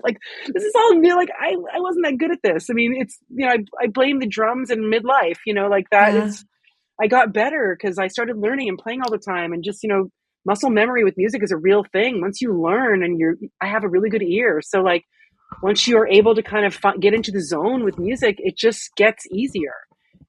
Speaker 2: like this is all new. Like, I wasn't that good at this. I mean, it's I blame the drums in midlife, like that.
Speaker 1: Yeah.
Speaker 2: It's I got better because I started learning and playing all the time, and just muscle memory with music is a real thing. Once you learn, and I have a really good ear, so like once you're able to kind of get into the zone with music, it just gets easier.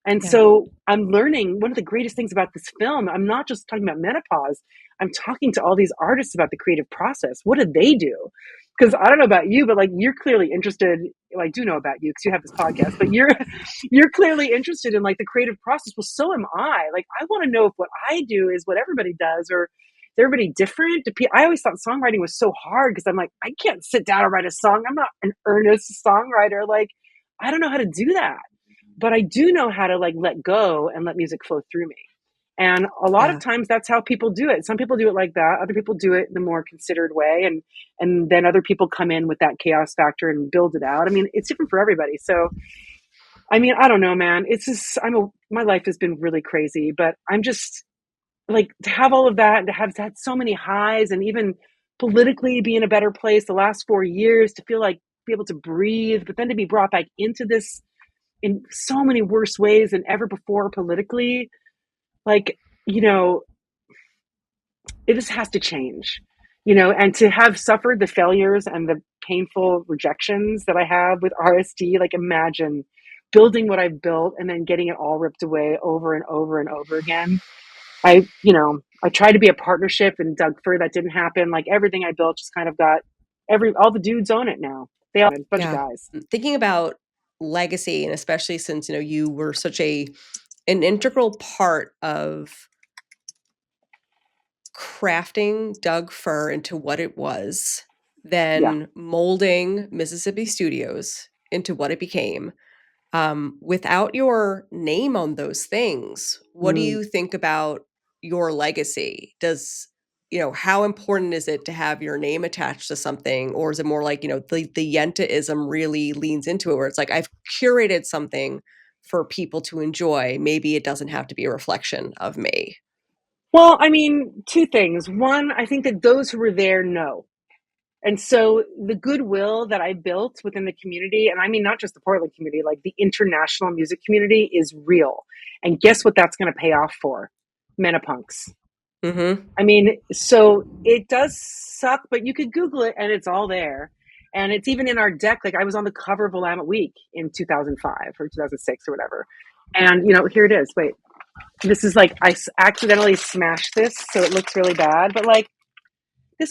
Speaker 2: And
Speaker 1: Yeah.
Speaker 2: so I'm learning one of the greatest things about this film. I'm not just talking about menopause. I'm talking to all these artists about the creative process. What do they do? Because I don't know about you, but like you're clearly interested. Well, I do know about you because you have this podcast, but you're clearly interested in like the creative process. Well, so am I. Like, I want to know if what I do is what everybody does, or is everybody different? I always thought songwriting was so hard because I'm like, I can't sit down and write a song. I'm not an earnest songwriter. Like, I don't know how to do that, but I do know how to like let go and let music flow through me. And a lot of
Speaker 1: Yeah.
Speaker 2: times that's how people do it. Some people do it like that. Other people do it in the more considered way. And then other people come in with that chaos factor and build it out. I mean, it's different for everybody. So, I mean, I don't know, man. It's just, my life has been really crazy, but I'm just like to have all of that and to have had so many highs and even politically be in a better place the last 4 years to feel like be able to breathe, but then to be brought back into this in so many worse ways than ever before politically. Like, you know, it just has to change, and to have suffered the failures and the painful rejections that I have with RSD, like imagine building what I've built and then getting it all ripped away over and over and over again. I tried to be a partnership and dug fur. That didn't happen. Like everything I built just kind of got all the dudes own it now. They all a bunch of
Speaker 1: Yeah.
Speaker 2: guys.
Speaker 1: Thinking about legacy, and especially since, you were such an integral part of crafting Doug Fir into what it was,
Speaker 2: Yeah.
Speaker 1: then molding Mississippi Studios into what it became. Without your name on those things, what do
Speaker 2: Mm.
Speaker 1: you think about your legacy? How important is it to have your name attached to something? Or is it more like, the Yentaism really leans into it where it's like, I've curated something for people to enjoy. Maybe it doesn't have to be a reflection of me.
Speaker 2: Well, I mean, two things. One, I think that those who were there know. And so the goodwill that I built within the community, and I mean, not just the Portland community, like the international music community is real. And guess what that's going to pay off for? Menopunks.
Speaker 1: Mm-hmm.
Speaker 2: I mean, so it does suck, but you could Google it and it's all there. And it's even in our deck. Like I was on the cover of Willamette Week in 2005 or 2006 or whatever. And, here it is. Wait, this is like, accidentally smashed this. So it looks really bad, but like,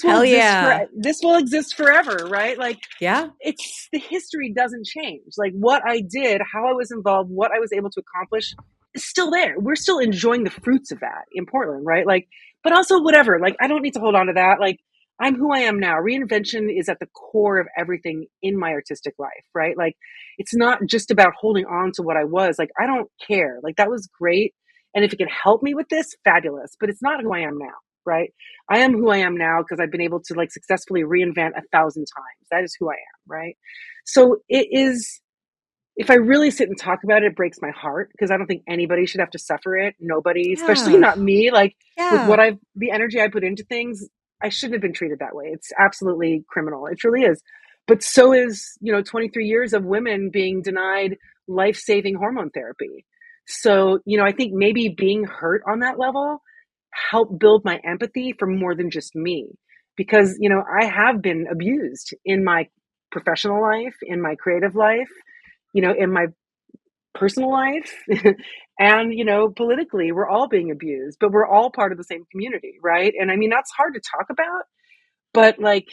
Speaker 1: Hell yeah.
Speaker 2: this will exist forever, right? Like
Speaker 1: Yeah.
Speaker 2: it's the history doesn't change. Like what I did, how I was involved, what I was able to accomplish is still there. We're still enjoying the fruits of that in Portland, right? Like, but also whatever. Like I don't need to hold on to that. Like I'm who I am now. Reinvention is at the core of everything in my artistic life, right? Like it's not just about holding on to what I was. Like I don't care. Like that was great. And if it can help me with this, fabulous. But it's not who I am now, right? I am who I am now because I've been able to like successfully reinvent 1,000 times. That is who I am, right? So it is, if I really sit and talk about it, it breaks my heart because I don't think anybody should have to suffer it. Nobody, especially
Speaker 1: Yeah.
Speaker 2: not me. Like with
Speaker 1: Yeah.
Speaker 2: the energy I put into things, I shouldn't have been treated that way. It's absolutely criminal. It truly is. But so is, 23 years of women being denied life saving hormone therapy. So, I think maybe being hurt on that level helped build my empathy for more than just me. Because, I have been abused in my professional life, in my creative life, in my personal life and politically we're all being abused, but we're all part of the same community, right? And I mean that's hard to talk about, but like,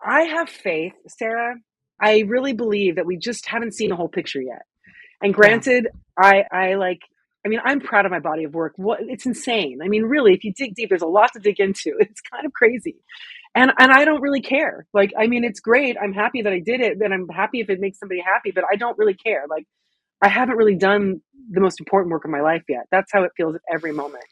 Speaker 2: I have faith, Sarah. I really believe that we just haven't seen the whole picture yet. And
Speaker 1: Yeah.
Speaker 2: granted, I like, I mean, I'm proud of my body of work. It's insane. I mean, really, if you dig deep, there's a lot to dig into. It's kind of crazy. And I don't really care. Like, I mean, it's great. I'm happy that I did it, and I'm happy if it makes somebody happy, but I don't really care. Like, I haven't really done the most important work of my life yet. That's how it feels at every moment.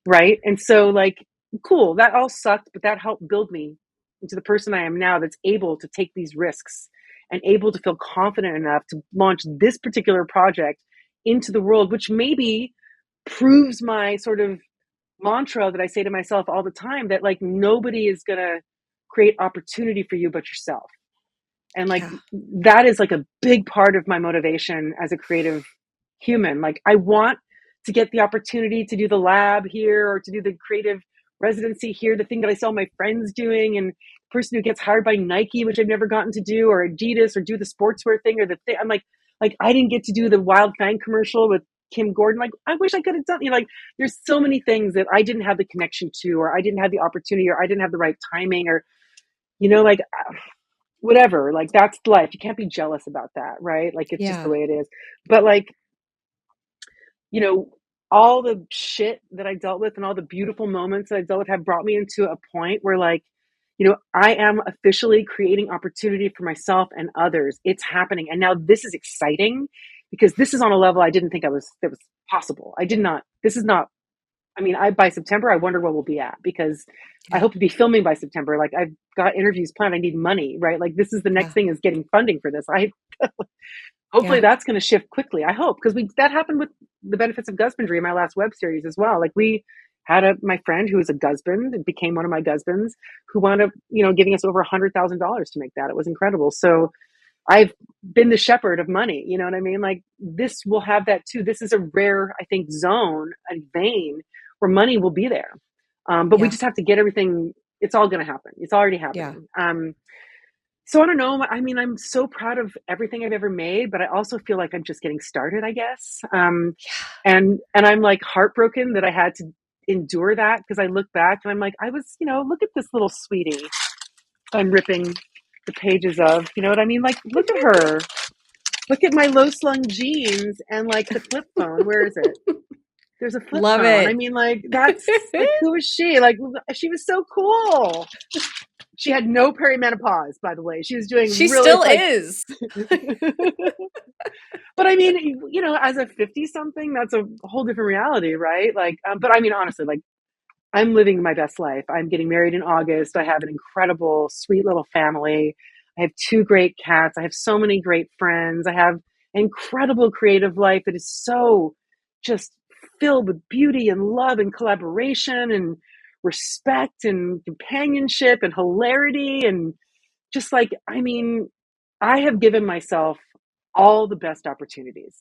Speaker 2: Right. And so, like, cool, that all sucked, but that helped build me into the person I am now that's able to take these risks and able to feel confident enough to launch this particular project into the world, which maybe proves my sort of mantra that I say to myself all the time that, like, nobody is going to create opportunity for you but yourself. And like
Speaker 1: Yeah.
Speaker 2: that is like a big part of my motivation as a creative human. Like I want to get the opportunity to do the lab here or to do the creative residency here, the thing that I saw my friends doing, and the person who gets hired by Nike, which I've never gotten to do, or Adidas, or do the sportswear thing, or the thing. I'm like I didn't get to do the Wild Fang commercial with Kim Gordon. Like I wish I could have done. Like there's so many things that I didn't have the connection to, or I didn't have the opportunity, or I didn't have the right timing, or like whatever. Like that's life. You can't be jealous about that, right? Like it's just the
Speaker 1: Yeah.
Speaker 2: way it is. But like, you know, all the shit that I dealt with and all the beautiful moments that I dealt with have brought me into a point where like, I am officially creating opportunity for myself and others. It's happening. And now this is exciting because this is on a level I didn't think that was possible. I did not, this is not, by September, I wonder what we'll be at because I
Speaker 1: Yeah.
Speaker 2: hope to be filming by September. Like I've got interviews planned. I need money, right? Like this is the next
Speaker 1: Yeah.
Speaker 2: thing is getting funding for this. Hopefully
Speaker 1: Yeah.
Speaker 2: that's going to shift quickly. I hope because that happened with the benefits of husbandry in my last web series as well. Like we had my friend who was a husband and became one of my husbands who wound up, giving us over $100,000 to make that. It was incredible. So I've been the shepherd of money. You know what I mean? Like this will have that too. This is a rare, I think, zone, a vein where money will be there. But we
Speaker 1: Yeah.
Speaker 2: just have to get everything. It's all going to happen. It's already
Speaker 1: Yeah.
Speaker 2: happening. So I don't know. I'm so proud of everything I've ever made, but I also feel like I'm just getting started, I guess. And I'm like heartbroken that I had to endure that because I look back and I'm like, I was, look at this little sweetie I'm ripping the pages of. You know what I mean? Like, look at her. Look at my low slung jeans and like the flip phone. Where is it? There's a flip
Speaker 1: Love
Speaker 2: phone.
Speaker 1: it.
Speaker 2: Like that's like who is she? Like she was so cool. She had no perimenopause, by the way. She was doing
Speaker 1: She
Speaker 2: really,
Speaker 1: still
Speaker 2: it's like,
Speaker 1: is.
Speaker 2: but as a 50 something, that's a whole different reality, right? Like, but honestly, like, I'm living my best life. I'm getting married in August. I have an incredible, sweet little family. I have two great cats. I have so many great friends. I have an incredible creative life that is so just filled with beauty and love and collaboration and respect and companionship and hilarity and just like, I have given myself all the best opportunities.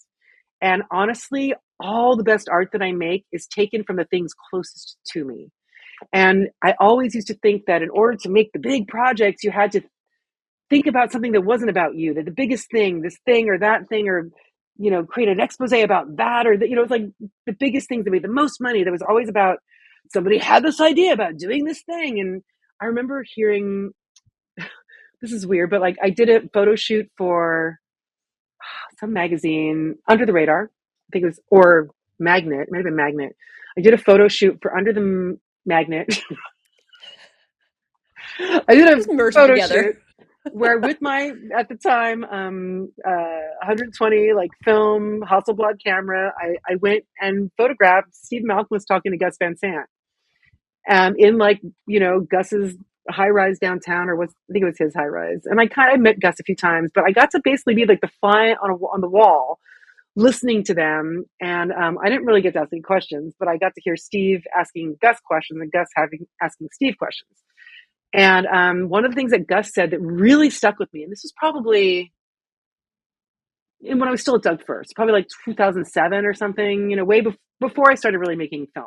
Speaker 2: And honestly, all the best art that I make is taken from the things closest to me. And I always used to think that in order to make the big projects, you had to think about something that wasn't about you, that the biggest thing, this thing or that thing, or, create an expose about that, or that, it's like the biggest things that made the most money. That was always about somebody had this idea about doing this thing. And I remember hearing, this is weird, but like I did a photo shoot for some magazine, Under the Radar. I think it was, or Magnet, it might have been Magnet. I did a photo shoot for Under the Magnet. I did a
Speaker 1: Just merge them
Speaker 2: photo
Speaker 1: together.
Speaker 2: shoot where with my, at the time, 120 like film Hasselblad camera, I went and photographed Steve Malcolm was talking to Gus Van Sant. In like, Gus's high rise downtown, or I think it was his high rise. And I kind of met Gus a few times, but I got to basically be like the fly on the wall, listening to them. And I didn't really get to ask any questions, but I got to hear Steve asking Gus questions and Gus asking Steve questions. And one of the things that Gus said that really stuck with me, and this was probably when I was still at Doug First, probably like 2007 or something, way before I started really making film.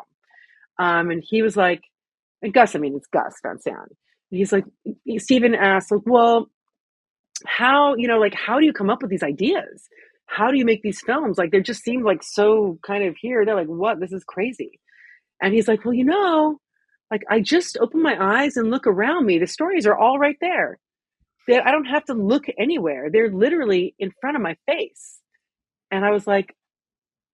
Speaker 2: And he was like, and Gus, it's Gus Van Sant. And he's like, Stephen asked, like, well, how, like, how do you come up with these ideas? How do you make these films? Like, they just seemed like so kind of here. They're like, what? This is crazy. And he's like, well, like I just open my eyes and look around me. The stories are all right there. That I don't have to look anywhere. They're literally in front of my face. And I was like,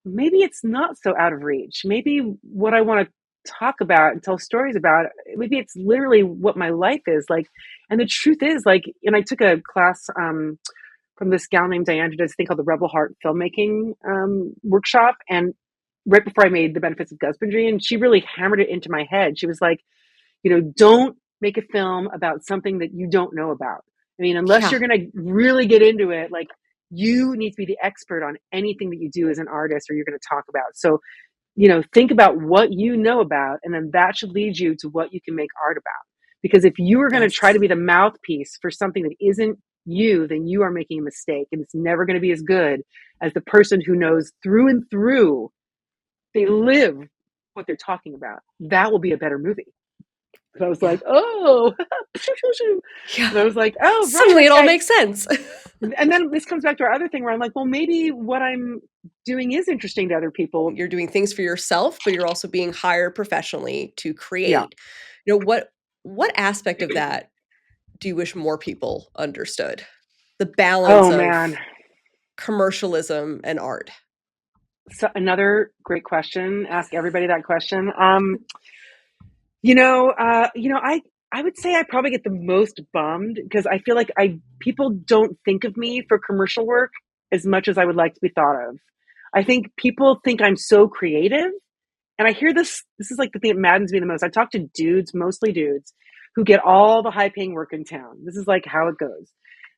Speaker 2: maybe it's not so out of reach. Maybe what I want to talk about and tell stories about, maybe it's literally what my life is like. And the truth is, like, and I took a class from this gal named Diane who does a thing called the Rebel Heart filmmaking workshop. And right before I made The Benefits of Husbandry, and she really hammered it into my head. She was like, don't make a film about something that you don't know about. Unless
Speaker 1: Yeah.
Speaker 2: you're going to really get into it, like you need to be the expert on anything that you do as an artist or you're going to talk about. So, think about what you know about, and then that should lead you to what you can make art about. Because if you are going to try to
Speaker 1: Yes.
Speaker 2: be the mouthpiece for something that isn't you, then you are making a mistake, and it's never going to be as good as the person who knows through and through, they live what they're talking about. That will be a better movie. And I was
Speaker 1: Yeah.
Speaker 2: like, oh,
Speaker 1: Yeah.
Speaker 2: and I was like, oh, right.
Speaker 1: Suddenly it all makes sense.
Speaker 2: And then this comes back to our other thing where I'm like, well, maybe what I'm doing is interesting to other people.
Speaker 1: You're doing things for yourself, but you're also being hired professionally to
Speaker 2: Yeah.
Speaker 1: create. What aspect of that do you wish more people understood? The balance
Speaker 2: Oh man.
Speaker 1: of commercialism and art.
Speaker 2: So another great question. Ask everybody that question. I would say I probably get the most bummed because I feel like people don't think of me for commercial work as much as I would like to be thought of. I think people think I'm so creative, and I hear this is like the thing that maddens me the most. I talk to dudes, mostly dudes, who get all the high paying work in town. This is like how it goes.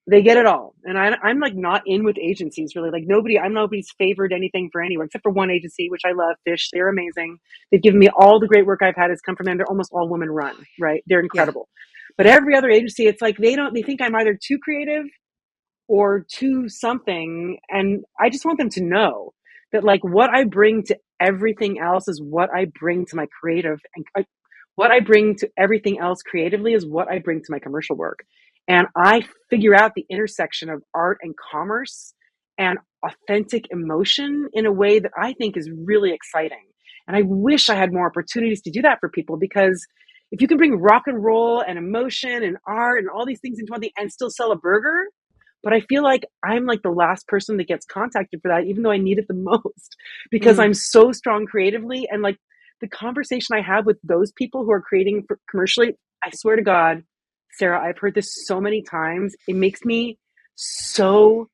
Speaker 2: They get it all. And I'm like not in with agencies really. Like I'm nobody's favored anything for anyone except for one agency, which I love, Fish. They're amazing. They've given me all the great work I've had has come from them. They're almost all women run, right? They're
Speaker 1: Yeah.
Speaker 2: incredible. But every other agency, it's like they think I'm either too creative or to something. And I just want them to know that like what I bring to everything else is what I bring to my creative, and what I bring to everything else creatively is what I bring to my commercial work. And I figure out the intersection of art and commerce and authentic emotion in a way that I think is really exciting. And I wish I had more opportunities to do that for people, because if you can bring rock and roll and emotion and art and all these things into one thing and still sell a burger, but I feel like I'm like the last person that gets contacted for that, even though I need it the most, because
Speaker 1: Mm,
Speaker 2: I'm so strong creatively. And like the conversation I have with those people who are creating for commercially, I swear to God, Sarah, I've heard this so many times. It makes me so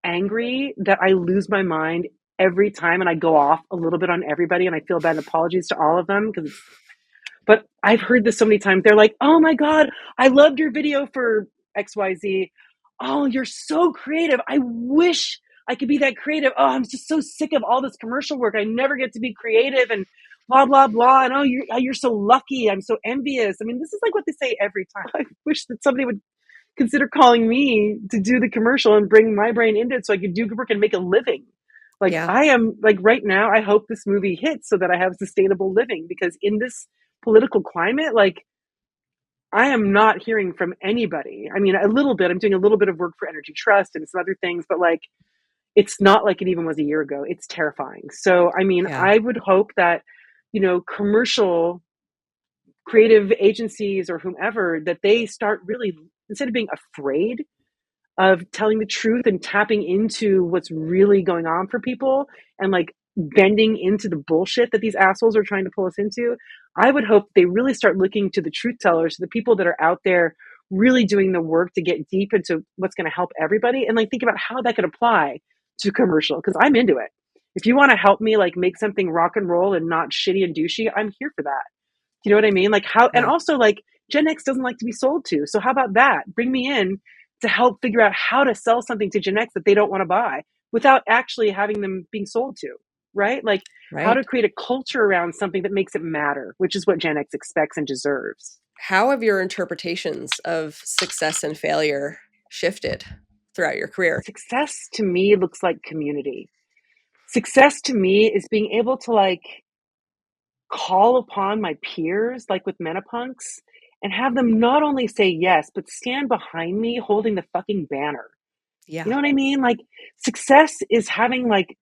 Speaker 2: angry that I lose my mind every time and I go off a little bit on everybody, and I feel bad, and apologies to all of them because but I've heard this so many times. They're like, oh my God, I loved your video for XYZ. Oh, you're so creative. I wish I could be that creative. Oh, I'm just so sick of all this commercial work. I never get to be creative and blah, blah, blah. And you're so lucky. I'm so envious. I mean, this is like what they say every time. I wish that somebody would consider calling me to do the commercial and bring my brain into it so I could do good work and make a living. Like
Speaker 1: yeah.
Speaker 2: I am like right now, I hope this movie hits so that I have sustainable living, because in this political climate, like I am not hearing from anybody. I mean, a little bit, I'm doing a little bit of work for Energy Trust and some other things, but like, it's not like it even was a year ago. It's terrifying. So, I mean,
Speaker 1: Yeah.
Speaker 2: I would hope that, commercial creative agencies or whomever, that they start really, instead of being afraid of telling the truth and tapping into what's really going on for people and like bending into the bullshit that these assholes are trying to pull us into, I would hope they really start looking to the truth tellers, the people that are out there really doing the work to get deep into what's going to help everybody, and like think about how that could apply to commercial, because I'm into it. If you want to help me like make something rock and roll and not shitty and douchey, I'm here for that. Do you know what I mean? Like how, and
Speaker 1: Yeah.
Speaker 2: also like Gen X doesn't like to be sold to. So how about that? Bring me in to help figure out how to sell something to Gen X that they don't want to buy without actually having them being sold to, right? Like how to
Speaker 1: Right.
Speaker 2: create a culture around something that makes it matter, which is what Gen X expects and deserves.
Speaker 1: How have your interpretations of success and failure shifted throughout your career?
Speaker 2: Success to me looks like community. Success to me is being able to like call upon my peers, like with Menopunks, and have them not only say yes, but stand behind me holding the fucking banner. You
Speaker 1: Yeah.
Speaker 2: know what I mean? Like success is having like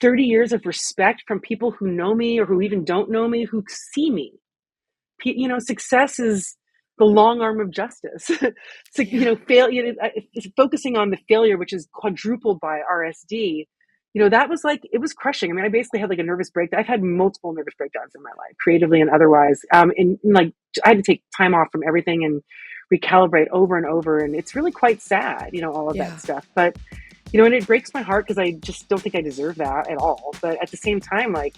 Speaker 2: 30 years of respect from people who know me or who even don't know me, who see me. Success is the long arm of justice. So,
Speaker 1: Yeah.
Speaker 2: focusing on the failure, which is quadrupled by RSD, that was like, it was crushing. I mean, I basically had like a nervous breakdown. I've had multiple nervous breakdowns in my life, creatively and otherwise. And like, I had to take time off from everything and recalibrate over and over. And it's really quite sad, all of that
Speaker 1: Yeah.
Speaker 2: stuff. But, and it breaks my heart because I just don't think I deserve that at all. But at the same time, like,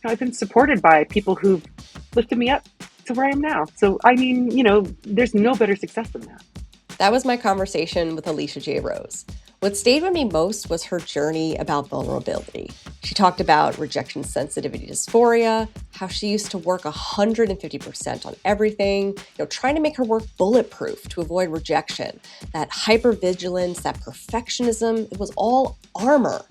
Speaker 2: I've been supported by people who've lifted me up to where I am now. So, I mean, there's no better success than that.
Speaker 1: That was my conversation with Alicia J. Rose. What stayed with me most was her journey about vulnerability. She talked about rejection sensitivity dysphoria, how she used to work 150% on everything, trying to make her work bulletproof to avoid rejection. That hypervigilance, that perfectionism, it was all armor.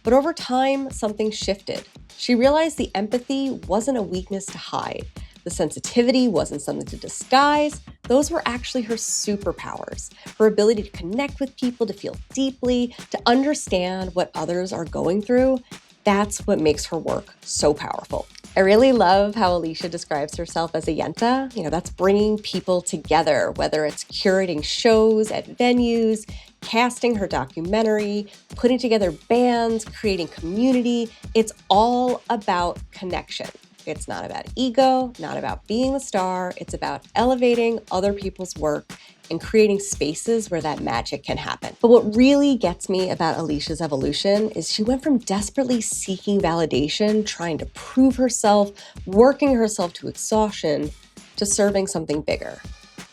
Speaker 1: But over time, something shifted. She realized the empathy wasn't a weakness to hide. The sensitivity wasn't something to disguise. Those were actually her superpowers. Her ability to connect with people, to feel deeply, to understand what others are going through. That's what makes her work so powerful. I really love how Alicia describes herself as a yenta. That's bringing people together, whether it's curating shows at venues, casting her documentary, putting together bands, creating community. It's all about connection. It's not about ego, not about being the star. It's about elevating other people's work and creating spaces where that magic can happen. But what really gets me about Alicia's evolution is she went from desperately seeking validation, trying to prove herself, working herself to exhaustion, to serving something bigger,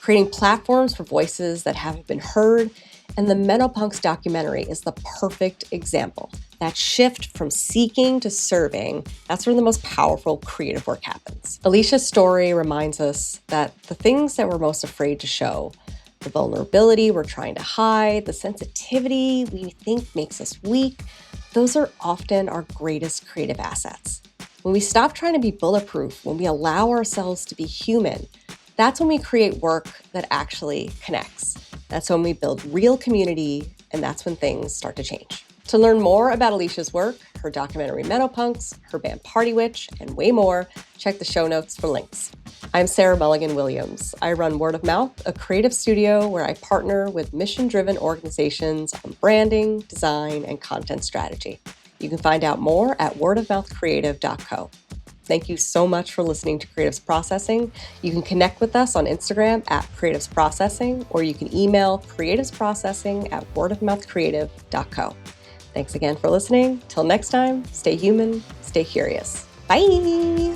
Speaker 1: creating platforms for voices that haven't been heard. And the Menopunks documentary is the perfect example. That shift from seeking to serving, that's where the most powerful creative work happens. Alicia's story reminds us that the things that we're most afraid to show, the vulnerability we're trying to hide, the sensitivity we think makes us weak, those are often our greatest creative assets. When we stop trying to be bulletproof, when we allow ourselves to be human, that's when we create work that actually connects. That's when we build real community, and that's when things start to change. To learn more about Alicia's work, her documentary Menopunks, her band Party Witch, and way more, check the show notes for links. I'm Sarah Mulligan Williams. I run Word of Mouth, a creative studio where I partner with mission-driven organizations on branding, design, and content strategy. You can find out more at wordofmouthcreative.co. Thank you so much for listening to Creatives Processing. You can connect with us on Instagram at Creatives Processing, or you can email creativesprocessing@wordofmouthcreative.co. Thanks again for listening. Till next time, stay human, stay curious. Bye.